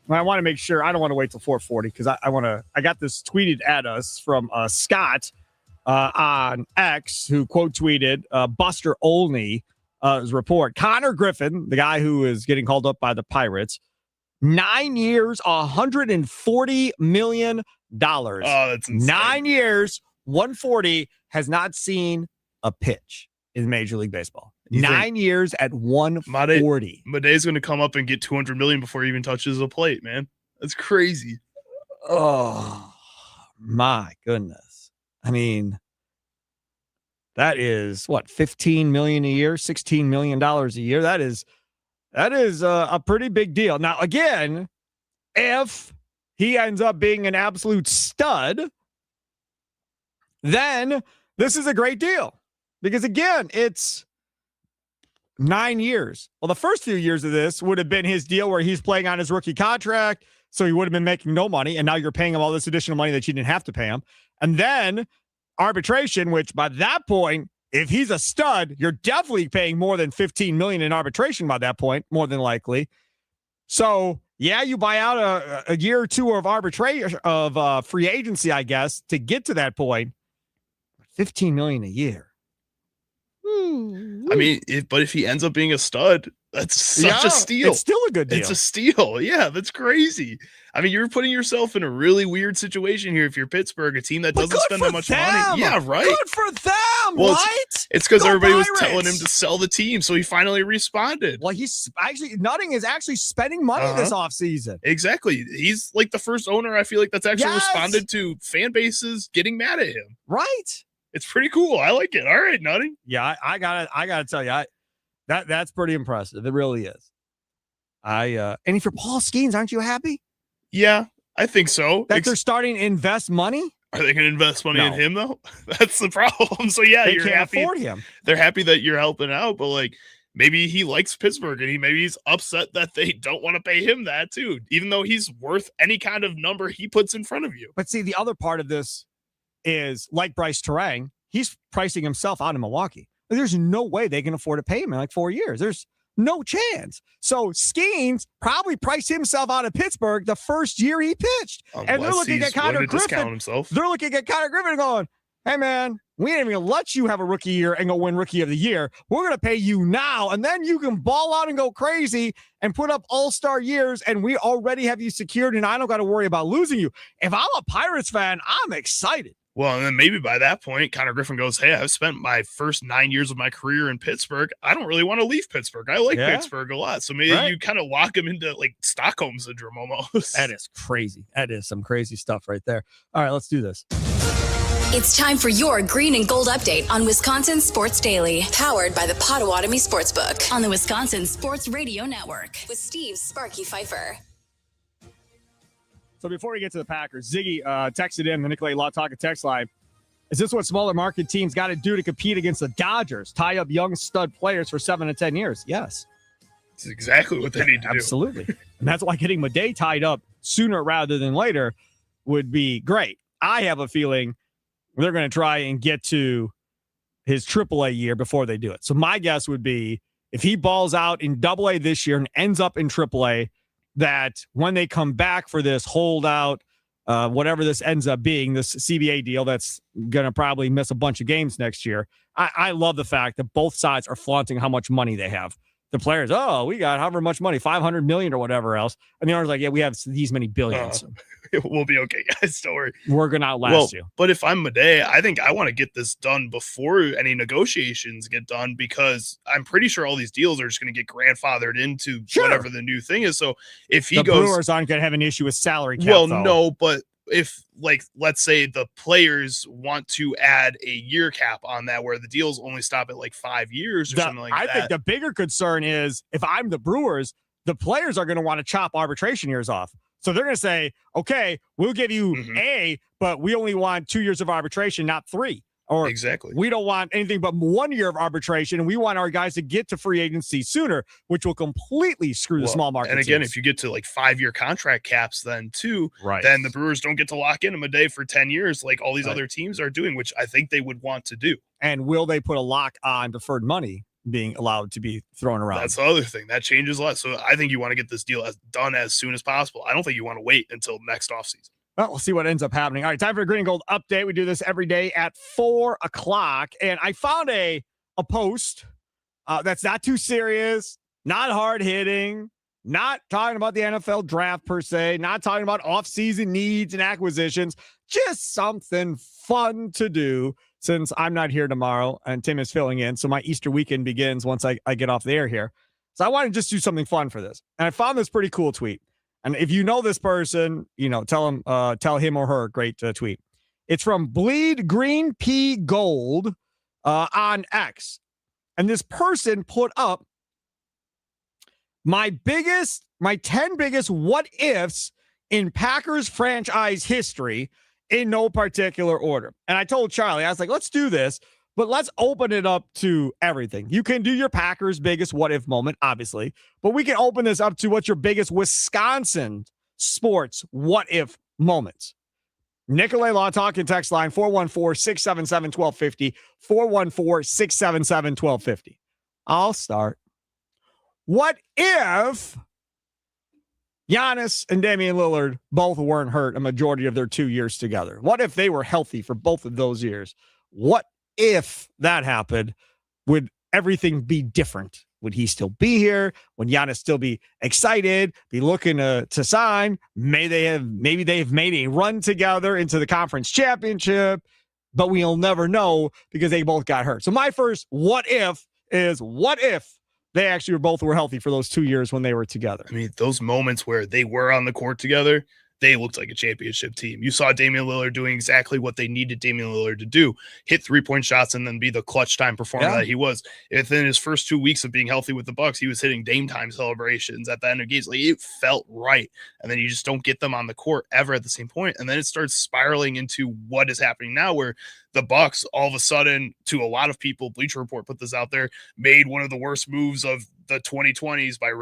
I want to make sure, I don't want to wait till 4:40 because I got this tweeted at us from Scott on X, who quote tweeted Buster Olney's report. Connor Griffin, the guy who is getting called up by the Pirates, 9 years, $140 million. Oh, that's insane. 9 years, 140, has not seen a pitch in Major League Baseball. 9 years at 140. Madej's going to come up and get $200 million before he even touches a plate, man. That's crazy. Oh, my goodness. I mean, that is what, $15 million a year, $16 million a year. That is a pretty big deal. Now, again, if he ends up being an absolute stud, then this is a great deal. Because again, it's 9 years. Well, the first few years of this would have been his deal where he's playing on his rookie contract, so he would have been making no money, and now you're paying him all this additional money that you didn't have to pay him. And then arbitration, which by that point, if he's a stud, you're definitely paying more than $15 million in arbitration by that point, more than likely. So, yeah, you buy out a year or two of arbitration of free agency, I guess, to get to that point. $15 million a year. I mean, if he ends up being a stud, that's such a steal. It's still a good deal. It's a steal. Yeah, that's crazy. I mean, you're putting yourself in a really weird situation here if you're Pittsburgh, a team that doesn't spend that much money. Yeah, right. Good for them, well, right? It's because everybody was Pirates. telling him to sell the team, so he finally responded. Well, Nutting is actually spending money this offseason. Exactly. He's like the first owner, I feel like, that's actually responded to fan bases getting mad at him. Right. It's pretty cool. I like it. All right, Nutting. Yeah, I gotta tell you, that's pretty impressive. It really is. And if you're Paul Skeens, aren't you happy? Yeah, I think so. That they're starting to invest money? Are they going to invest money in him, though? That's the problem. So, yeah, they you're can't happy. afford him. They're happy that you're helping out, but, like, maybe he likes Pittsburgh, and maybe he's upset that they don't want to pay him that, too, even though he's worth any kind of number he puts in front of you. But, see, the other part of this is, like Bryce Terang, he's pricing himself out in Milwaukee. There's no way they can afford to pay him in, like, 4 years. There's no chance. So Skeens probably priced himself out of Pittsburgh the first year he pitched. And they're looking at Connor Griffin. They're looking at Connor Griffin and going, hey, man, we ain't even let you have a rookie year and go win rookie of the year. We're going to pay you now. And then you can ball out and go crazy and put up all-star years. And we already have you secured. And I don't got to worry about losing you. If I'm a Pirates fan, I'm excited. Well, and then maybe by that point, Connor Griffin goes, hey, I've spent my first 9 years of my career in Pittsburgh. I don't really want to leave Pittsburgh. I like Pittsburgh a lot. So maybe you kind of lock him into like Stockholm syndrome almost. That is crazy. That is some crazy stuff right there. All right, let's do this. It's time for your green and gold update on Wisconsin Sports Daily, powered by the Potawatomi Sportsbook on the Wisconsin Sports Radio Network with Steve Sparky Pfeiffer. So before we get to the Packers, Ziggy texted in the Nicolay Law Talk text line. Is this what smaller market teams got to do to compete against the Dodgers? Tie up young stud players for 7 to 10 years? Yes. That's exactly what they need to do. Absolutely. And that's why getting Madej tied up sooner rather than later would be great. I have a feeling they're going to try and get to his AAA year before they do it. So my guess would be if he balls out in AA this year and ends up in AAA, that when they come back for this holdout, whatever this ends up being, this CBA deal that's going to probably miss a bunch of games next year. I love the fact that both sides are flaunting how much money they have. The players, we got however much money, 500 million or whatever else. And the owner's like, yeah, we have these many billions. We'll be okay, guys. Don't worry. We're going to outlast you. But if I'm Madej, I think I want to get this done before any negotiations get done, because I'm pretty sure all these deals are just going to get grandfathered into whatever the new thing is. So if he the goes, Brewers aren't going to have an issue with salary cap. Well, though. no, but if like, let's say the players want to add a year cap on that where the deals only stop at like 5 years or something like that. I think the bigger concern is if I'm the Brewers, the players are going to want to chop arbitration years off. So they're going to say, okay, we'll give you A, but we only want 2 years of arbitration, not 3. Or exactly, we don't want anything but 1 year of arbitration, and we want our guys to get to free agency sooner, which will completely screw the small market. And again, teams. if you get to like 5-year contract caps, then right, then the Brewers don't get to lock in them a day for 10 years, like all these other teams are doing, which I think they would want to do. And will they put a lock on deferred money being allowed to be thrown around? That's the other thing that changes a lot. So I think you want to get this deal done as soon as possible. I don't think you want to wait until next offseason. Well, we'll see what ends up happening. All right, time for a Green and Gold update. We do this every day at 4 o'clock. And I found a post that's not too serious, not hard hitting, not talking about the NFL draft per se, not talking about offseason needs and acquisitions, just something fun to do since I'm not here tomorrow and Tim is filling in. So my Easter weekend begins once I get off the air here. So I want to just do something fun for this. And I found this pretty cool tweet. And if you know this person, tell him or her, great tweet. It's from Bleed Green Pea Gold on X. And this person put up my 10 biggest what ifs in Packers franchise history in no particular order. And I told Charlie, I was like, let's do this, but let's open it up to everything. You can do your Packers biggest what if moment, obviously, but we can open this up to what's your biggest Wisconsin sports what if moments. Nicolay Law Talking text line 414-677-1250, 414-677-1250. I'll start. What if Giannis and Damian Lillard both weren't hurt a majority of their 2 years together? What if they were healthy for both of those years? What if that happened? Would everything be different? Would he still be here? Would Giannis still be excited, be looking to sign? Maybe they have made a run together into the conference championship, but we'll never know because they both got hurt. So my first what if is what if they actually were healthy for those 2 years when they were together? I mean, those moments where they were on the court together, they looked like a championship team. You saw Damian Lillard doing exactly what they needed Damian Lillard to do, hit 3-point shots and then be the clutch time performer that he was. Within his first 2 weeks of being healthy with the Bucks, he was hitting Dame time celebrations at the end of games. Like, it felt right. And then you just don't get them on the court ever at the same point. And then it starts spiraling into what is happening now, where the Bucks all of a sudden, to a lot of people, Bleacher Report put this out there, made one of the worst moves of the 2020s by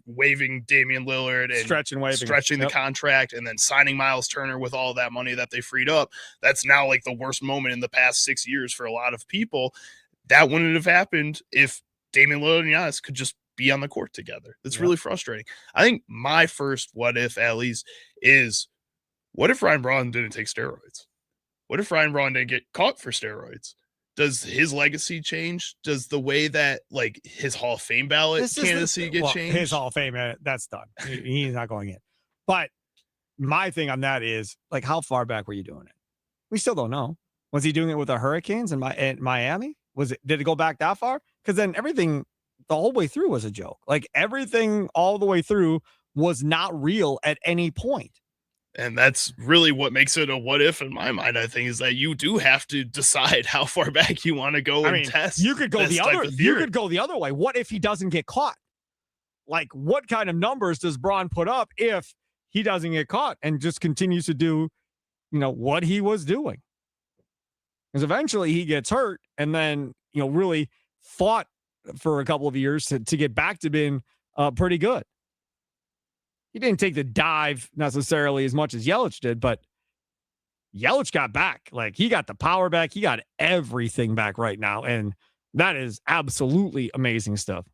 waiving Damian Lillard and stretching the contract and then signing Miles Turner with all of that money that they freed up. That's now like the worst moment in the past 6 years for a lot of people. That wouldn't have happened if Damian Lillard and Giannis could just be on the court together. It's really frustrating. I think my first what if, at least, is what if Ryan Braun didn't take steroids? What if Ryan Braun didn't get caught for steroids? Does his legacy change? Does the way that like his Hall of Fame ballot candidacy get changed? His Hall of Fame, that's done. He's not going in. But my thing on that is, like, how far back were you doing it? We still don't know. Was he doing it with the Hurricanes in Miami? Did it go back that far? Because then everything the whole way through was a joke. Like, everything all the way through was not real at any point. And that's really what makes it a what if in my mind, I think, is that you do have to decide how far back you want to go and test. You could go the other way. What if he doesn't get caught? Like, what kind of numbers does Braun put up if he doesn't get caught and just continues to do, what he was doing? Because eventually he gets hurt and then, really fought for a couple of years to get back to being pretty good. He didn't take the dive necessarily as much as Yelich did, but Yelich got back. Like, he got the power back. He got everything back right now. And that is absolutely amazing stuff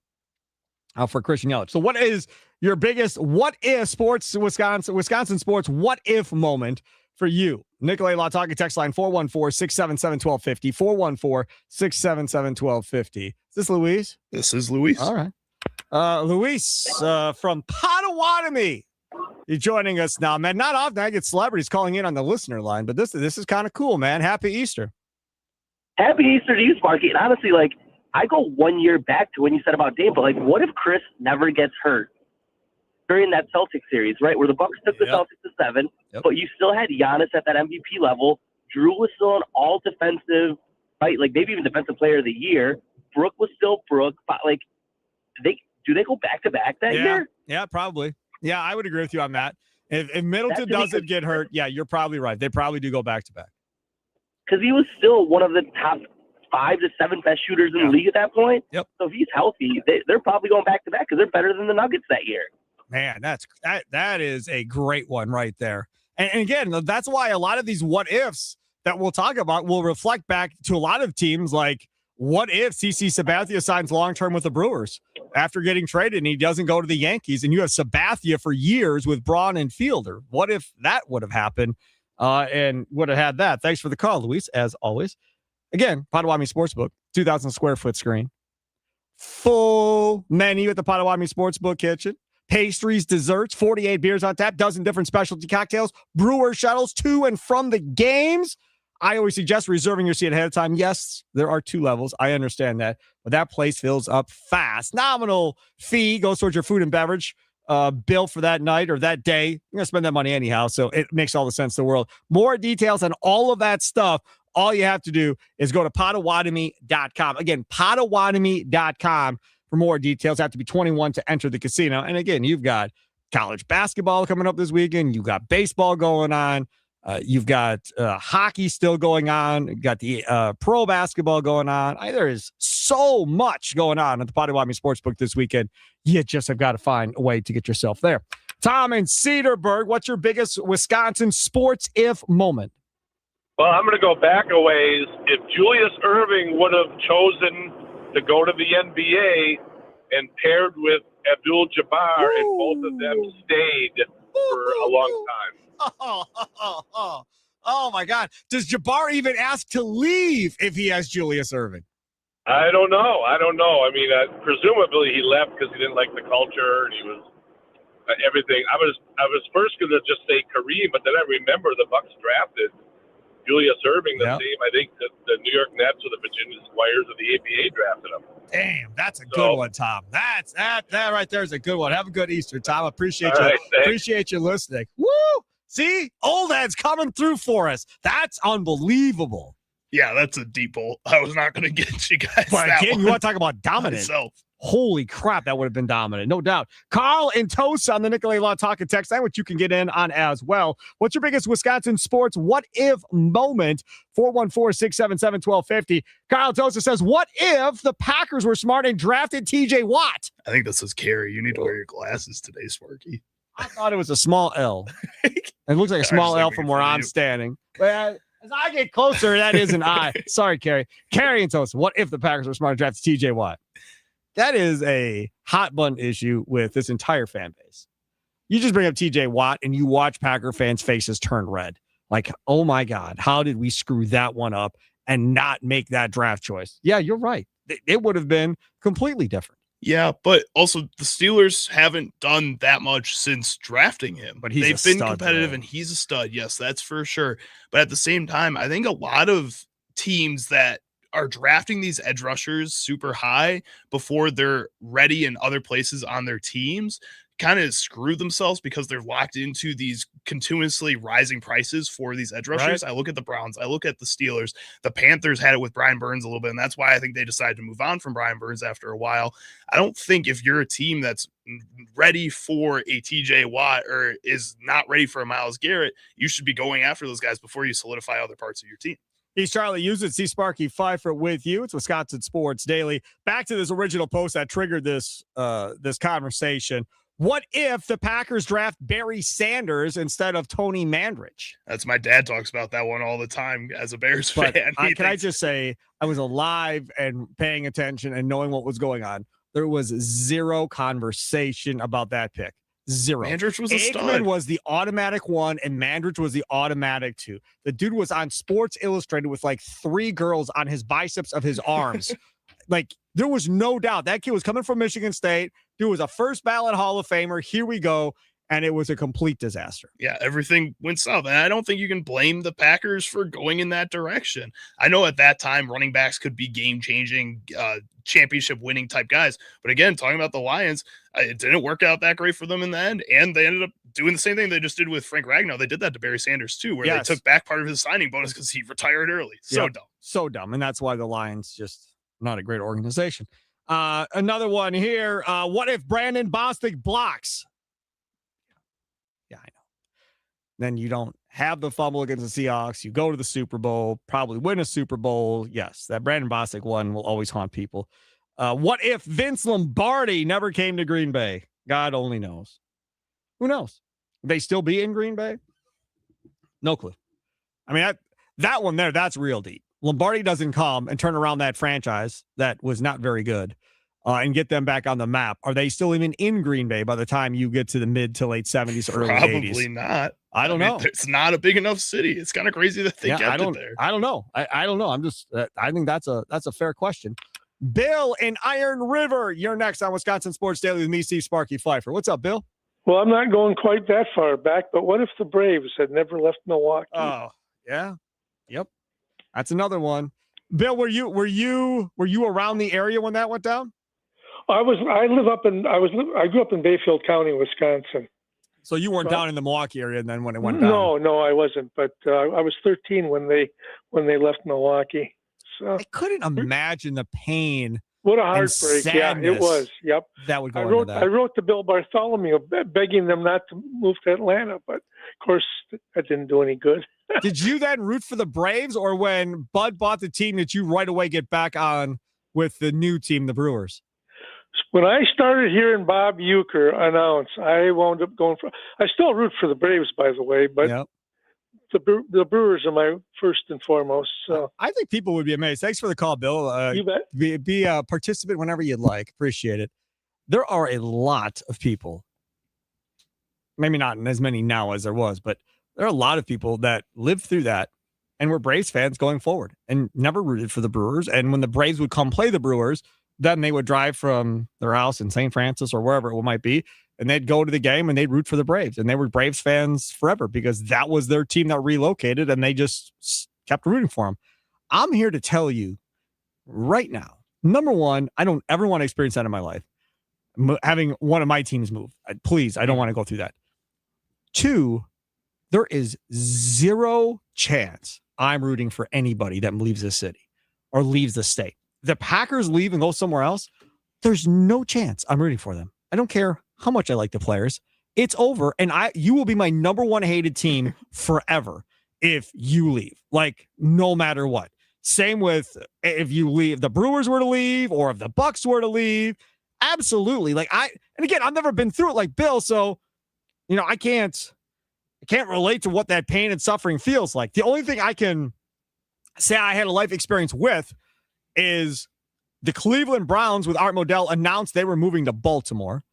for Christian Yelich. So what is your biggest what if sports, Wisconsin sports, what if moment for you? Nicolay Law Talking text line 414-677-1250, 414-677-1250. Is this Luis? This is Luis. All right. Luis from Potawatomi, you're joining us now, man. Not often I get celebrities calling in on the listener line, but this is kind of cool, man. Happy Easter. Happy Easter to you, Sparky. And honestly, I go 1 year back to when you said about Dame, but what if Chris never gets hurt? during that Celtics series, right, where the Bucks took the Celtics to 7, but you still had Giannis at that MVP level. Drew was still an all-defensive, right, like maybe even defensive player of the year. Brooke was still Brooke. But like, do they go back-to-back that year? Yeah, probably. Yeah, I would agree with you on that. If Middleton doesn't get hurt, yeah, you're probably right. They probably do go back-to-back. Because he was still one of the top 5 to 7 best shooters in the league at that point. Yep. So if he's healthy, they're probably going back-to-back because they're better than the Nuggets that year. Man, that is a great one right there. And again, that's why a lot of these what ifs that we'll talk about will reflect back to a lot of teams. Like, what if CC Sabathia signs long-term with the Brewers after getting traded and he doesn't go to the Yankees, and you have Sabathia for years with Braun and Fielder? What if that would have happened and would have had that? Thanks for the call, Luis, as always. Again, Potawatomi Sportsbook, 2,000 square foot screen. Full menu at the Potawatomi Sportsbook kitchen. Pastries, desserts, 48 beers on tap, dozen different specialty cocktails, brewer shuttles to and from the games. I always suggest reserving your seat ahead of time. Yes, there are 2 levels. I understand that, but that place fills up fast. Nominal fee goes towards your food and beverage bill for that night or that day. You're going to spend that money anyhow, so it makes all the sense in the world. More details on all of that stuff. All you have to do is go to Potawatomi.com. Again, Potawatomi.com. For more details, have to be 21 to enter the casino. And again, you've got college basketball coming up this weekend. You've got baseball going on. You've got hockey still going on. You've got the pro basketball going on. There is so much going on at the Potawatomi Sportsbook this weekend. You just have got to find a way to get yourself there. Tom in Cedarburg, what's your biggest Wisconsin sports if moment? Well, I'm going to go back a ways. If Julius Erving would have chosen to go to the NBA and paired with Abdul-Jabbar, and both of them stayed for a long time. Oh, my God. Does Jabbar even ask to leave if he has Julius Erving? I don't know. I mean, presumably he left because he didn't like the culture and he was everything. I was first going to just say Kareem, but then I remember the Bucks drafted Julius Erving the same. I think the New York Nets or the Virginia Squires of the ABA drafted him. Damn, that's a good one, Tom. That right there is a good one. Have a good Easter, Tom. Appreciate you. Right, appreciate you listening. Woo! See, old heads coming through for us. That's unbelievable. Yeah, that's a deep hole. I was not going to get you guys. But that again, one you want to talk about dominant? myself. Holy crap, that would have been dominant, no doubt. Carl and Tosa on the Nicolay Law Talk and Text line, which you can get in on as well. What's your biggest Wisconsin sports what if moment? 414-677-1250. Carl Tosa says, what if the Packers were smart and drafted TJ Watt? I think this is Carrie. You need to wear your glasses today, Sparky. I thought it was a small L. It looks like a small L from where I'm standing. But as I get closer, that is an I. Sorry, Carrie. Carrie and Tosa, what if the Packers were smart and drafted TJ Watt? That is a hot button issue with this entire fan base. You just bring up TJ Watt and you watch Packer fans' faces turn red. Like, oh my God, how did we screw that one up and not make that draft choice? Yeah, you're right. It would have been completely different. Yeah, but also the Steelers haven't done that much since drafting him. But they've been competitive, and he's a stud. Yes, that's for sure. But at the same time, I think a lot of teams that are drafting these edge rushers super high before they're ready in other places on their teams kind of screw themselves because they're locked into these continuously rising prices for these edge rushers. Right. I look at the Browns, I look at the Steelers, the Panthers had it with Brian Burns a little bit, and that's why I think they decided to move on from Brian Burns after a while. I don't think if you're a team that's ready for a TJ Watt or is not ready for a Myles Garrett, you should be going after those guys before you solidify other parts of your team. He's Charlie Use it. See Sparky Pfeiffer with you. It's Wisconsin Sports Daily. Back to this original post that triggered this conversation. What if the Packers draft Barry Sanders instead of Tony Mandrich? That's my dad talks about that one all the time as a Bears fan. I just say I was alive and paying attention and knowing what was going on. There was zero conversation about that pick. Zero. Mandrich was a stud. Aikman was the automatic one, and Mandrich was the automatic two. The dude was on Sports Illustrated with like 3 girls on his biceps of his arms. Like, there was no doubt that kid was coming from Michigan State. Dude was a first ballot Hall of Famer. Here we go. And it was a complete disaster. Yeah, everything went south. And I don't think you can blame the Packers for going in that direction. I know at that time, running backs could be game-changing, championship-winning type guys. But again, talking about the Lions, it didn't work out that great for them in the end, and they ended up doing the same thing they just did with Frank Ragnow. They did that to Barry Sanders too, where they took back part of his signing bonus because he retired early. So dumb. So dumb. And that's why the Lions just not a great organization. Another one here. What if Brandon Bostic blocks? Yeah, I know. Then you don't have the fumble against the Seahawks. You go to the Super Bowl, probably win a Super Bowl. Yes, that Brandon Bostic one will always haunt people. What if Vince Lombardi never came to Green Bay? God only knows. Who knows? Would they still be in Green Bay? No clue. I mean, that one there, that's real deep. Lombardi doesn't come and turn around that franchise that was not very good and get them back on the map. Are they still even in Green Bay by the time you get to the mid to late 70s, early 80s? Probably not. I don't know. It's not a big enough city. It's kind of crazy that they kept it there. I don't know. I don't know. I'm just, I think that's a fair question. Bill in Iron River, you're next on Wisconsin Sports Daily with me, Steve Sparky Pfeiffer. What's up, Bill? Well, I'm not going quite that far back, but what if the Braves had never left Milwaukee? Oh, yeah. Yep. That's another one. Bill, were you around the area when that went down? I grew up in Bayfield County, Wisconsin. So you weren't down in the Milwaukee area then when it went down? No, I wasn't. But I was 13 when they left Milwaukee. So I couldn't imagine the pain. What a heartbreak! Yeah, it was. Yep. That would go. I wrote to Bill Bartholomew begging them not to move to Atlanta, but of course that didn't do any good. Did you then root for the Braves, or when Bud bought the team, did you right away get back on with the new team, the Brewers? When I started hearing Bob Uecker announce, I wound up going for. I still root for the Braves, by the way, but the Brewers are my first and foremost. So I think people would be amazed. Thanks for the call, Bill. You bet. Be a participant whenever you'd like. Appreciate it. There are a lot of people, maybe not as many now as there was, but there are a lot of people that lived through that and were Braves fans going forward and never rooted for the Brewers. And when the Braves would come play the Brewers, then they would drive from their house in St. Francis or wherever it might be, and they'd go to the game and they'd root for the Braves. And they were Braves fans forever because that was their team that relocated and they just kept rooting for them. I'm here to tell you right now, number one, I don't ever want to experience that in my life. Having one of my teams move. Please, I don't want to go through that. Two, there is zero chance I'm rooting for anybody that leaves the city or leaves the state. The Packers leave and go somewhere else, there's no chance I'm rooting for them. I don't care how much I like the players. It's over, and you will be my number one hated team forever if you leave, like no matter what. Same with if you leave, the Brewers were to leave or if the Bucks were to leave. Absolutely. And again, I've never been through it like Bill, so I can't relate to what that pain and suffering feels like. The only thing I can say I had a life experience with is the Cleveland Browns with Art Modell announced they were moving to Baltimore,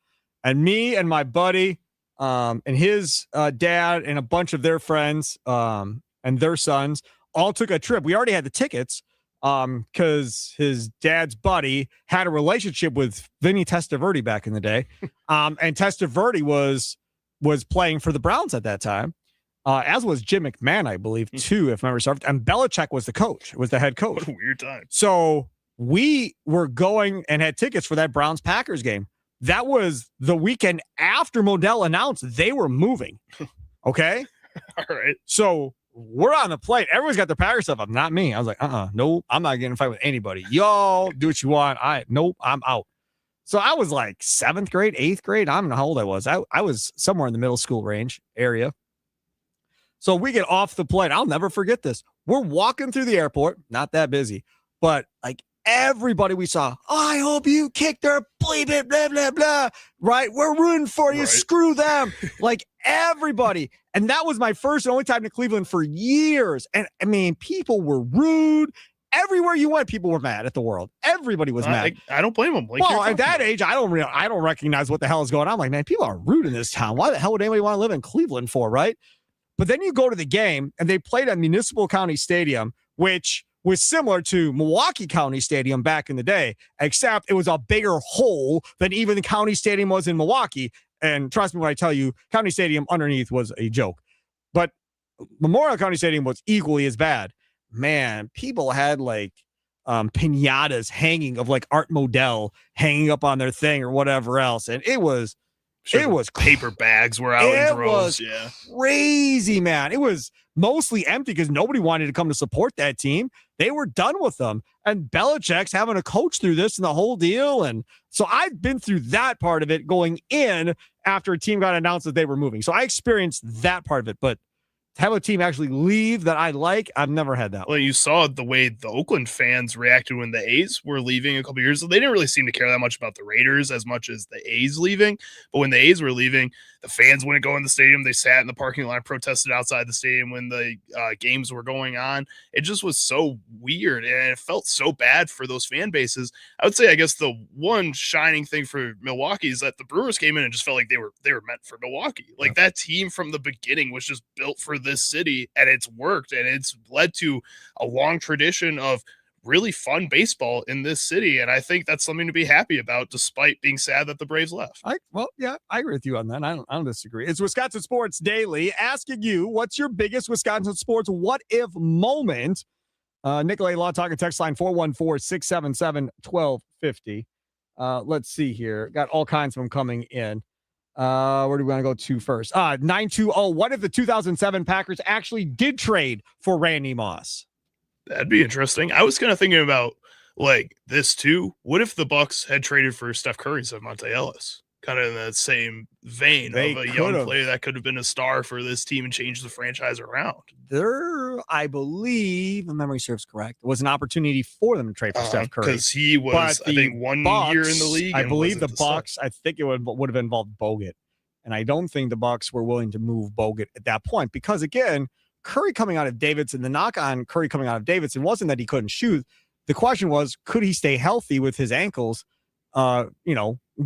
and me and my buddy and his dad and a bunch of their friends and their sons all took a trip. We already had the tickets because his dad's buddy had a relationship with Vinny Testaverde back in the day. And Testaverde was playing for the Browns at that time, as was Jim McMahon, I believe, too, if memory serves. And Belichick was the head coach. What a weird time. So we were going and had tickets for that Browns-Packers game. That was the weekend after Modell announced they were moving. Okay? All right. So we're on the plane. Everyone's got their Packers stuff up. Not me. I was like, nope, I'm not getting in a fight with anybody. Y'all do what you want. Nope, I'm out. So I was like 7th grade, 8th grade. I don't know how old I was. I was somewhere in the middle school range area. So we get off the plane. I'll never forget this. We're walking through the airport, not that busy, but like everybody we saw, I hope you kick their bleep it, blah, blah, blah. Right? We're rooting for you. Right. Screw them. Like everybody. And that was my first and only time to Cleveland for years. And I mean, people were rude. Everywhere you went, people were mad at the world. Everybody was mad. I don't blame them. Well, at that age, I don't recognize what the hell is going on. I'm like, man, people are rude in this town. Why the hell would anybody want to live in Cleveland for, right? But then you go to the game, and they played at Municipal County Stadium, which was similar to Milwaukee County Stadium back in the day, except it was a bigger hole than even the County Stadium was in Milwaukee. And trust me when I tell you, County Stadium underneath was a joke. But Memorial County Stadium was equally as bad. Man, people had like pinatas hanging of like Art Modell hanging up on their thing or whatever else. And it was paper bags were out in droves. Yeah, crazy, man. It was mostly empty because nobody wanted to come to support that team. They were done with them. And Belichick's having to coach through this and the whole deal. And so I've been through that part of it going in after a team got announced that they were moving. So I experienced that part of it. But to have a team actually leave that I like, I've never had that. Well, you saw the way the Oakland fans reacted when the A's were leaving a couple years ago. They didn't really seem to care that much about the Raiders as much as the A's leaving. But when the A's were leaving, the fans wouldn't go in the stadium. They sat in the parking lot, protested outside the stadium when the games were going on. It just was so weird, and it felt so bad for those fan bases. I would say, I guess, the one shining thing for Milwaukee is that the Brewers came in and just felt like they were meant for Milwaukee. Like that team from the beginning was just built for this city, and it's worked, and it's led to a long tradition of really fun baseball in this city. And I think that's something to be happy about, despite being sad that the Braves left. I agree with you on that. I don't disagree. It's Wisconsin Sports Daily asking you, what's your biggest Wisconsin sports what if moment? Nicolay Law Talk and text line 414-677-1250. Let's see here. Got all kinds of them coming in. Where do we want to go to first? 920. What if the 2007 Packers actually did trade for Randy Moss? That'd be interesting. I was kind of thinking about like this too. What if the Bucks had traded for Steph Curry instead of Monte Ellis? Kind of in that same vein of a young player that could have been a star for this team and changed the franchise around. There, I believe, if memory serves correct, was an opportunity for them to trade for Steph Curry. Because he was, I think, 1 year in the league. I believe the Bucks, I think it would have involved Bogut. And I don't think the Bucks were willing to move Bogut at that point because, again, Curry coming out of Davidson, the knock on Curry coming out of Davidson wasn't that he couldn't shoot. The question was, could he stay healthy with his ankles,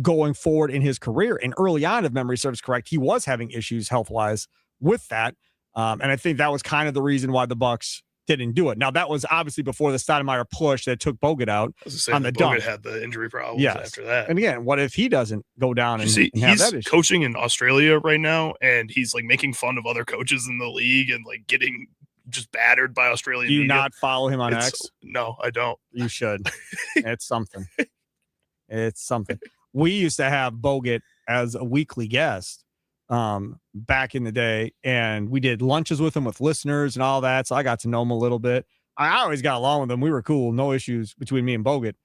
going forward in his career? And early on, if memory serves correct, he was having issues health-wise with that. And I think that was kind of the reason why the Bucks didn't do it. Now, that was obviously before the Stoudemire push that took Bogut out on the dunk. Bogut had the injury problems after that. And again, what if he doesn't go down and have that issue? He's coaching in Australia right now, and he's like making fun of other coaches in the league and like getting just battered by Australian Do you media. not follow him on X? No, I don't. You should. It's something. It's something. We used to have Bogut as a weekly guest back in the day, and we did lunches with him with listeners and all that. So I got to know him a little bit. I always got along with him. We were cool. No issues between me and Bogut.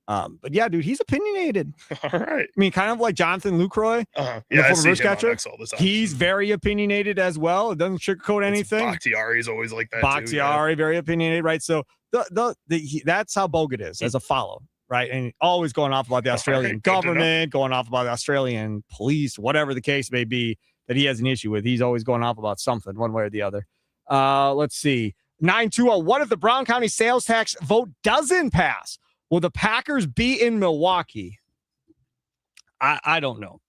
But yeah, dude, he's opinionated. All right. I mean, kind of like Jonathan Lucroy. Yeah, I see him on X all the time. He's very opinionated as well. It doesn't sugarcoat anything. Bakhtiari's always like that Bakhtiari, very opinionated, right? So that's how Bogut is as a follow. Right. And always going off about the Australian government, going off about the Australian police, whatever the case may be that he has an issue with. He's always going off about something one way or the other. Let's see. 920. What if the Brown County sales tax vote doesn't pass? Will the Packers be in Milwaukee? I don't know.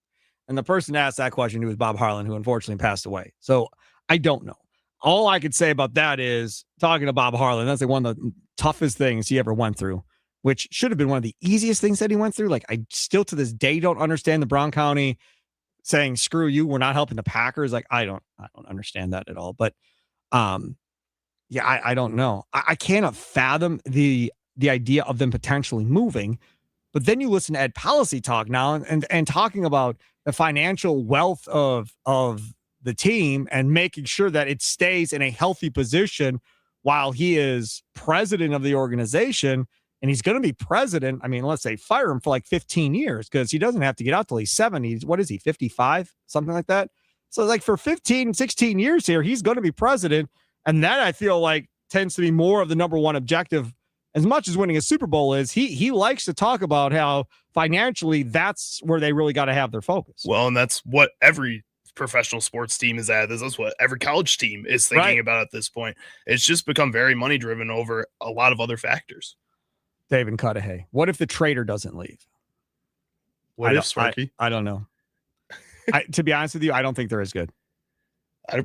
And the person asked that question, who was Bob Harlan, who unfortunately passed away. So I don't know. All I could say about that is, talking to Bob Harlan, that's like one of the toughest things he ever went through, which should have been one of the easiest things that he went through. Like, I still to this day don't understand the Brown County saying, screw you, we're not helping the Packers. Like, I don't understand that at all. But I don't know. I cannot fathom the idea of them potentially moving. But then you listen to Ed Policy talk now and talking about the financial wealth of the team and making sure that it stays in a healthy position while he is president of the organization. And he's going to be president. I mean, let's say fire him for like 15 years because he doesn't have to get out till he's 70. What is he, 55? Something like that. So like for 15, 16 years here, he's going to be president. And that, I feel like, tends to be more of the number one objective. As much as winning a Super Bowl is, he likes to talk about how financially that's where they really got to have their focus. Well, and that's what every professional sports team is at. That's what every college team is thinking about at this point. It's just become very money driven over a lot of other factors. David Cudahy. What if the trader doesn't leave? What if, Sparky? I don't know. To be honest with you, I don't think they're as good.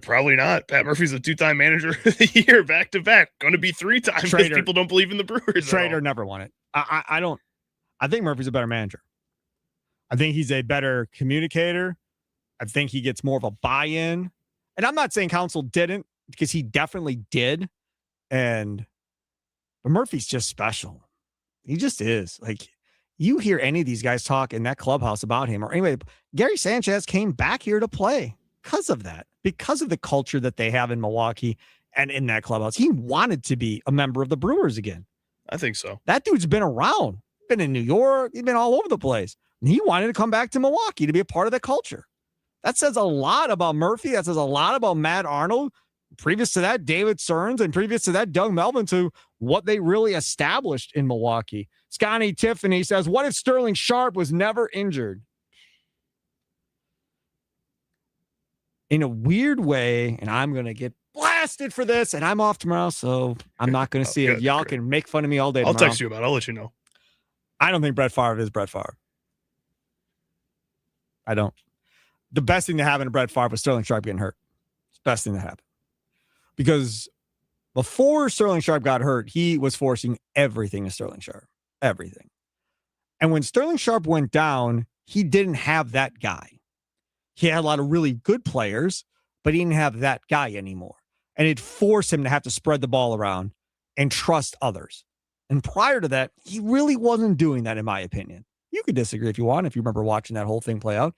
Probably not. Pat Murphy's a 2-time manager of the year, back to back. Going to be 3 times if people don't believe in the Brewers. Trader never won it. I don't. I think Murphy's a better manager. I think he's a better communicator. I think he gets more of a buy-in. And I'm not saying Council didn't, because he definitely did. But Murphy's just special. He just is. Like, you hear any of these guys talk in that clubhouse about him, or anyway, Gary Sanchez came back here to play because of that, because of the culture that they have in Milwaukee and in that clubhouse. He wanted to be a member of the Brewers again. I think so. That dude's been around, been in New York, he's been all over the place. And he wanted to come back to Milwaukee to be a part of the culture. That says a lot about Murphy. That says a lot about Matt Arnold. Previous to that, David Stearns, and previous to that, Doug Melvin, to what they really established in Milwaukee. Scotty Tiffany says, what if Sterling Sharp was never injured? In a weird way, and I'm going to get blasted for this, and I'm off tomorrow, so I'm not going to see it. Y'all can make fun of me all day tomorrow. I'll text you about it. I'll let you know. I don't think Brett Favre is Brett Favre. I don't. The best thing to happen to Brett Favre was Sterling Sharp getting hurt. It's the best thing to happen. Because before Sterling Sharp got hurt, he was forcing everything to Sterling Sharp. Everything. And when Sterling Sharp went down, he didn't have that guy. He had a lot of really good players, but he didn't have that guy anymore. And it forced him to have to spread the ball around and trust others. And prior to that, he really wasn't doing that, in my opinion. You could disagree if you want, if you remember watching that whole thing play out.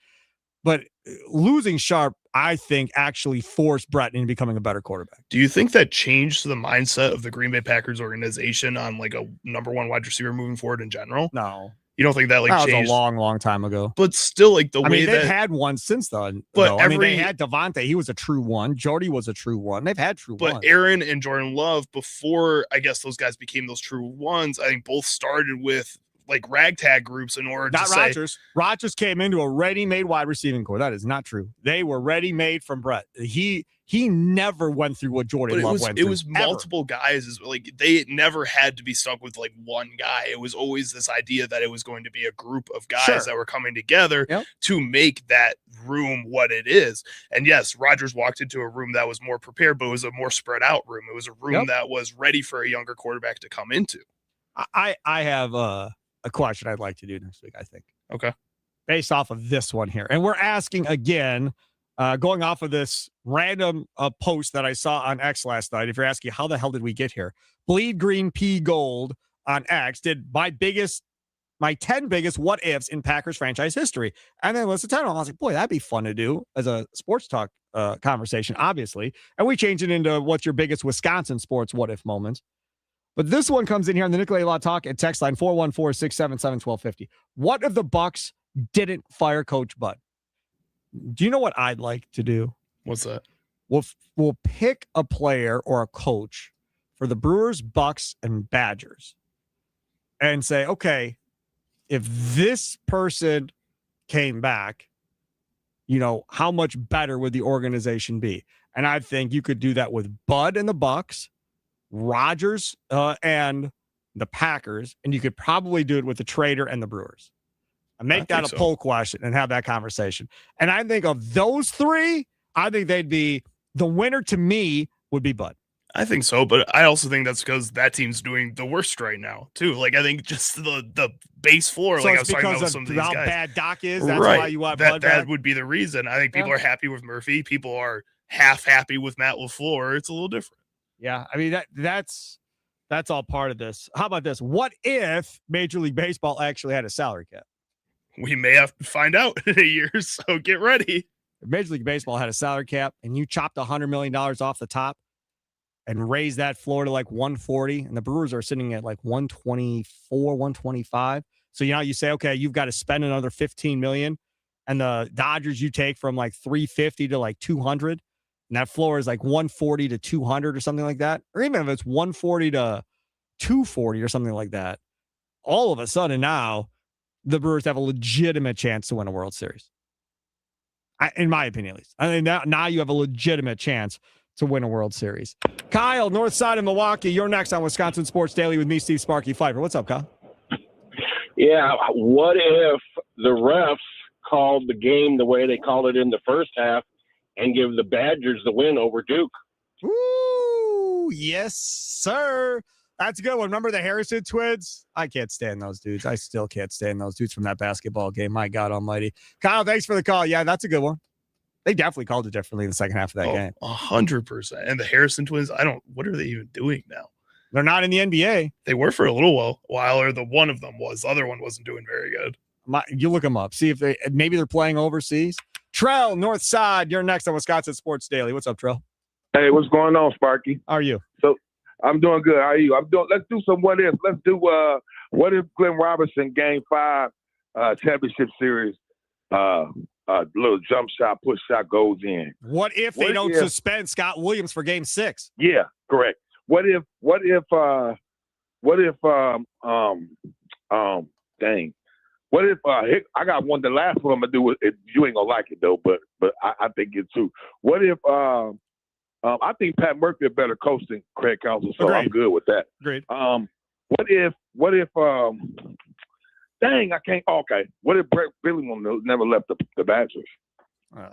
But losing Sharp, I think, actually forced Brett into becoming a better quarterback. Do you think that changed the mindset of the Green Bay Packers organization on like a number one wide receiver moving forward in general? No. You don't think that like That changed? was a long, long time ago. But still, like the I way mean, they've that had one since then. But I mean, they had Devontae. He was a true one. Jordy was a true one. They've had true ones. But Aaron and Jordan Love, before I guess those guys became those true ones, I think both started with like ragtag groups in order Not to Rodgers. Rodgers came into a ready-made wide receiving core. That is not true. They were ready-made from Brett. He never went through what Jordan Love went through. It was multiple guys. Is like they never had to be stuck with like one guy. It was always this idea that it was going to be a group of guys that were coming together to make that room what it is. And yes, Rodgers walked into a room that was more prepared, but it was a more spread out room. It was a room that was ready for a younger quarterback to come into. I have a question I'd like to do next week, I think. Okay. Based off of this one here. And we're asking again, going off of this random post that I saw on X last night. If you're asking, how the hell did we get here? Bleed Green P Gold on X did my 10 biggest what ifs in Packers franchise history. And then listed 10 of them. I was like, boy, that'd be fun to do as a sports talk conversation, obviously. And we changed it into what's your biggest Wisconsin sports what if moments. But this one comes in here on the Nicolay Law Talk at text line 414-677-1250. What if the Bucs didn't fire Coach Bud? Do you know what I'd like to do? What's that? We'll pick a player or a coach for the Brewers, Bucs, and Badgers and say, okay, if this person came back, how much better would the organization be? And I think you could do that with Bud and the Bucs, Rodgers and the Packers, and you could probably do it with the Trader and the Brewers. And make that a poll question and have that conversation. And I think of those three, I think they'd be the winner to me would be Bud. I think so, but I also think that's because that team's doing the worst right now too. Like I think just the base floor, so like it's I was talking about with some of these how guys. Bad Doc is. That's why you want Bud that back? would be the reason. I think people are happy with Murphy. People are half happy with Matt LaFleur. It's a little different. Yeah, I mean that's all part of this. How about this? What if Major League Baseball actually had a salary cap? We may have to find out in a year, so get ready. If Major League Baseball had a salary cap and you chopped $100 million off the top and raised that floor to like 140, and the Brewers are sitting at like 124, 125. So you say, okay, you've got to spend another $15 million, and the Dodgers you take from like 350 to like 200. And that floor is like 140 to 200 or something like that. Or even if it's 140 to 240 or something like that. All of a sudden now, the Brewers have a legitimate chance to win a World Series. In my opinion, at least. I mean, now you have a legitimate chance to win a World Series. Kyle, north side of Milwaukee, you're next on Wisconsin Sports Daily with me, Steve Sparky Pfeiffer. What's up, Kyle? Yeah, what if the refs called the game the way they called it in the first half and give the Badgers the win over Duke? Ooh, yes, sir. That's a good one. Remember the Harrison twins? I can't stand those dudes. I still can't stand those dudes from that basketball game. My God almighty. Kyle, thanks for the call. Yeah, that's a good one. They definitely called it differently in the second half of that game. 100%. And the Harrison twins, what are they even doing now? They're not in the NBA. They were for a little while, or the one of them was. The other one wasn't doing very good. You look them up. See if maybe they're playing overseas. Trell, North Side, you're next on Wisconsin Sports Daily. What's up, Trell? Hey, what's going on, Sparky? How are you? So I'm doing good. How are you? Let's do some what if. Let's do what if Glenn Robinson Game 5 championship series little jump shot, push shot goes in. What if they don't suspend Scott Williams for Game 6? Yeah, correct. What if I got one, the last one I'm gonna do it, you ain't gonna like it though, but I think it too. What if I think Pat Murphy a better coach than Craig Counsell, so I'm good with that. Great. What if dang, I can't okay. What if Brett Billingham never left the Badgers? I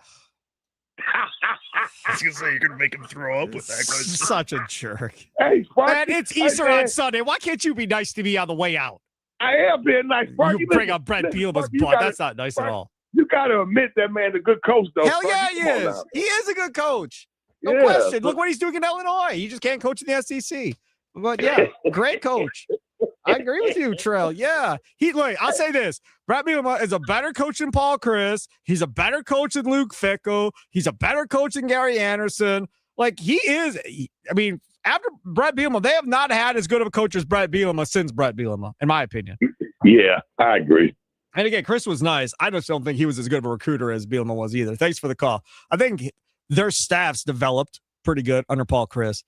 was gonna say you're gonna make him throw up with that. Such a jerk. Hey, Sparky, man, it's Easter on Sunday. Why can't you be nice to me on the way out? I am being nice, Sparky. You bring up Brett Bielema's butt. That's not nice at all. You got to admit that man's a good coach, though. Hell yeah, he is. He is a good coach. No question. Look what he's doing in Illinois. He just can't coach in the SEC. But yeah, great coach. I agree with you, Trell. Yeah. I'll say this. Brett Bielema is a better coach than Paul Chris. He's a better coach than Luke Fickell. He's a better coach than Gary Anderson. He is. I mean, after Brett Bielema, they have not had as good of a coach as Brett Bielema since Brett Bielema, in my opinion. Yeah, I agree. And again, Chris was nice. I just don't think he was as good of a recruiter as Bielema was either. Thanks for the call. I think their staffs developed pretty good under Paul Chris.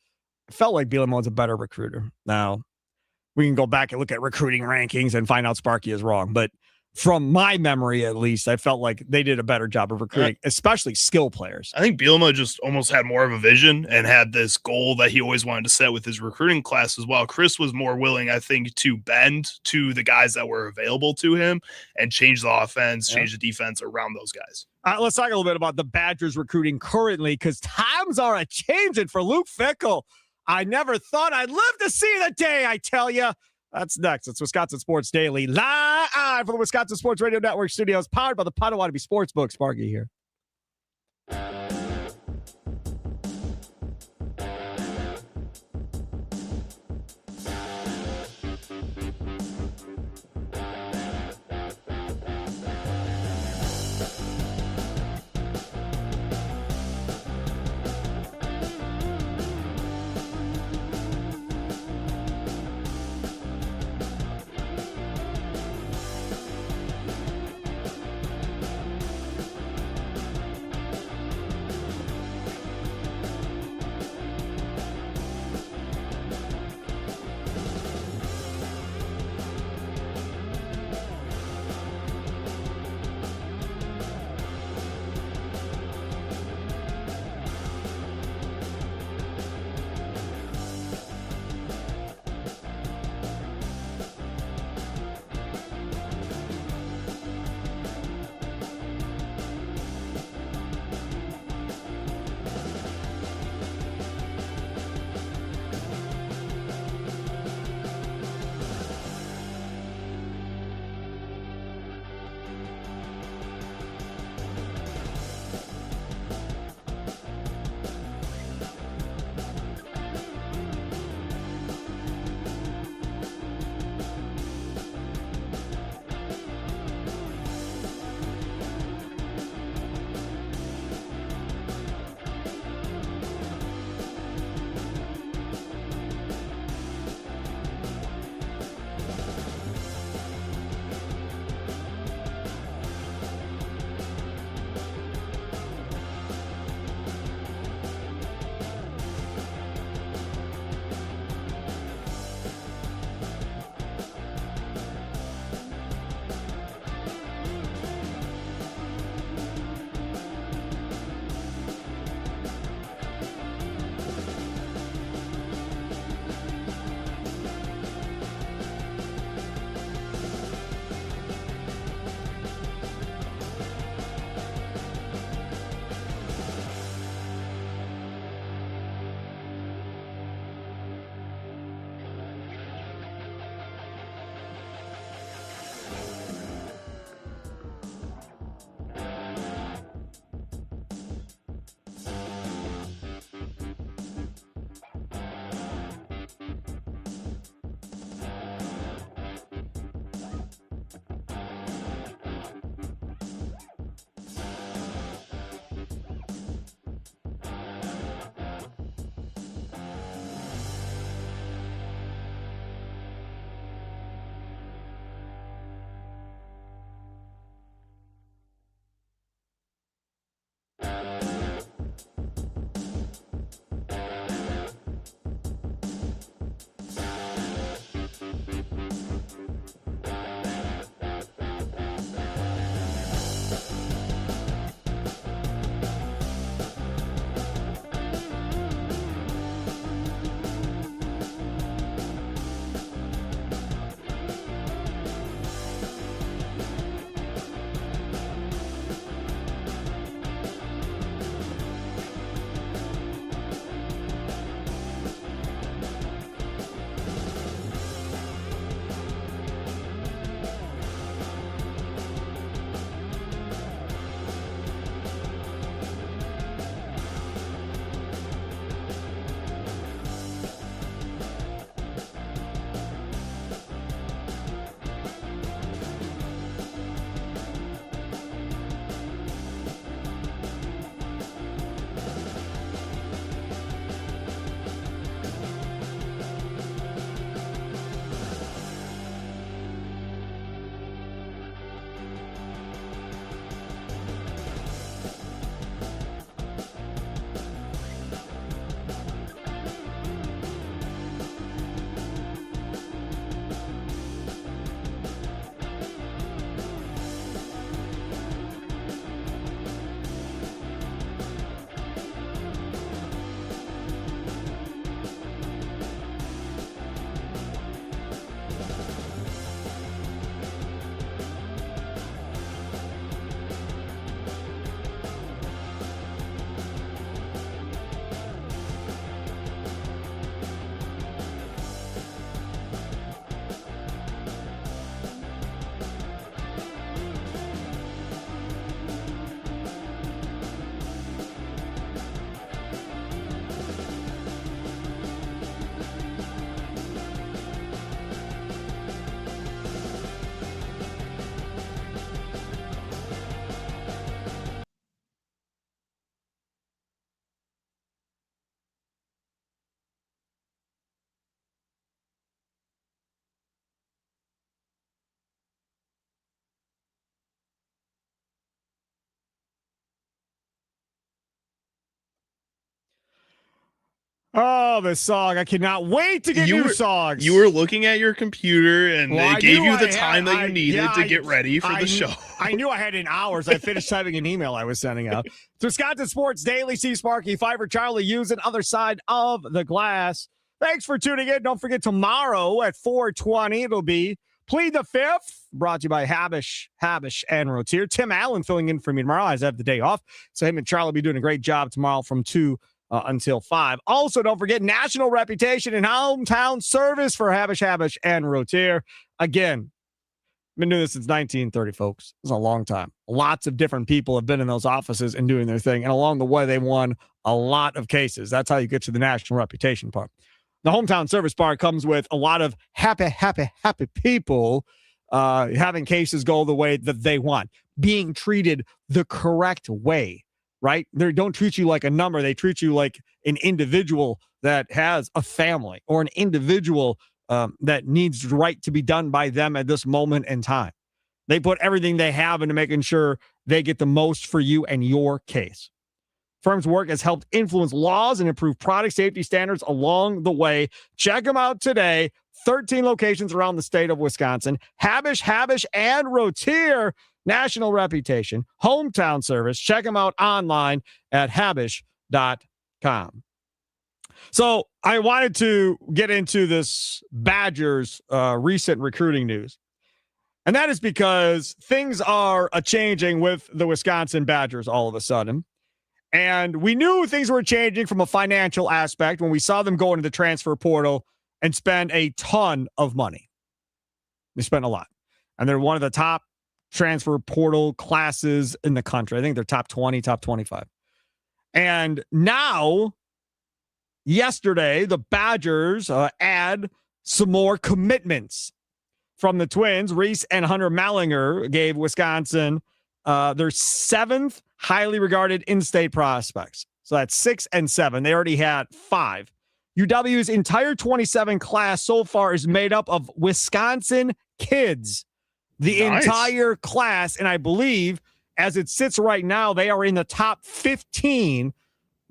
It felt like Bielema was a better recruiter. Now, we can go back and look at recruiting rankings and find out Sparky is wrong. But from my memory, at least, I felt like they did a better job of recruiting, especially skill players. I think Bielema just almost had more of a vision and had this goal that he always wanted to set with his recruiting class as well. Chris was more willing, I think, to bend to the guys that were available to him and change the offense, change the defense around those guys. Let's talk a little bit about the Badgers recruiting currently, because times are a-changing for Luke Fickell. I never thought I'd live to see the day, I tell you. That's next. It's Wisconsin Sports Daily, live from the Wisconsin Sports Radio Network studios, powered by the Potawatomi Sportsbook. Sparky here. Oh, this song. I cannot wait to get new songs. You were looking at your computer and it gave you the time that you needed to get ready for the show. I knew I had in hours. I finished typing an email I was sending out. To Wisconsin Sports Daily, C. Sparky, Fiver, Charlie Hughes, and Other Side of the Glass. Thanks for tuning in. Don't forget tomorrow at 4:20, it'll be Plead the Fifth, brought to you by Habish, and Rotier. Tim Allen filling in for me tomorrow. I have the day off. So him and Charlie will be doing a great job tomorrow from 2 until 5. Also, don't forget national reputation and hometown service for Habish, and Rotier. Again, been doing this since 1930, folks. It's a long time. Lots of different people have been in those offices and doing their thing. And along the way, they won a lot of cases. That's how you get to the national reputation part. The hometown service part comes with a lot of happy people having cases go the way that they want, being treated the correct way, right? They don't treat you like a number. They treat you like an individual that has a family or an individual that needs right to be done by them at this moment in time. They put everything they have into making sure they get the most for you and your case. Firm's work has helped influence laws and improve product safety standards along the way. Check them out today. 13 locations around the state of Wisconsin. Habish, and Rotier. National reputation. Hometown service. Check them out online at habish.com. So I wanted to get into this Badgers recent recruiting news. And that is because things are changing with the Wisconsin Badgers all of a sudden. And we knew things were changing from a financial aspect when we saw them go into the transfer portal and spend a ton of money. They spent a lot. And they're one of the top transfer portal classes in the country. I think they're top 20, top 25. And now, yesterday, the Badgers add some more commitments from the Twins. Reese and Hunter Mallinger gave Wisconsin their 7th highly regarded in-state prospects. So that's 6 and 7. They already had 5. UW's entire 27 class so far is made up of Wisconsin kids. The entire class, and I believe as it sits right now, they are in the top 15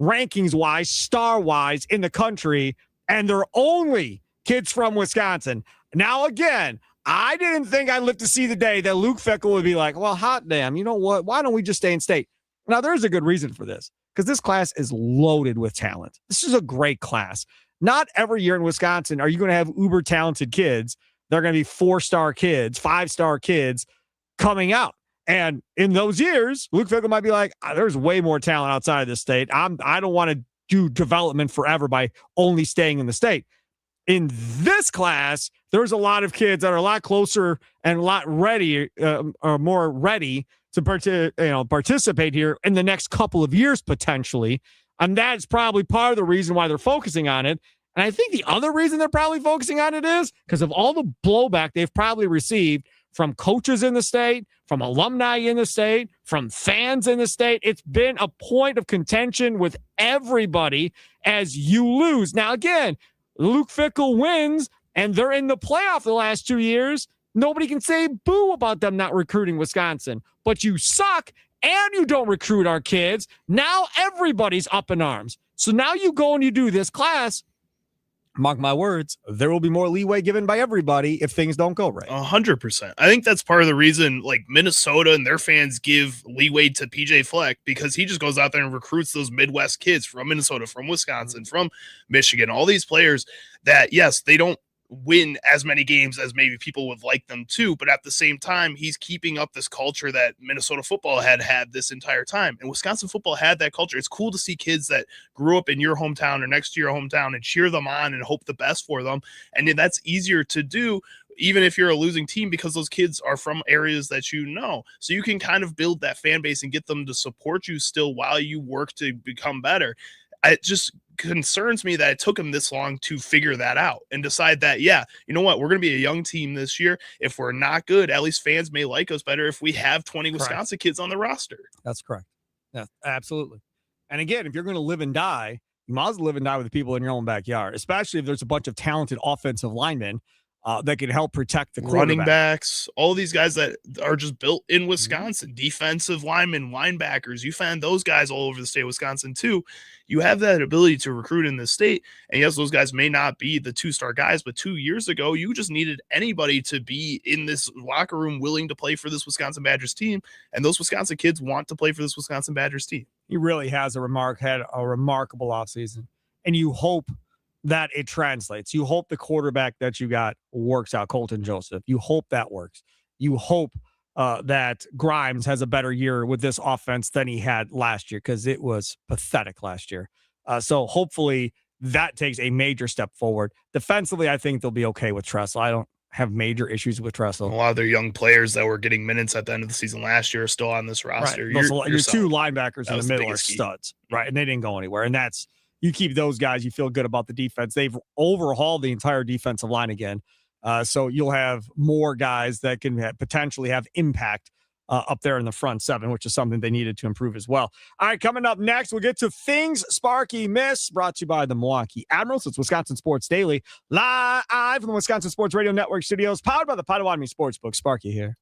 rankings-wise, star-wise in the country, and they're only kids from Wisconsin. Now, again, I didn't think I'd live to see the day that Luke Fickell would be like, well, hot damn, you know what? Why don't we just stay in state? Now, there's a good reason for this, because this class is loaded with talent. This is a great class. Not every year in Wisconsin are you going to have uber talented kids. They're going to be 4-star kids, 5-star kids coming out. And in those years, Luke Fickell might be like, there's way more talent outside of this state. I don't want to do development forever by only staying in the state. In this class, there's a lot of kids that are a lot closer and a lot ready, or more ready to participate here in the next couple of years, potentially. And that's probably part of the reason why they're focusing on it. And I think the other reason they're probably focusing on it is because of all the blowback they've probably received from coaches in the state, from alumni in the state, from fans in the state. It's been a point of contention with everybody as you lose. Now, again, Luke Fickell wins and they're in the playoff the last 2 years. Nobody can say boo about them not recruiting Wisconsin, but you suck and you don't recruit our kids. Now everybody's up in arms. So now you go and you do this class. Mark my words, there will be more leeway given by everybody if things don't go right. 100%. I think that's part of the reason, like, Minnesota and their fans give leeway to PJ Fleck, because he just goes out there and recruits those Midwest kids from Minnesota, from Wisconsin, from Michigan, all these players that, yes, they don't win as many games as maybe people would like them to, but at the same time, he's keeping up this culture that Minnesota football had this entire time, and Wisconsin football had that culture. It's cool to see kids that grew up in your hometown or next to your hometown and cheer them on and hope the best for them, and that's easier to do even if you're a losing team, because those kids are from areas that you know, so you can kind of build that fan base and get them to support you still while you work to become better. It just concerns me that it took him this long to figure that out and decide that, yeah, you know what, we're going to be a young team this year. If we're not good, at least fans may like us better if we have 20 Wisconsin kids on the roster. That's correct. Yeah, absolutely. And again, if you're going to live and die, you might as well live and die with the people in your own backyard, especially if there's a bunch of talented offensive linemen that can help protect the running quarterback. backs, all these guys that are just built in Wisconsin, defensive linemen, linebackers. You find those guys all over the state of Wisconsin too. You have that ability to recruit in this state. And yes, those guys may not be the 2-star guys, but 2 years ago, you just needed anybody to be in this locker room willing to play for this Wisconsin Badgers team. And those Wisconsin kids want to play for this Wisconsin Badgers team. He really has had a remarkable offseason. And you hope that it translates. You hope the quarterback that you got works out, Colton Joseph. You hope that works. You hope that Grimes has a better year with this offense than he had last year, because it was pathetic last year. So hopefully that takes a major step forward. Defensively, I think they'll be okay with Tressel. I don't have major issues with Tressel. A lot of their young players that were getting minutes at the end of the season last year are still on this roster. Right. Your 2 linebackers in the middle are studs, right? And they didn't go anywhere. And you keep those guys, you feel good about the defense. They've overhauled the entire defensive line again. So you'll have more guys that can potentially have impact up there in the front 7, which is something they needed to improve as well. All right, coming up next, we'll get to Things Sparky Miss, brought to you by the Milwaukee Admirals. It's Wisconsin Sports Daily, live from the Wisconsin Sports Radio Network studios, powered by the Potawatomi Sportsbook. Sparky here.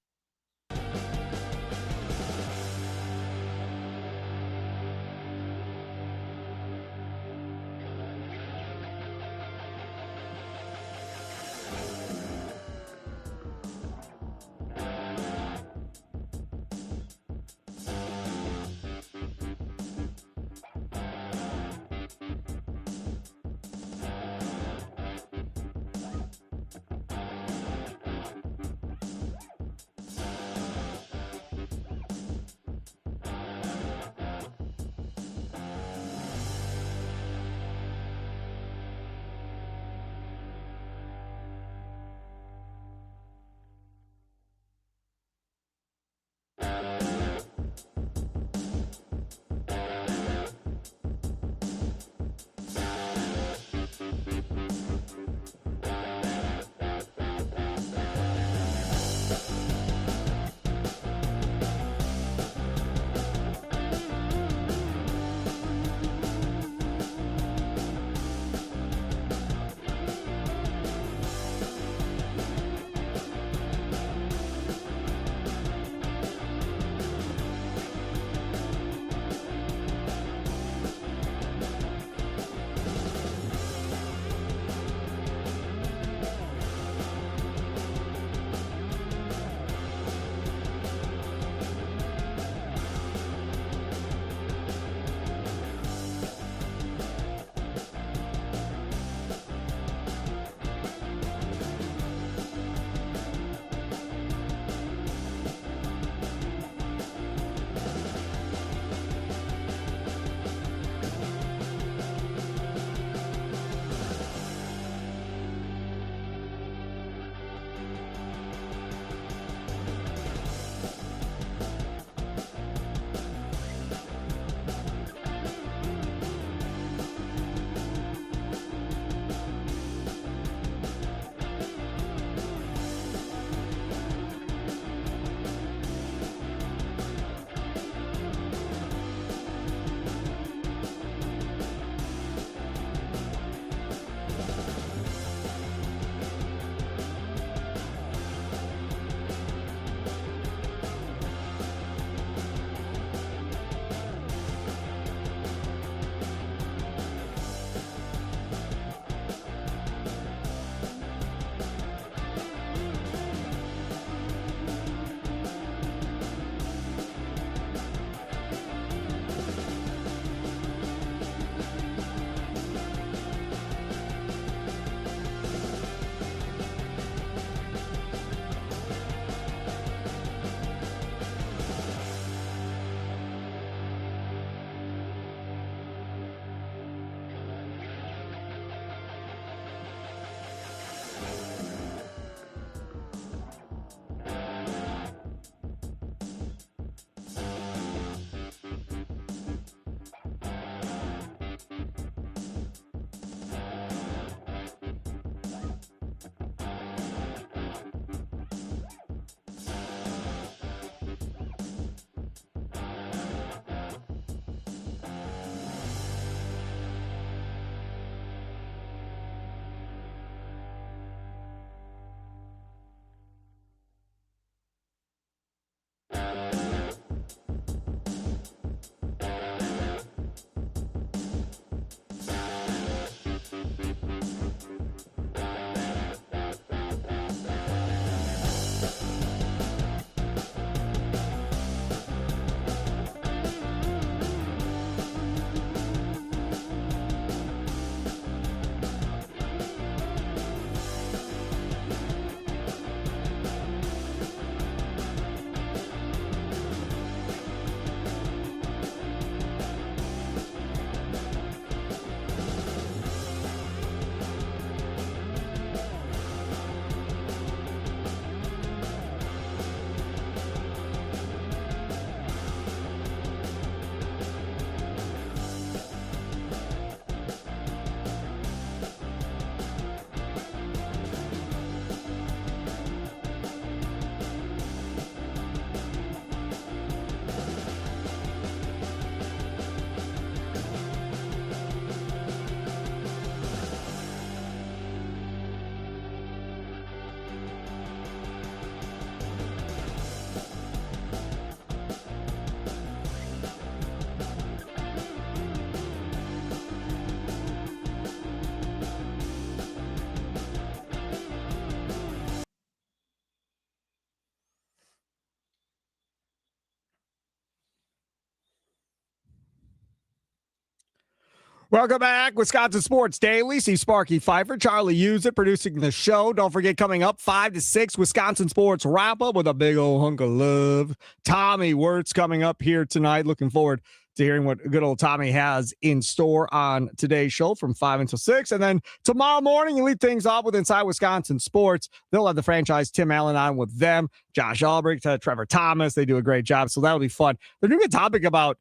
Welcome back, Wisconsin Sports Daily. See Sparky Pfeiffer, Charlie Use it, producing the show. Don't forget, coming up 5 to 6, Wisconsin Sports Wrap Up with a big old hunk of love. Tommy Wirtz coming up here tonight. Looking forward to hearing what good old Tommy has in store on today's show from 5 until 6. And then tomorrow morning, you lead things off with Inside Wisconsin Sports. They'll have the franchise Tim Allen on with them, Josh Albrecht, Trevor Thomas. They do a great job, so that'll be fun. They're doing a topic about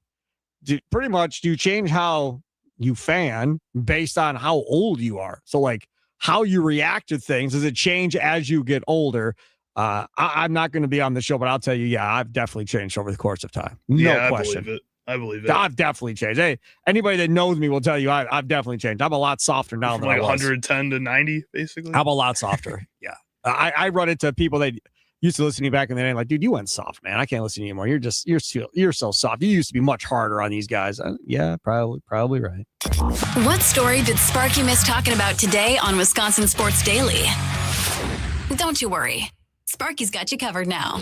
do you change how you fan based on how old you are. So like how you react to things, does it change as you get older? I'm not going to be on the show, but I'll tell you, yeah, I've definitely changed over the course of time. No question. I believe it. I've definitely changed. Hey, anybody that knows me will tell you I've definitely changed. I'm a lot softer now than I was. 110 to 90, basically. I'm a lot softer. Yeah. I run into people that used to listen to me back in the day, like, dude, you went soft, man. I can't listen to you anymore. You're so soft. You used to be much harder on these guys. Yeah, probably right. What story did Sparky miss talking about today on Wisconsin Sports Daily? Don't you worry. Sparky's got you covered now.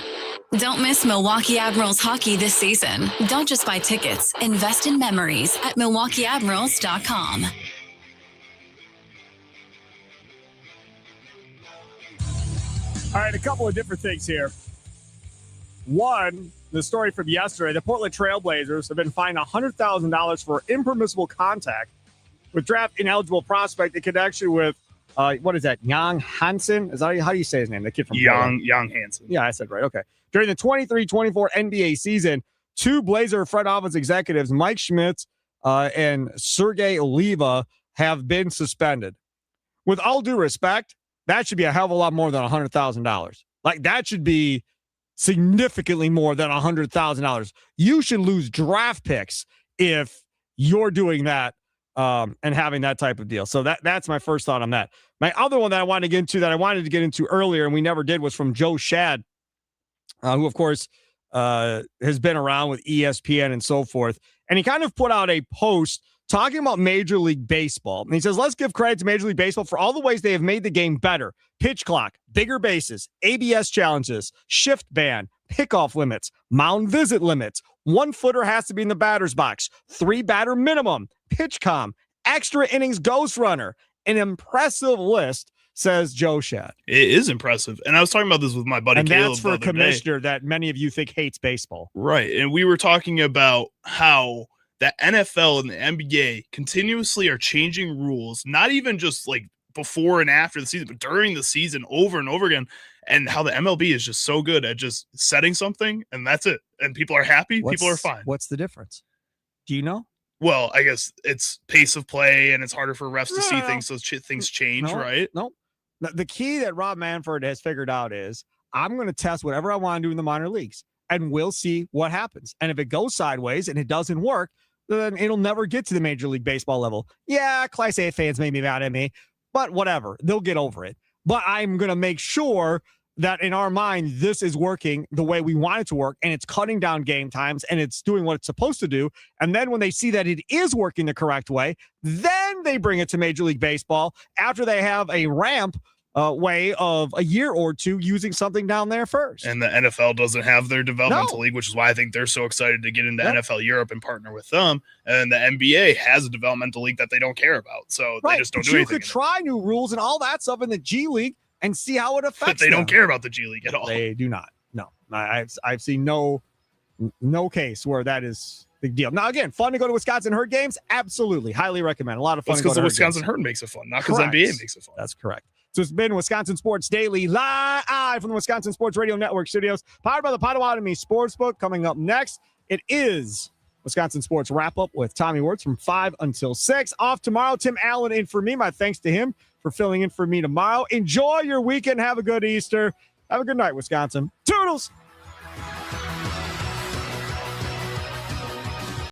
Don't miss Milwaukee Admirals hockey this season. Don't just buy tickets. Invest in memories at MilwaukeeAdmirals.com. All right, a couple of different things here. One, the story from yesterday, the Portland Trailblazers have been fined $100,000 for impermissible contact with draft ineligible prospect in connection with, what is that, Jan Hansen? Is that how you say his name? The kid from Jan Hansen. Yeah, I said right. Okay. During the 23-24 NBA season, two Blazer front office executives, Mike Schmitz and Sergey Oliva, have been suspended. With all due respect, that should be a hell of a lot more than $100,000. Like, that should be significantly more than $100,000. You should lose draft picks if you're doing that and having that type of deal. So that's my first thought on that. My other one that I wanted to get into earlier, and we never did, was from Joe Shad, who, of course, has been around with ESPN and so forth. And he kind of put out a post talking about Major League Baseball. And he says, let's give credit to Major League Baseball for all the ways they have made the game better. Pitch clock, bigger bases, ABS challenges, shift ban, pickoff limits, mound visit limits, 1-footer has to be in the batter's box, 3-batter minimum, pitch com, extra innings ghost runner, an impressive list, says Joe Shad. It is impressive. And I was talking about this with my buddy and Caleb. That's for a commissioner that many of you think hates baseball. Right. And we were talking about how the NFL and the NBA continuously are changing rules, not even just like before and after the season, but during the season over and over again, and how the MLB is just so good at just setting something, and that's it. And people are happy, people are fine. What's the difference? Do you know? Well, I guess it's pace of play, and it's harder for refs to see things, so things change, right? No. The key that Rob Manfred has figured out is I'm going to test whatever I want to do in the minor leagues, and we'll see what happens. And if it goes sideways and it doesn't work, then it'll never get to the Major League Baseball level. Yeah, Class A fans may be mad at me, but whatever. They'll get over it. But I'm going to make sure that in our mind, this is working the way we want it to work, and it's cutting down game times, and it's doing what it's supposed to do. And then when they see that it is working the correct way, then they bring it to Major League Baseball after they have a ramp way of a year or two using something down there first. And the NFL doesn't have their developmental league, which is why I think they're so excited to get into NFL Europe and partner with them. And the NBA has a developmental league that they don't care about. So they just don't do anything. You could try new rules and all that stuff in the G League and see how it affects But they don't care about the G League at all. They do not. No. I've seen no case where that is the deal. Now, again, fun to go to Wisconsin Herd games? Absolutely. Highly recommend. A lot of fun. It's because the Wisconsin Herd makes it fun, not because NBA makes it fun. That's correct. So it's been Wisconsin Sports Daily live from the Wisconsin Sports Radio Network studios, powered by the Potawatomi Sportsbook. Coming up next, it is Wisconsin Sports Wrap-Up with Tommy Wirtz from 5 until 6. Off tomorrow, Tim Allen in for me. My thanks to him for filling in for me tomorrow. Enjoy your weekend. Have a good Easter. Have a good night, Wisconsin. Toodles!